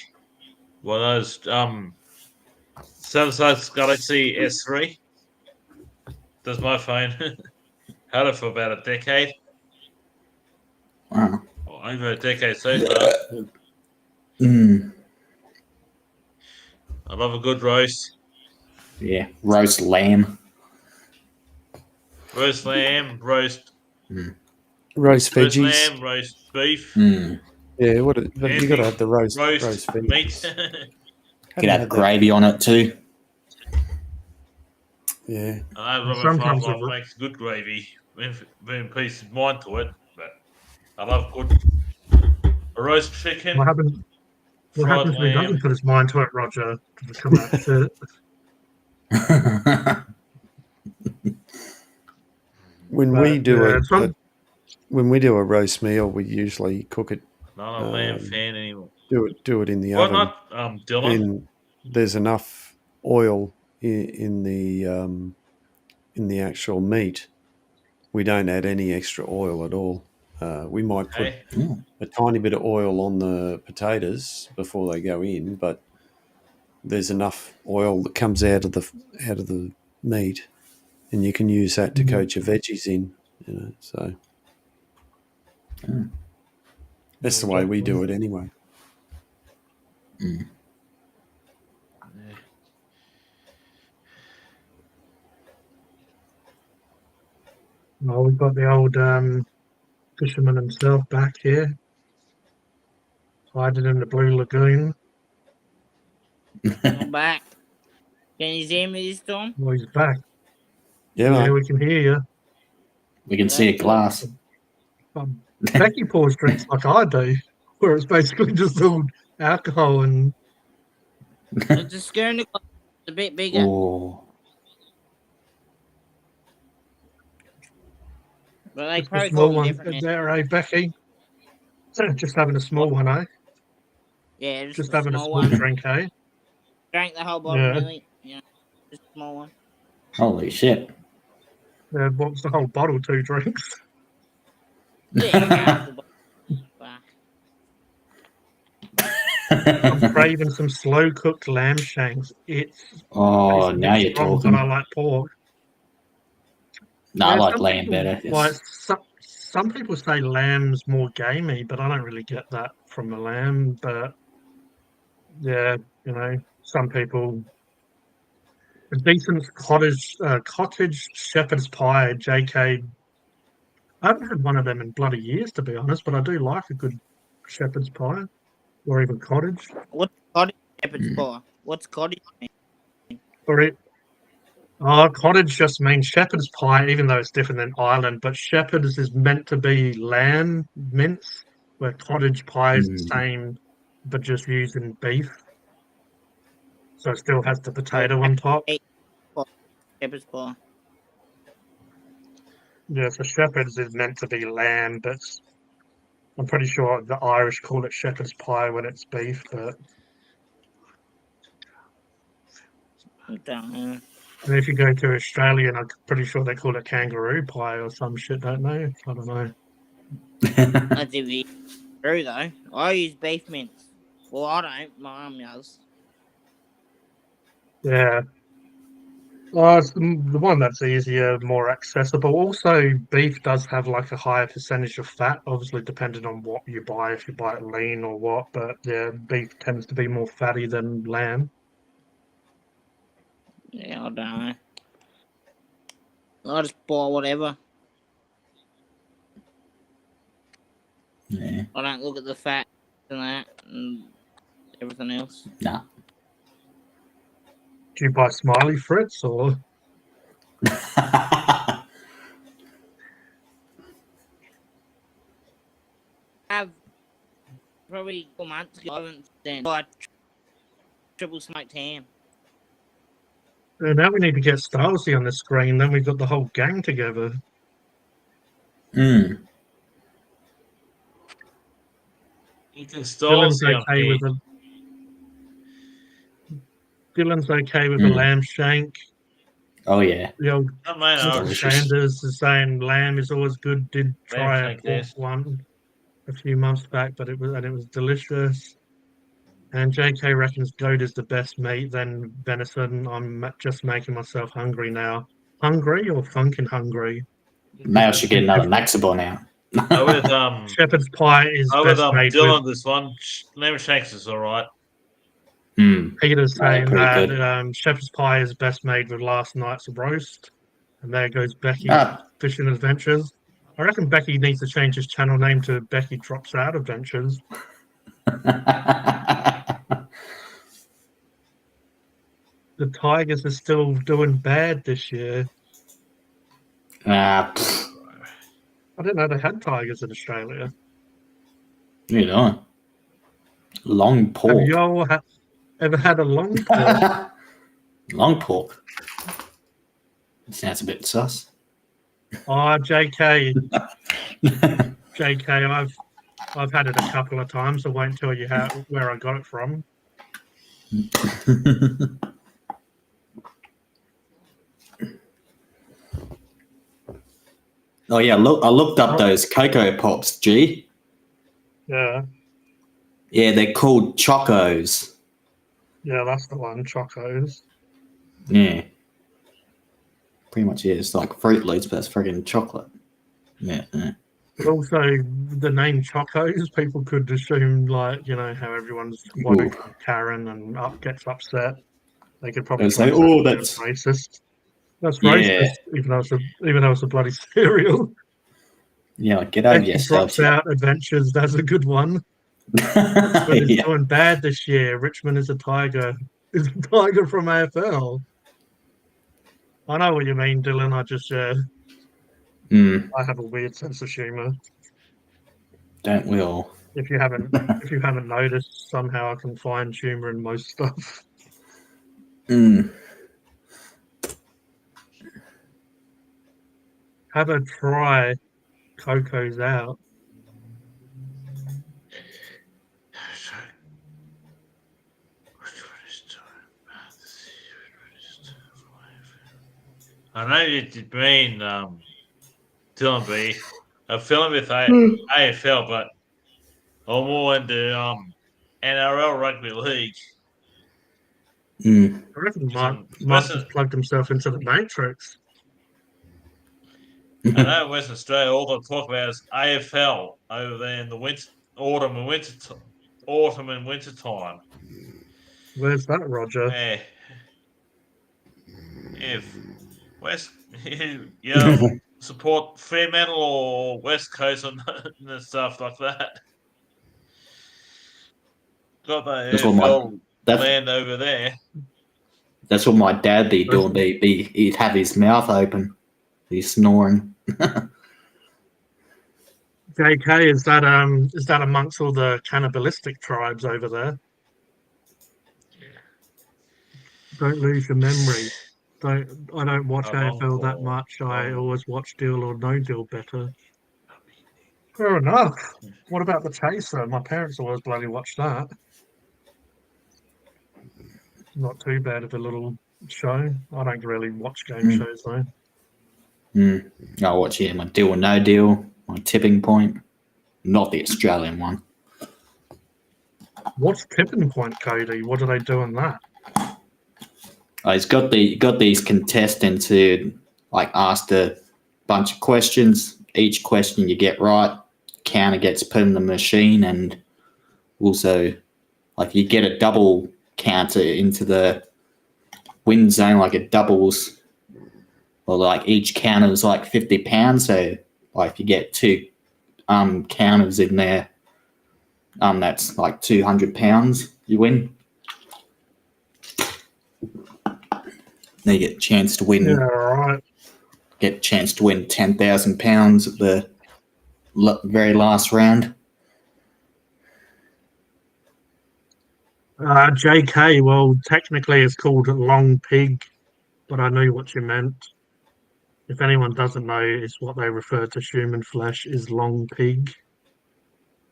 Well, those Samsung Galaxy S3. Does my phone had it for about a decade, Wow. or over a decade so far. Mm. I love a good roast, Yeah. Roast lamb. roast lamb, roast Roast veggies. lamb, roast beef, Mm. Yeah, but you got to have the roast roast veggies. meat." Haven't Could had have that. gravy on it too. Yeah. I love Sometimes it. it- Makes good gravy. When peace of mind to it, but I love good a roast chicken, What happens fried when he lamb. doesn't put his mind to it, Roger? Does it come out shit? When But, we do yeah, when we do a roast meal, we usually cook it, Not a lamb fan anymore. do it in the Why oven. not, Dylan? And there's enough oil in the actual meat. We don't add any extra oil at all. We might put Hey, a tiny bit of oil on the potatoes before they go in, but there's enough oil that comes out of the meat and you can use that to coat your veggies in. So that's the way we do it anyway. Well, we've got the old fisherman himself back here, hiding in the Blue Lagoon. I'm back. Can you hear me this time? Well, he's back. Yeah, Yeah, mate. we can hear you. We can see a glass. Becky pours drinks like I do, where it's basically just all alcohol and It's a schooner glass. It's a bit bigger. Oh, But they just a probably small call them one. different. There, eh, Becky? Just having a small one, eh? Yeah, Just a having a small small one. drink, eh? Drank the whole bottle, Yeah. really. Yeah, just a small one. holy shit. What's the whole bottle? 2 drinks. Yeah, half the bottle. Fuck. I'm craving some slow cooked lamb shanks. It's Oh, a now bit you're strong, talking. but I like pork. No, I Yeah, like some lamb people- better. Like some people say lamb's more gamey, but I don't really get that from the lamb. But yeah, some people. A decent cottage shepherd's pie, JK. I haven't had one of them in bloody years, to be honest, but I do like a good shepherd's pie or even cottage. What's cottage shepherd's pie? What's cottage mean? Or it. Oh, cottage just means shepherd's pie, even though it's different than island. But shepherd's is meant to be lamb mince, where cottage pie is the same, but just using beef. So it still has the potato on top. Shepherd's pie. Yeah, so shepherd's is meant to be lamb, but I'm pretty sure the Irish call it shepherd's pie when it's beef. But I don't know. and if you go to Australia, I'm pretty sure they call it kangaroo pie or some shit, don't they? I don't know. That's if you true though. I use beef mince. Well, I don't. My mum does. Yeah. Well, it's the one that's easier, more accessible. Also, beef does have like a higher percentage of fat, obviously depending on what you buy, if you buy it lean or what. But yeah, beef tends to be more fatty than lamb. Yeah, I don't know. I just buy whatever. Yeah. I don't look at the fat and that and everything else. Nah. Do you buy Smiley Fritz or? I've probably 4 months ago, I haven't then bought triple smoked ham. Now we need to get Stylesy on the screen. Then we've got the whole gang together. Mm. You can still Dylan's see okay with a. Dylan's okay with a lamb shank. Oh, yeah. The old Oh, man, It's I Mr. delicious. Sanders is saying lamb is always good. Did try a shank, pork yes. one a few months back, but it was delicious. And JK reckons goat is the best meat, then venison. I'm just making myself hungry now. Hungry or funkin' hungry? Maybe I should get another Maxibor now. Go with Shepherd's pie is go with best made Dylan. with. This one, lamb shanks is all right. Peter's Right, saying pretty that shepherd's pie is best made with last night's roast. And there goes Becky Ah. Fishing Adventures. I reckon Becky needs to change his channel name to Becky Drops Out Adventures. The Tigers are still doing bad this year. Ah, I didn't know they had tigers in Australia. you know. Long Have pork. you all ever had a long pork? Long pork. Sounds a bit sus. Oh, JK, I've had it a couple of times. I won't tell you where I got it from. Oh yeah, look! I looked up those Cocoa Pops. G. Yeah, Yeah, they're called Chocos. yeah, that's the one. Chocos. Yeah. pretty much is. It's like Fruit Loops, but it's friggin' chocolate. Yeah. But also, the name Chocos, people could assume, like, how everyone's watching Karen and gets upset. They could probably They'll say, close that "Oh, as that's racist. That's Yeah. racist, even though it's a bloody cereal. yeah, like, get over Becky yourself." drops out Adventures. That's a good one. But it's yeah. doing bad this year. Richmond is a tiger. Is a tiger from AFL. I know what you mean, Dylan. Mm, I have a weird sense of humour. don't we all? If you haven't noticed, somehow I can find humour in most stuff. Mm. Have a try. Coco's out. I know you did mean Dylan B. A film with AFL, but I'm more into NRL rugby league. Mm. I reckon Mark Western, just plugged himself into the Matrix. I know Western Australia, all they talk about is AFL over there in the autumn and winter time. Where's that, Roger? Yeah. If West, support Fremantle or West Coast and stuff like that. Got the That's what my AFL that's land over there. that's what my dad be doing. He'd have his mouth open. He's snoring. JK, is that amongst all the cannibalistic tribes over there? Don't lose your memory. I don't watch AFL that much. I always watch Deal or No Deal better. Fair enough. What about The Chaser? My parents always bloody watch that. Not too bad of a little show. I don't really watch game shows though. I'll watch my Deal or No Deal, my Tipping Point, not the Australian one. What's Tipping Point, Cody? What do they do in that? He's got these contestants who like asked a bunch of questions. Each question you get right, counter gets put in the machine, and also like you get a double counter into the win zone, like it doubles, or like each counter is like £50. So like if you get two counters in there, that's like £200 you win. Then you get a chance to win. Yeah, right. Get a chance to win £10,000 at the very last round. JK, well, technically it's called Long Pig, but I knew what you meant. If anyone doesn't know, it's what they refer to human flesh is long pig.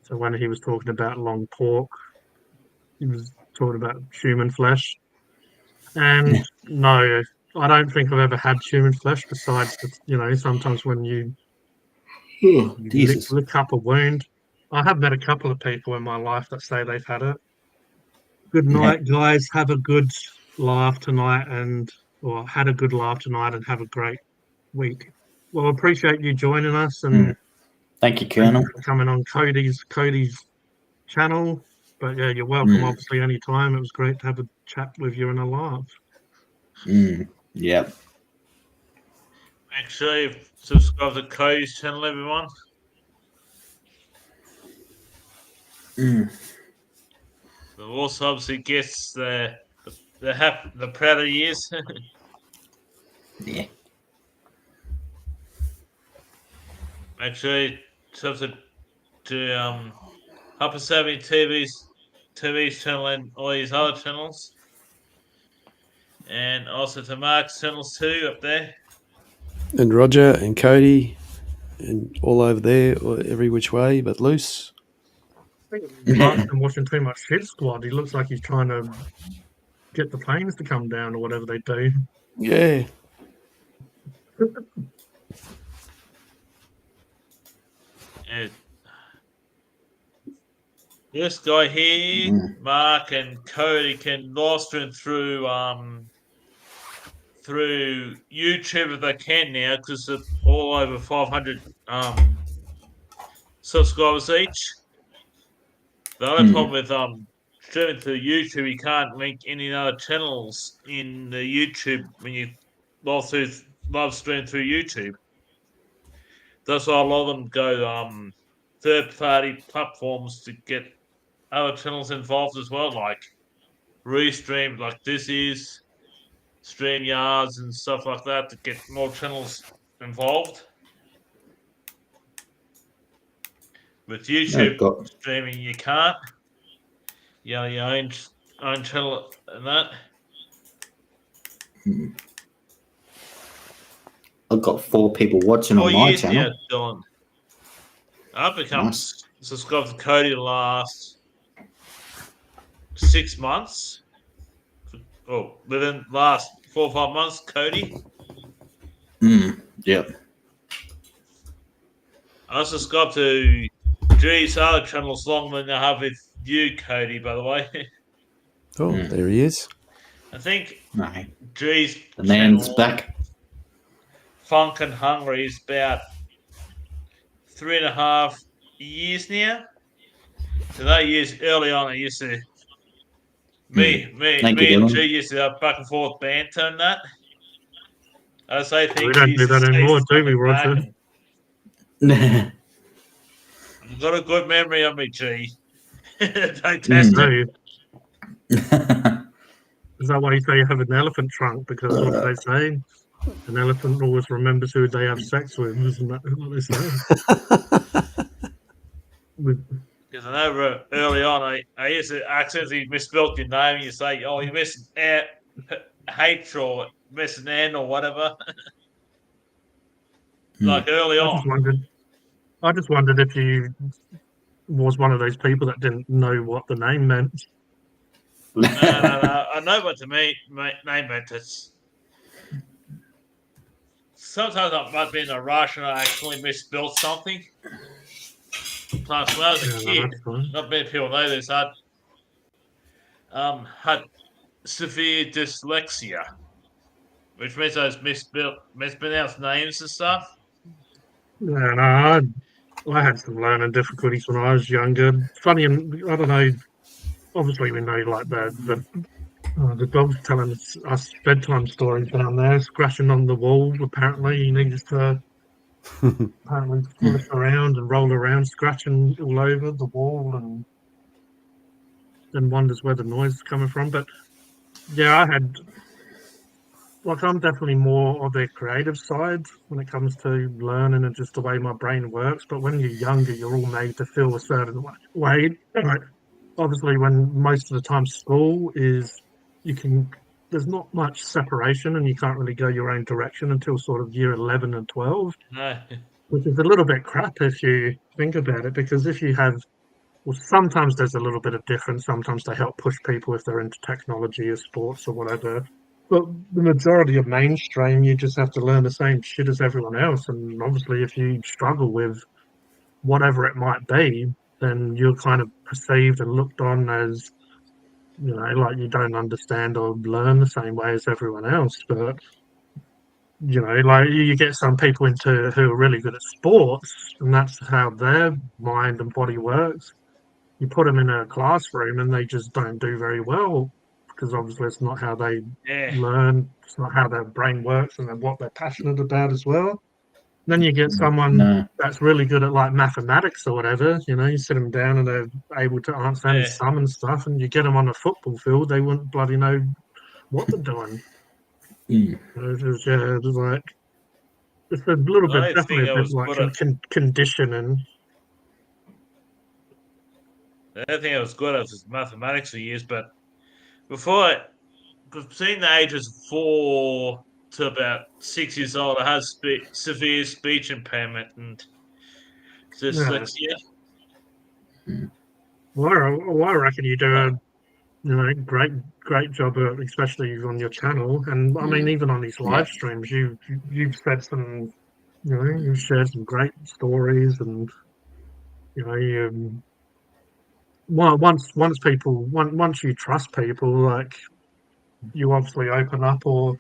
So when he was talking about long pork, he was talking about human flesh. And no, I don't think I've ever had human flesh besides, sometimes when you lick up a wound. I have met a couple of people in my life that say they've had it. Good night, guys. Have a good laugh tonight or had a good laugh tonight and have a great week. Well, I appreciate you joining us and thank you, Colonel, for coming on Cody's channel. But yeah, you're welcome. Obviously, anytime. It was great to have a chat with you and a laugh. Yep. Make sure you subscribe to Cody's channel, everyone. The also obviously gets the prouder years. Yeah. Make sure you subscribe to Upper Savvy TV's channel and all these other channels. And also to Mark's channels too up there. And Roger and Cody and all over there, every which way but loose. I think Mark's been watching too much Hit Squad. He looks like he's trying to get the planes to come down or whatever they do. Yeah. And this guy here, Mark and Cody, can live stream through through YouTube if they can now, because they're all over 500 subscribers each. The only problem with streaming through YouTube, you can't link any other channels in the YouTube when you live stream through YouTube. That's why a lot of them go third-party platforms to get other channels involved as well, like Restream, like this is StreamYards and stuff like that, to get more channels involved. With YouTube streaming, you can't. You know, your own channel and that. I've got 4 people watching on my channel. Now, Dylan. I've become subscribed to Cody the last 6 months. Oh, within the last 4 or 5 months, Cody. Yep. I subscribed to G's other channels longer than I have with you, Cody, by the way. Oh, there he is. I think No. G's The man's channel, back. Funk and Hungry, is about 3.5 years now. So that years early on, I used to me and G used to have back and forth banter and that. I say things. We don't do that anymore, do we, Roger? I've got a good memory of me, G. Don't test it. Is that why you say you have an elephant trunk? Because what do they say? An elephant always remembers who they have sex with. Isn't that what they say? Because I know early on, I used to accidentally misspelled your name. And you say, "Oh, you missed H or miss an N or whatever." Like early on. I just wondered if you was one of those people that didn't know what the name meant. No. I know what the name meant. It's sometimes I might be in a rush and I actually misspelled something. Plus, when I was a kid, not many people know this. I had severe dyslexia, which means I was mispronounced names and stuff. Yeah, I had some learning difficulties when I was younger. Funny, and I don't know. Obviously, we know like the dog's telling us bedtime stories down there, scratching on the wall. Apparently, he needs to flip around and roll around, scratching all over the wall, and then wonders where the noise is coming from. But yeah, I'm definitely more of the creative side when it comes to learning and just the way my brain works. But when you're younger, you're all made to feel a certain way. Like, obviously, when most of the time school is, there's not much separation and you can't really go your own direction until sort of year 11 and 12, which is a little bit crap if you think about it, because if you have, well, sometimes there's a little bit of difference. Sometimes they help push people if they're into technology or sports or whatever. But the majority of mainstream, you just have to learn the same shit as everyone else. And obviously, if you struggle with whatever it might be, then you're kind of perceived and looked on as, like you don't understand or learn the same way as everyone else. But, like you get some people who are really good at sports, and that's how their mind and body works. You put them in a classroom and they just don't do very well, because obviously it's not how they learn, it's not how their brain works and what they're passionate about as well. Then you get someone that's really good at like mathematics or whatever, you sit them down and they're able to answer any sum and stuff, and you get them on a football field, they wouldn't bloody know what they're doing. It's a little bit, definitely a bit like conditioning. The other thing I was good at was mathematics for years, but between the ages of 4 to about 6 years old, I had severe speech impairment and dyslexia. Well, I reckon you do a great job, especially on your channel, and I mean even on these live streams, you've said some, you've shared some great stories, and once you trust people, like you obviously open up, or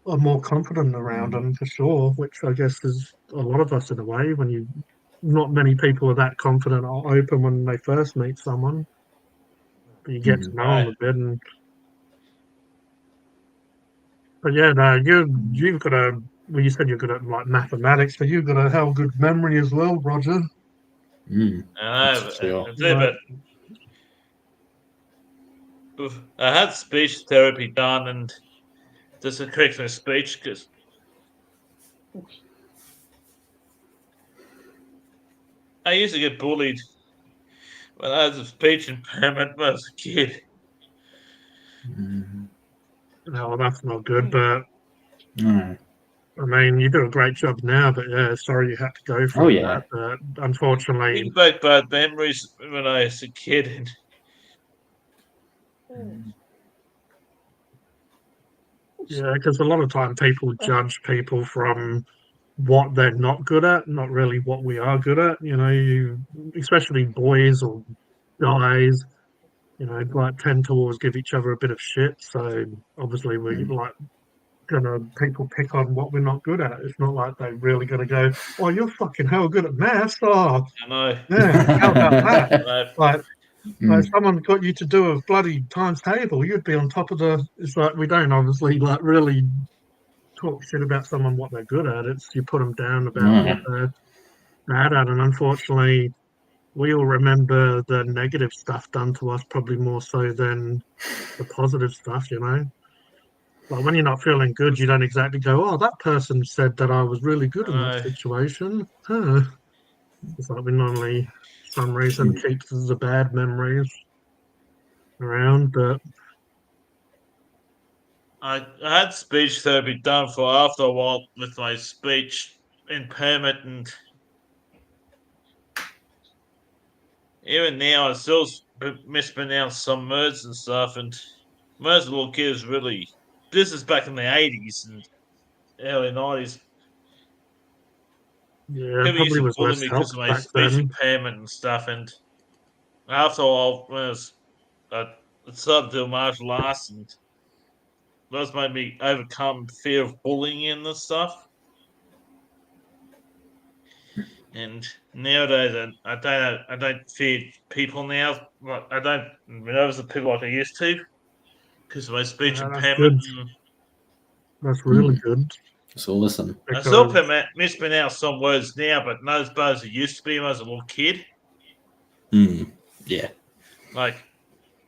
are more confident around them for sure, which I guess is a lot of us in a way. When you, not many people are that confident or open when they first meet someone, but you get to know them a bit. But yeah, no, you've got a. Well, you said you're good at like mathematics, but you've got a hell good memory as well, Roger. I know, That's for sure. I do, but I had speech therapy done, and just to correct my speech because I used to get bullied when I had a speech impairment when I was a kid. No, that's not good. But Mm. I mean, you do a great job now. But yeah, sorry you had to go Oh through yeah. that. But unfortunately, Think back bad memories when I was a kid, and yeah, because a lot of time people judge people from what they're not good at, not really what we are good at. You know, especially boys or guys, like tend to always give each other a bit of shit. So obviously we like gonna people pick on what we're not good at. It's not like they're really gonna go, "Oh, you're fucking hell good at maths." Oh, I know, yeah, how about that? I know. Like someone got you to do a bloody times table, you'd be on top of the. It's like we don't obviously like really talk shit about someone what they're good at. It's you put them down about what No. they're bad at, and unfortunately, we all remember the negative stuff done to us probably more so than the positive stuff. Like when you're not feeling good, you don't exactly go, "Oh, that person said that I was really good I in that know. situation." Huh. It's like we normally, for some reason, keep the bad memories around, but I had speech therapy done for after a while with my speech impairment, and even now I still mispronounce some words and stuff. And most little kids really, this is back in the 80s and early 90s. yeah, it People used probably to was bully less me because help of my back speech then. impairment and stuff. And after a while, I started doing martial arts, and that's made me overcome fear of bullying and this stuff. And nowadays, I don't fear people now. Like I don't nervous of people like I used to because of my speech That's impairment. good. And That's really good It's awesome. I still because mispronounce some words now, but not as bad as it used to be when I was a little kid. Yeah. Like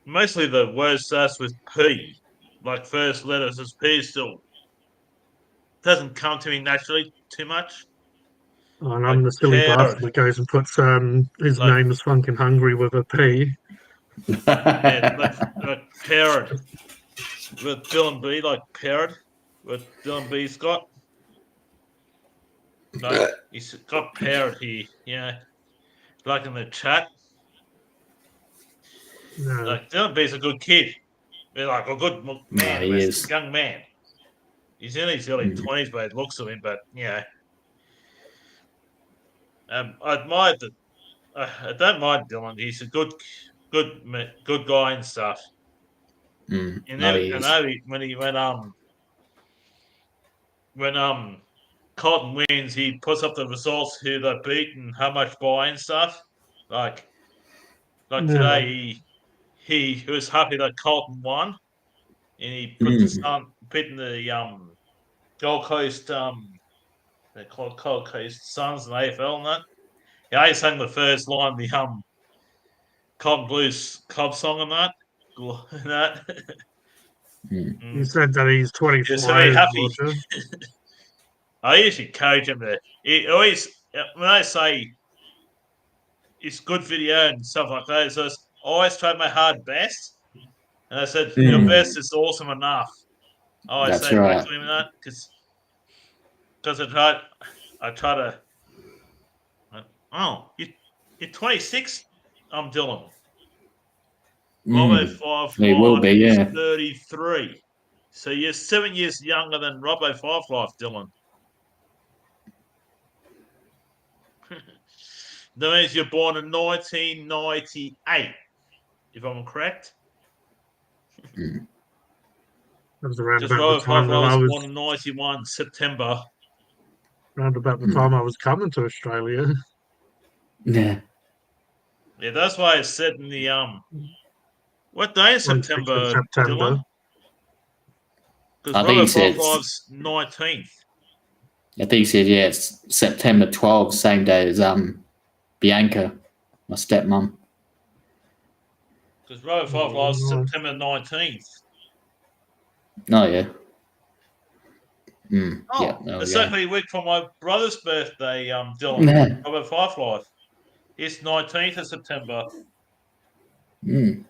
mostly the word starts with P, like first letters as P still doesn't come to me naturally too much. and Like I'm the silly bastard parrot, that goes and puts his like name is fucking hungry with a P. yeah, like parrot with Dylan B, like parrot with Dylan B Scott. Like he's got parrot here, yeah. Like in the chat, No, like Dylan B's a good kid. He's like a good No, man, he a is. young man. He's in his early Mm. 20s by the looks of him, but I admire the. I don't mind Dylan. He's a good guy and stuff. You No, know, he I is. know when Cotton wins, he puts up the results, who they beat, and how much by and stuff. Like no, today, he was happy that Colton won, and he put the Mm. sun beating the Gold Coast they call it Gold Coast Suns and AFL and that. Yeah, he sang the first line of the Cotton Blues club song and that. And that. Mm. you And said that he's he was 24, very is happy. Roger. I usually encourage him to. He always when I say it's good video and stuff like that, so I always try my hard best. And I said, your best is awesome enough. I always That's say back right. to him that because I try to. Oh, you're 26. I'm Dylan. Robbo Five He will Life be, is yeah. 33. So you're 7 years younger than Robbo Five Life, Dylan. That means you're born in 1998, if I'm correct. That was around Just about Rover the time that I 555 was was born in 91 September. around about the time I was coming to Australia. Yeah. Yeah, that's why it's set in the What day in 26th of September, September. Dylan? Because I think Rover he said 555's 19th. I think he said, yeah, it's September 12th, same day as Bianca, my stepmom. Because Rover 555's September 19th. Oh, yeah. Oh, Yeah, there we it's go. exactly a week from my brother's birthday, Dylan. Yeah. Rover 555. It's 19th of September. Mm.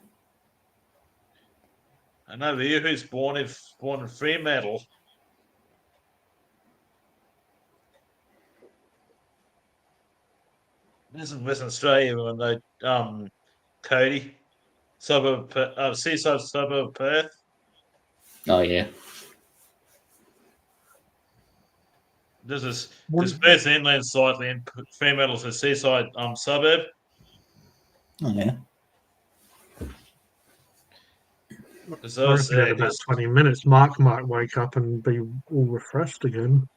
And over here, who's born in Fremantle? This is Western Australia when they Cody, seaside suburb of Perth. Oh, yeah. This is because Perth's inland slightly and Fremantle's a seaside suburb. Oh, yeah. Because I those reckon in about 20 minutes, Mark might wake up and be all refreshed again.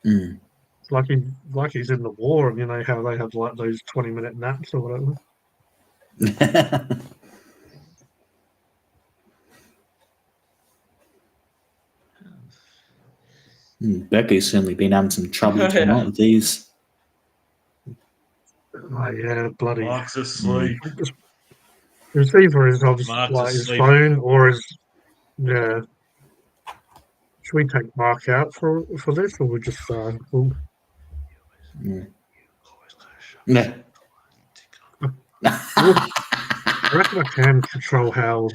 Mm. It's like he's in the war, and you know how they have like those 20-minute naps or whatever. Becky's certainly been having some trouble tonight with these. Oh yeah, bloody. Mark's asleep. It's either his obviously Mark's like his asleep. phone or his yeah. Should we take Mark out for this, or we just we'll- Yeah. I reckon I can control how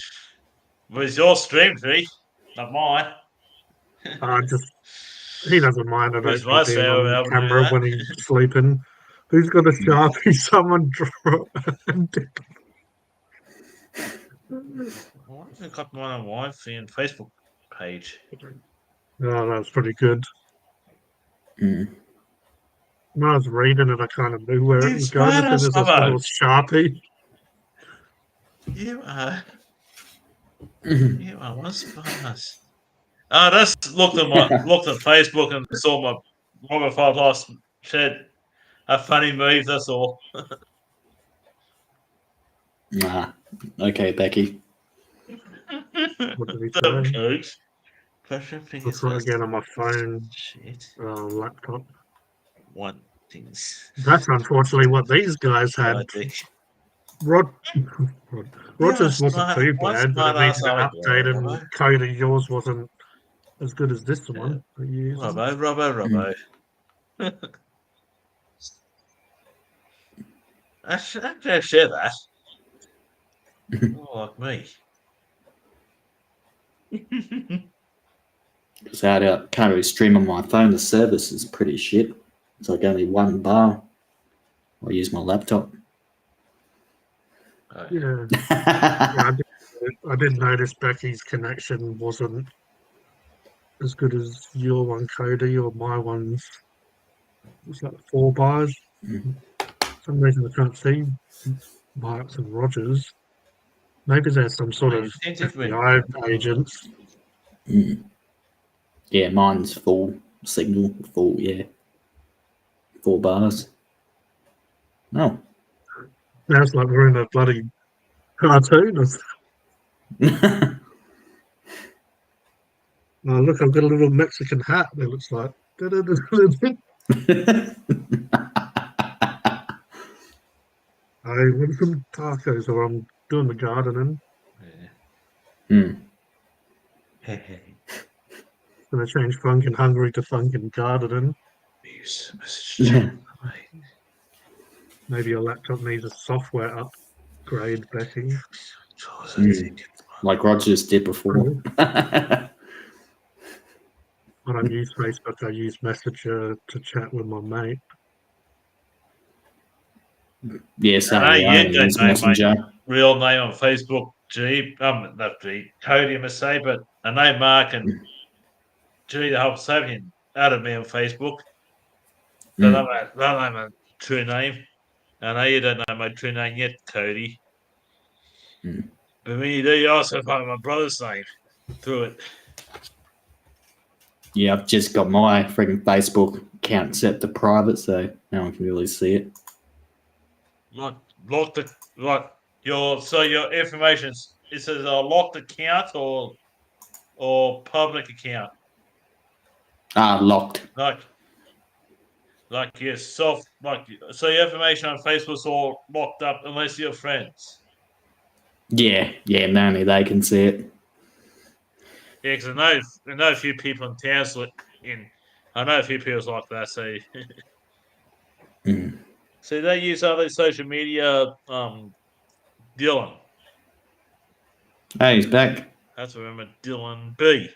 Well, it's your stream, G, not mine. he doesn't mind. I don't Where's think my being sound on able to do camera that? when he's sleeping. Who's got a Sharpie? Someone draw. Why haven't I got mine on Wi-Fi and Facebook page? Oh, that's pretty good. Mm. When I was reading it, I kind of knew where it was It's going. And right then there's on this little Sharpie. You are one smartass. I just looked at Facebook and saw my Robert Five last shared a funny move. That's all. Nah. Okay, Becky. What did he Dumb say? coach. Pressure Let's fingers. try again on my phone, Shit. laptop. One things. That's unfortunately what these guys had. Rogers wasn't too bad, but it needed an update, and Cody, yours wasn't as good as this one. Robbo. I should share that. Oh, like me. Because I can't really stream on my phone. The service is pretty shit. It's like only one bar. I use my laptop. Yeah. I did notice Becky's connection wasn't as good as your one, Cody, or my one's. Was that 4 bars? Mm. For some reason I can't see Marks and Rogers. Maybe there's some sort of FBI agents. Mm. Yeah, mine's full signal. Full, yeah. 4 bars. No. Now it's like we're in a bloody cartoon. Oh, look, I've got a little Mexican hat. It looks like. I want some tacos, or I'm doing the gardening. Mm. Going to change Funkin' Hungry to Funkin' Gardening. Maybe your laptop needs a software upgrade, Becky. Like Rogers did before. I don't use Facebook. I use Messenger to chat with my mate. Yes, I use Messenger. Real name on Facebook, not G, Cody, I must say, but I know Mark and G, the whole Sabian, added me on Facebook. Don't know my true name. I know you don't know my true name yet, Cody. But when you do, you also find my brother's name. through it. Yeah, I've just got my freaking Facebook account set to private, so no one can really see it. Lock the your information. It says a locked account or public account. Locked. Like your so your information on Facebook's all locked up unless you're friends. Yeah, only they can see it. Yeah, because I know a few people in town. I know a few people like that. So, Mm. so they use other social media. Dylan, Hey, he's back. I have to remember Dylan B.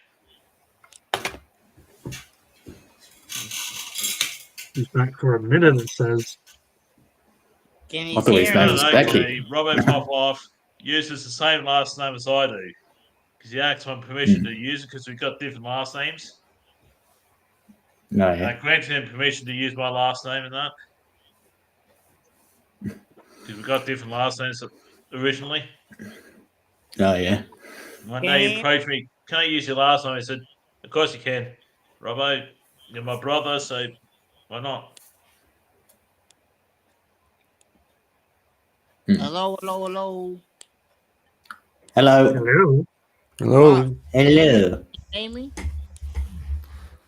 He's back for a minute, it says. Can I you thought he's hear back. him? He's back here. Okay, Robbo Popoff uses the same last name as I do because he asked my permission to use it because we've got different last names. No, I yeah. granted him permission to use my last name and that because we got different last names originally. Oh, yeah. One day he approached me, "Can I use your last name?" I said, "Of course you can, Robbo. You're my brother, so why not?" Hello, hello, hello. Hello. Hello. Hello. Hello. Amy?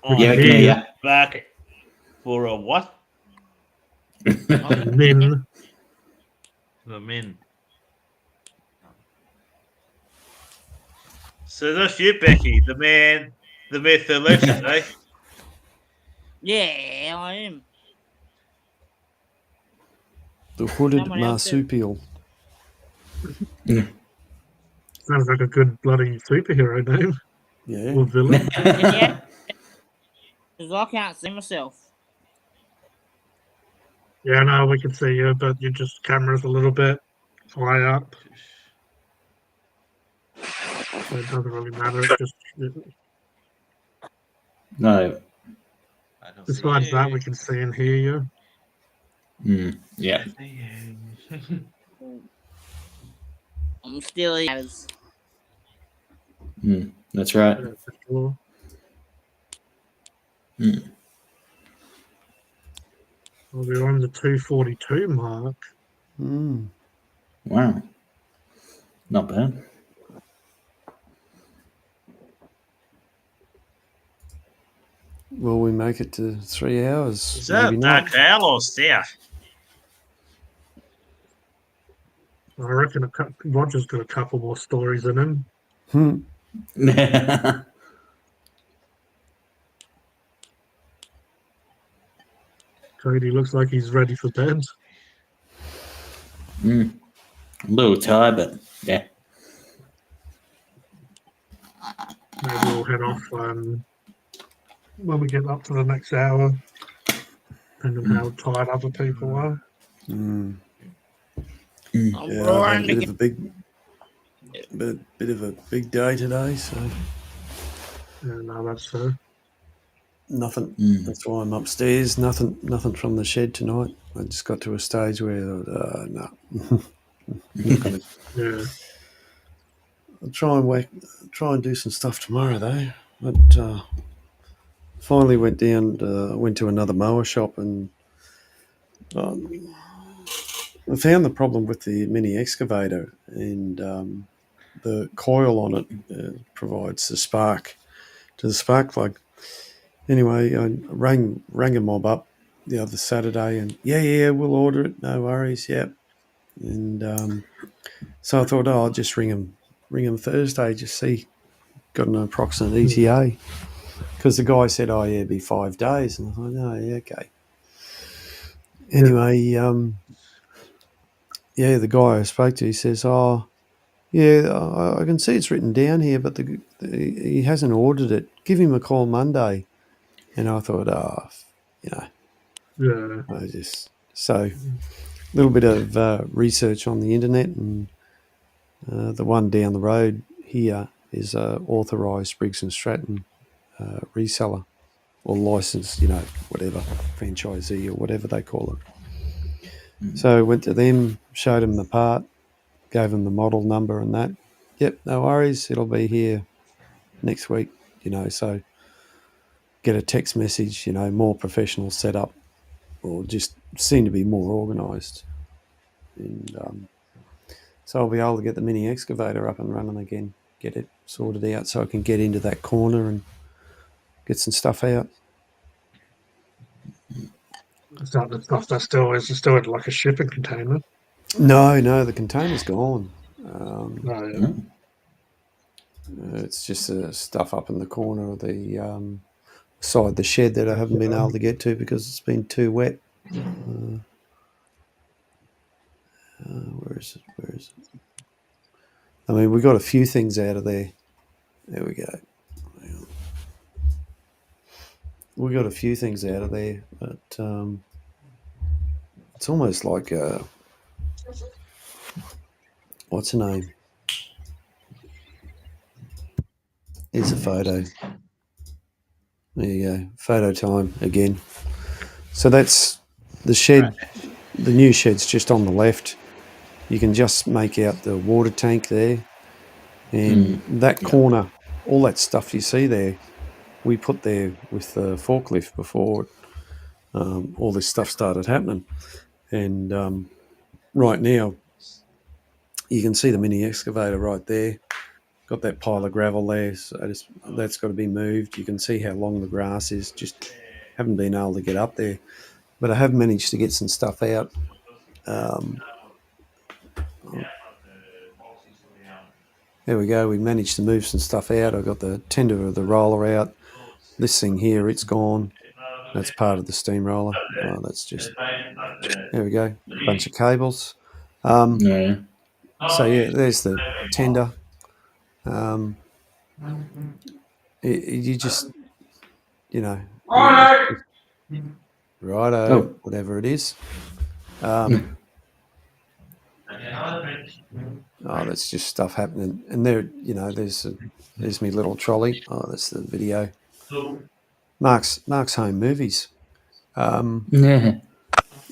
Oh, Yeah, I can hear hear you. back for a what? And then The men. So that's you, Becky, the man, the myth, the legend, eh? Yeah, I am. The hooded Someone else did. marsupial. sounds like a good bloody superhero name Yeah. or villain. Yeah. Because I can't see myself. Yeah, no, we can see you, but your just camera's a little bit high up, so it doesn't really matter. It's just No. I don't besides see that, you. we can see and hear you. Yeah. I see you. I'm still here. That's right. Yeah, for sure. Well, we're on the 242 mark. Mm. Wow. Not bad. Will we make it to 3 hours? Is that Maybe a not. dark owl or stout? I reckon Roger's got a couple more stories in him. Cody looks like he's ready for bed. A little tired, but yeah. Maybe we'll head off when we get up to the next hour, depending on how tired other people are. Mm. I'm Yeah, I've had roaring a to bit get of a big day today, so Yeah, no, that's nothing. That's why I'm upstairs. Nothing from the shed tonight. I just got to a stage where no, not gonna. yeah. I'll try and do some stuff tomorrow though. But finally went to another mower shop and I found the problem with the mini excavator and the coil on it provides the spark to the spark plug. Anyway, I rang a mob up the other Saturday and yeah, we'll order it. No worries, yep. And so I thought, I'll just ring them Thursday, just see, got an approximate ETA. Because the guy said, yeah, it'd be 5 days. And I thought, no, yeah, okay. Anyway, the guy I spoke to, he says, yeah, I can see it's written down here, but he hasn't ordered it. Give him a call Monday. And I thought, Yeah. So a little bit of research on the internet, and the one down the road here is authorised Briggs and Stratton reseller or licensed, whatever, franchisee or whatever they call it. So went to them, showed them the part, gave them the model number and that. Yep, no worries, it'll be here next week, so get a text message, more professional setup, or just seem to be more organised. And so I'll be able to get the mini excavator up and running again, get it sorted out so I can get into that corner and get some stuff out. Is that the stuff that still is still in like a shipping container? No, the container's gone. No, yeah. Mm. It's just stuff up in the corner of the side the shed that I haven't been able to get to because it's been too wet. Where is it? I mean, we got a few things out of there. There we go. We got a few things out of there, but it's almost like what's her name? Here's a photo. There you go. Photo time again. So that's the shed. The new shed's just on the left. You can just make out the water tank there. And that corner, all that stuff you see there, we put there with the forklift before all this stuff started happening. And right now, you can see the mini excavator right there. Got that pile of gravel there, so that's got to be moved. You can see how long the grass is. Just haven't been able to get up there, but I have managed to get some stuff out. There we go. We managed to move some stuff out. I got the tender of the roller out. This thing here, it's gone. That's part of the steamroller. Oh, that's just there we go. A bunch of cables. Yeah. So yeah, there's the tender. You just, righto, whatever it is. That's just stuff happening, and there, there's me little trolley. Oh, that's the video. Mark's Home Movies.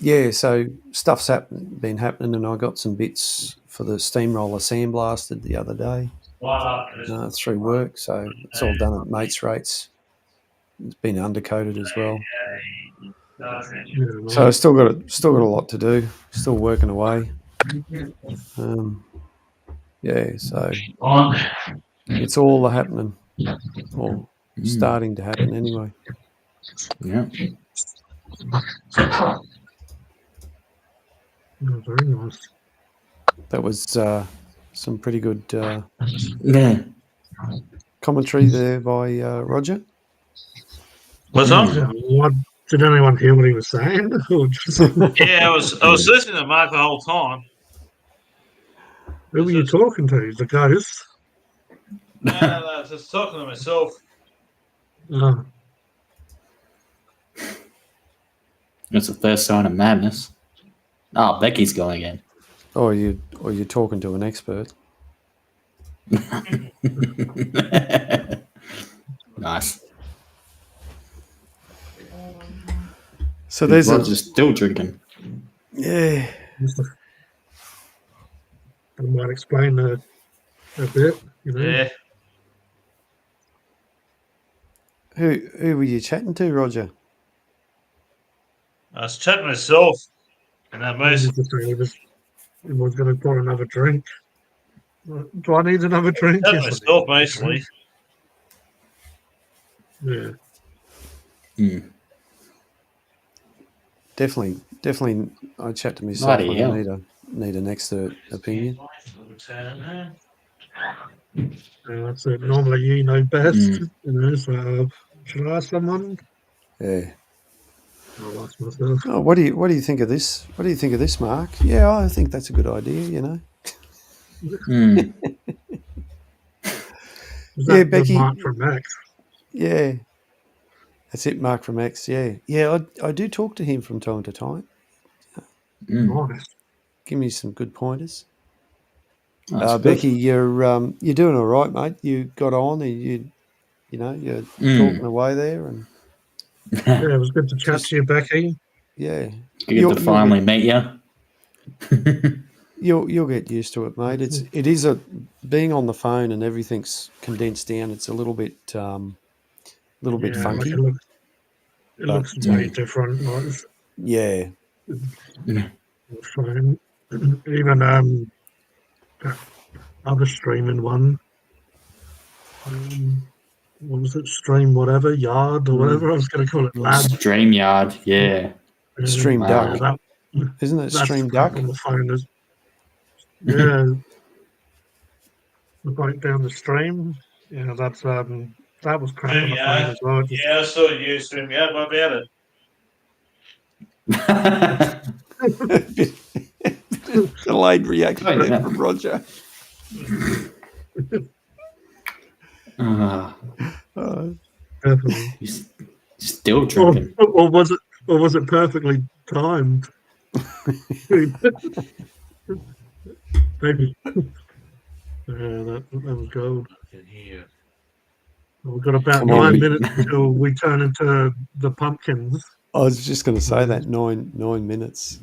Yeah, so stuff's been happening, and I got some bits for the steamroller sandblasted the other day through work, so it's all done at mates rates. It's been undercoated as well. So I still got a lot to do. Still working away. Yeah, so it's all happening, or starting to happen anyway. Yeah. Oh, very nice. That was some pretty good Yeah. commentary there by Roger. What's up? What did anyone hear what he was saying? Or just, Yeah, I was listening to Mark the whole time. who were you talking to? The ghost? No, I was just talking to myself. Oh, That's the first sign of madness. Oh, Becky's going again. Or you're talking to an expert. Nice. So there's Roger's still drinking. yeah. I might explain a bit. Yeah. Who were you chatting to, Roger? I was chatting myself, and that most. He was going to pour another drink. Do I need another drink? Chatting Yes, I myself need. mostly. Yeah. Definitely. I chat to myself. Bloody I hell. need an expert opinion. That's it. Normally, you know best. So should I ask someone? Yeah. I'll ask myself. Oh, what do you think of this? What do you think of this, Mark? Yeah, I think that's a good idea. Mm. Is Yeah, that Becky. the Mark from Max? Yeah. That's it, Mark from X. Yeah. I do talk to him from time to time. Mm. Nice. Give me some good pointers. That's good. Becky, you're doing all right, mate. You got on, and you're talking away there, and Yeah, it was good to chat to you, Becky. yeah, Good to finally meet you. You'll get used to it, mate. It is being on the phone and everything's condensed down. It's a little bit Yeah, funky. like it But- looks way different. Like Yeah, it's fine. Even that other streaming one. What was it? Stream whatever yard or whatever I was going to call it. Lab. StreamYard, yeah. Stream Wow. Duck, isn't it? That's Stream crap Duck. on the phone. Yeah, right down the stream. Yeah, that's that was crap on the phone as well. Just, Yeah, I saw you stream. Yeah, what about it? Delayed reaction Oh, yeah. from Roger. definitely. He's still Or, drinking. or was it perfectly timed? Maybe. Yeah, that was gold. I can hear. We've got about Come on, 9 minutes until we turn into the pumpkins. I was just going to say that 9 minutes.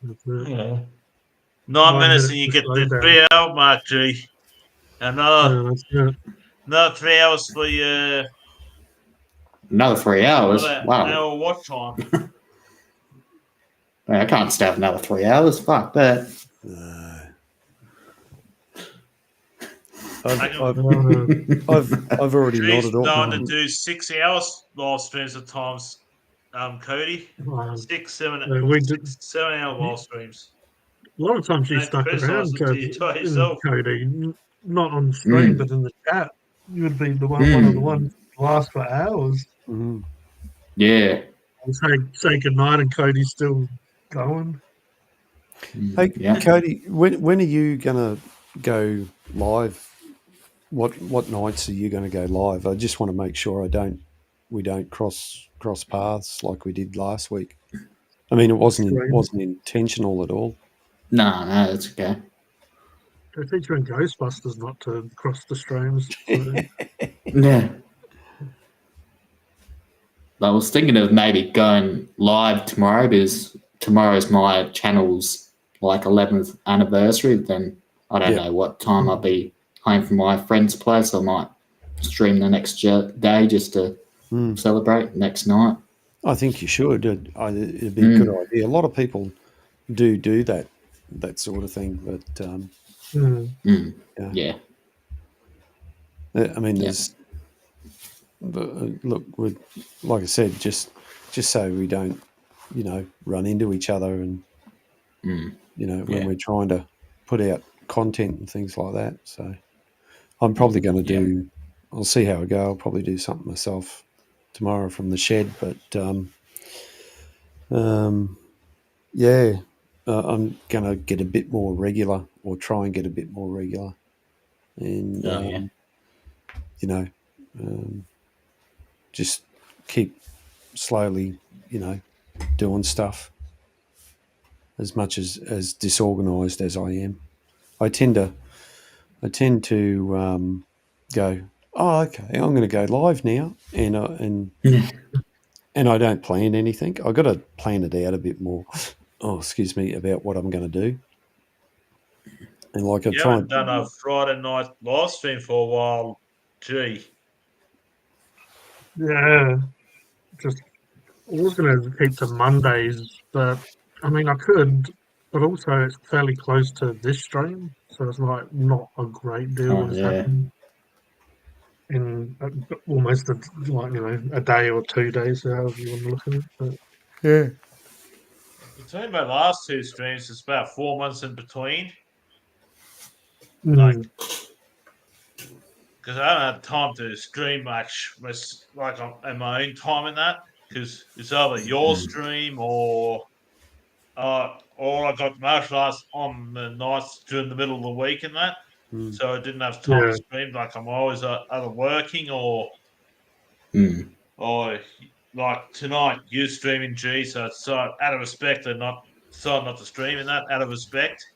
That's it. Yeah. 9 9 minutes minutes and you to get slow the down. 3 hour mark, G. Another Yeah, that's it. another 3 hours for your Another 3 hours. another Wow. hour watch time. I can't stay up another 3 hours. Fuck that. I've already G's nodded known to off. do 6 hours live streams at times. Cody, Wow. 6, 7, Yeah, we did- 7 hour live streams. A lot of times you Don't stuck criticise around, it till you try yourself. Cody. Not on stream, but in the chat. You would be one of the ones who last for hours. Mhm. Yeah. And say goodnight, and Cody's still going. Hey, Yeah. Cody, when are you going to go live? What nights are you going to go live? I just want to make sure we don't cross paths like we did last week. I mean, it wasn't intentional at all. No, that's okay. They're featuring Ghostbusters not to cross the streams. So, Yeah. I was thinking of maybe going live tomorrow because tomorrow's my channel's like 11th anniversary. Then I don't know what time I'll be home from my friend's place. I might stream the next day just to celebrate next night. I think you should. It'd be a good idea. A lot of people do that sort of thing, but Yeah. I mean, there's look, like I said, just so we don't, run into each other, and when we're trying to put out content and things like that. So I'm probably going to do. I'll see how I go. I'll probably do something myself tomorrow from the shed, but I'm going to get a bit more regular, or try and get a bit more regular, and just keep slowly, doing stuff. As much as disorganized as I am, I tend to go, oh, okay, I'm going to go live now, and I don't plan anything. I've got to plan it out a bit more. Oh, excuse me, about what I'm going to do. And like I You try haven't done a Friday night live stream for a while, G. yeah, just I was going to keep to Mondays, but I mean I could, but also it's fairly close to this stream, so it's like not a great deal has happened in almost a day or 2 days, however you want to look at it. But yeah. Between my last two streams, it's about 4 months in between. mm, Because I haven't had time to stream much, like in my own time in that. Because it's either your stream or I got martial arts on the nights during the middle of the week and that. So I didn't have time to stream. Like I'm always either working or like tonight you streaming G. So it's out of respect and not to stream in that out of respect.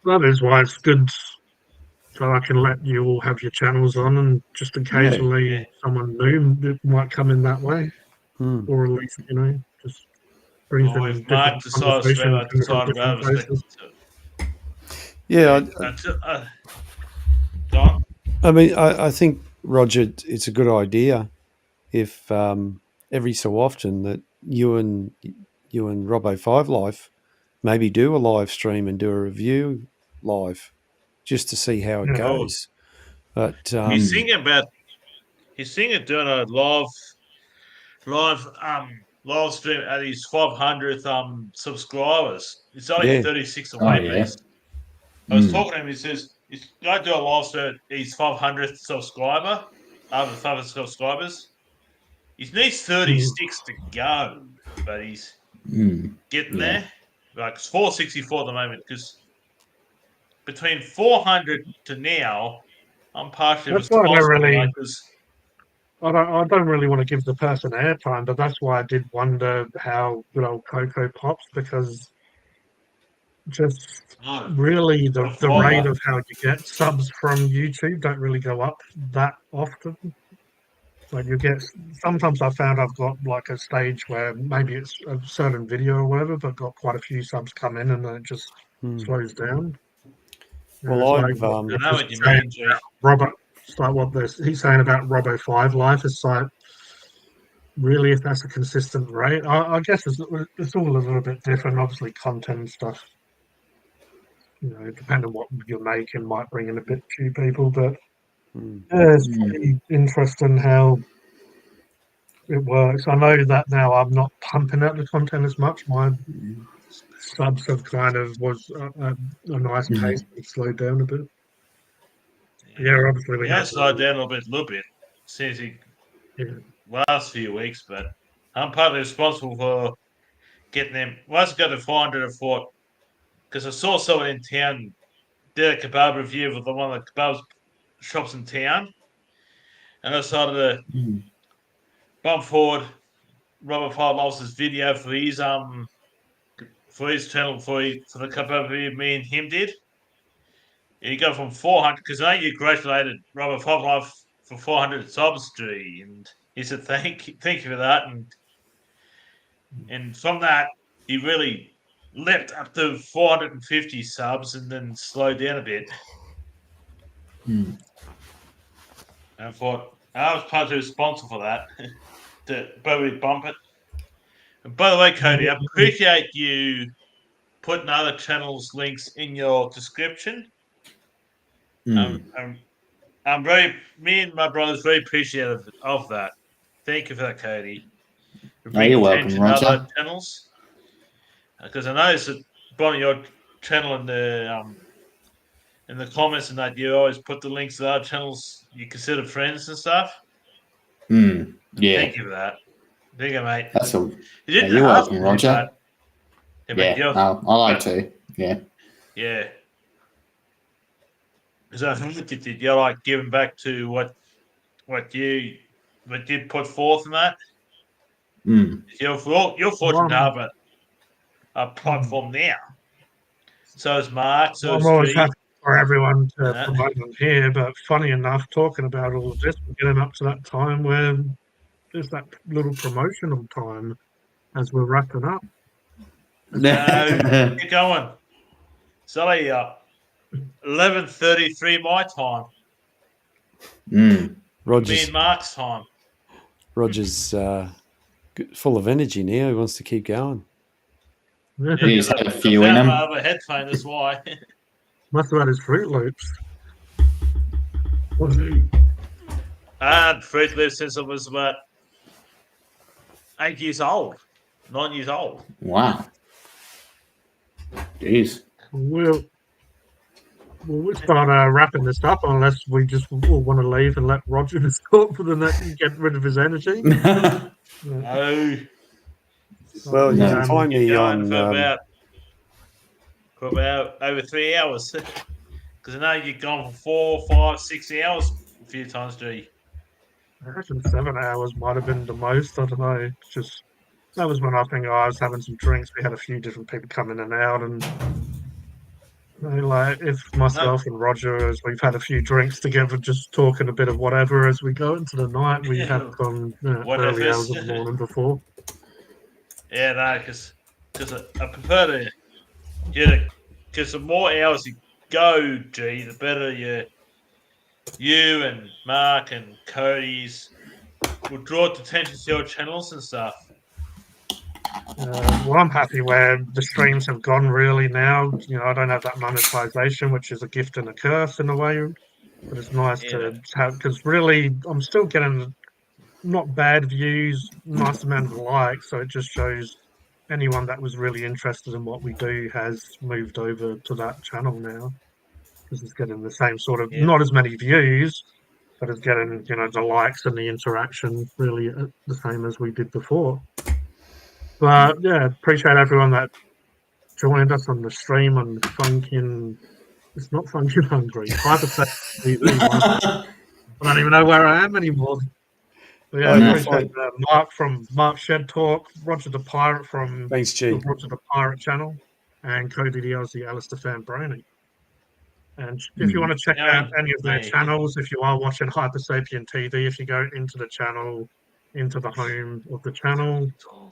that is why it's good, so I can let you all have your channels on, and just occasionally someone new might come in that way, or at least just brings Well, in if Mark different decides to conversations I coming from decided I different respect places. it. Yeah, Go on. I think, Roger, it's a good idea if every so often that you and Robbo Five Life maybe do a live stream and do a review live just to see how it Yeah. goes. But He's thinking of doing a live stream at his 500th subscribers. It's only Yeah. 36 Oh, away, yeah. I was Mm. talking to him. He says he's going to do a live stream at his 500th subscriber. Over 500 subscribers. He needs 36 to go, but he's Mm. getting Yeah. there. Like it's 464 at the moment because between 400 to now, I'm partially That's why I don't responsible. really, Because I don't really want to give the person airtime, but that's why I did wonder how good old Coco pops, because just really the rate of how you get subs from YouTube don't really go up that often. Like you get, sometimes I found I've got like a stage where maybe it's a certain video or whatever, but got quite a few subs come in and then it just slows down. Well, It's like I've what I they're know just what you saying mean, G. Robert. It's like what he's saying about Robo 5 Life. It's like, really, if that's a consistent rate, I guess it's all a little bit different. Obviously, content and stuff, depending on what you're making, might bring in a bit few people. But yeah, it's pretty interesting how it works. I know that now I'm not pumping out the content as much. My subs have kind of was a nice pace and slowed down a bit. Yeah, obviously we He have has slowed down a little bit since he yeah. last few weeks, but I'm partly responsible for getting them. Once I got to 400 a fort, because I saw someone in town did a kebab review of one of the kebab shops in town, and I decided to bump forward Robert Five Lobster's video for his channel for the kebab review me and him did. And you go from 400 because I know you congratulated Robert Five Life for 400 subs, G, and he said thank you for that, and from that he really leapt up to 450 subs and then slowed down a bit. And I thought I was partly responsible for that to probably bump it. And by the way, Cody, I appreciate you putting other channels' links in your description. I'm me and my brother's very appreciative of that. Thank you for that, Cody. You're welcome, Roger. Other channels, because I noticed that on your channel in the comments and that you always put the links to other channels you consider friends and stuff. Yeah. Thank you for that. Thank you, mate. That's all. You You're welcome, Roger. Yeah, I like to. Yeah. Yeah. Because I think you're like giving back to what you put forth in that. You're fortunate to have a platform now. So is Mark. So I'm is always G. happy for everyone to promote them here, but funny enough, talking about all of this, we're getting up to that time where there's that little promotional time as we're wrapping up. Keep going. Sorry, 11:33 my time. Me and Mark's time. Roger's full of energy now. He wants to keep going. He's had a few in him. I have a headphone, that's why. Must have had his Fruit Loops. I had Fruit Loops since I was about 8 years old. 9 years old. Wow. Jeez. We'll start wrapping this up unless we just all want to leave and let Roger just talk for the next and get rid of his energy. No. Well, you can find me on for about over 3 hours. Because I know you've gone for 4, 5, 6 hours a few times, G. I reckon 7 hours might have been the most. I don't know. It's just that was when I think I was having some drinks. We had a few different people come in and out, and like if myself and Roger, as we've had a few drinks together, just talking a bit of whatever as we go into the night. We have gone early hours of the morning before. Yeah, no, because because I prefer to get it. Because the more hours you go, G, the better you and Mark and Cody's will draw attention to your channels and stuff. Well, I'm happy where the streams have gone really now. I don't have that monetization, which is a gift and a curse in a way. But it's nice to have, because really I'm still getting not bad views, nice amount of likes. So it just shows anyone that was really interested in what we do has moved over to that channel now. Because it's getting the same sort of, not as many views, but it's getting, the likes and the interaction really the same as we did before. But yeah, appreciate everyone that joined us on the stream on Funkin'. It's not Funkin' Hungry. Hypothetical TV. I don't even know where I am anymore. But yeah, Oh, appreciate Mark from Mark Shed Talk, Roger the Pirate from Thanks, G. the Roger the Pirate channel, and Cody the Aussie Alistair Fan Brony. And if you want to check out any of their channels, if you are watching Hyper Sapien TV, if you go into the channel, into the home of the channel,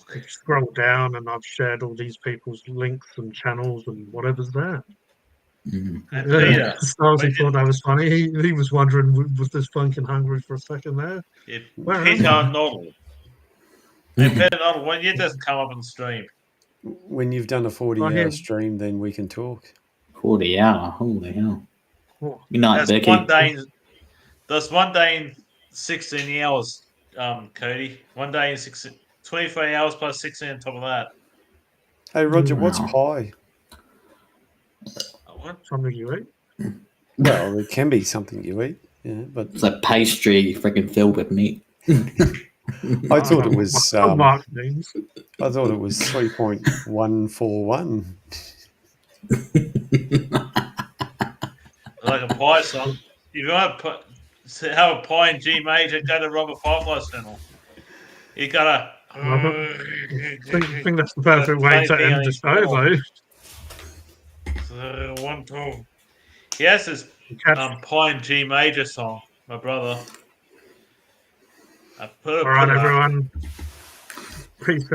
if you scroll down, and I've shared all these people's links and channels and whatever's there. And Peter, Stylesy thought that was funny. He was wondering, was this Funkin' Hungry for a second there? Peter Noddle. And Peter Noddle, when you just come up and stream. When you've done a 40-hour stream, then we can talk. 40 hour, holy hell. Oh, Good night, that's Becky. That's one day in 16 hours, Cody. One day in 23 hours plus 16 on top of that. Hey, Roger, what's pie? What? Something you eat? Well, it can be something you eat, but It's a pastry freaking filled with meat. I thought it was. Mark names. I thought it was 3.141. Like a pie song. If you want to have a pie in G major, go to Robert Firefly's channel. You gotta. I think that's the perfect way to end the show, though. 112. Yes, it's pie in G major song, my brother. All right, everyone. Peace out.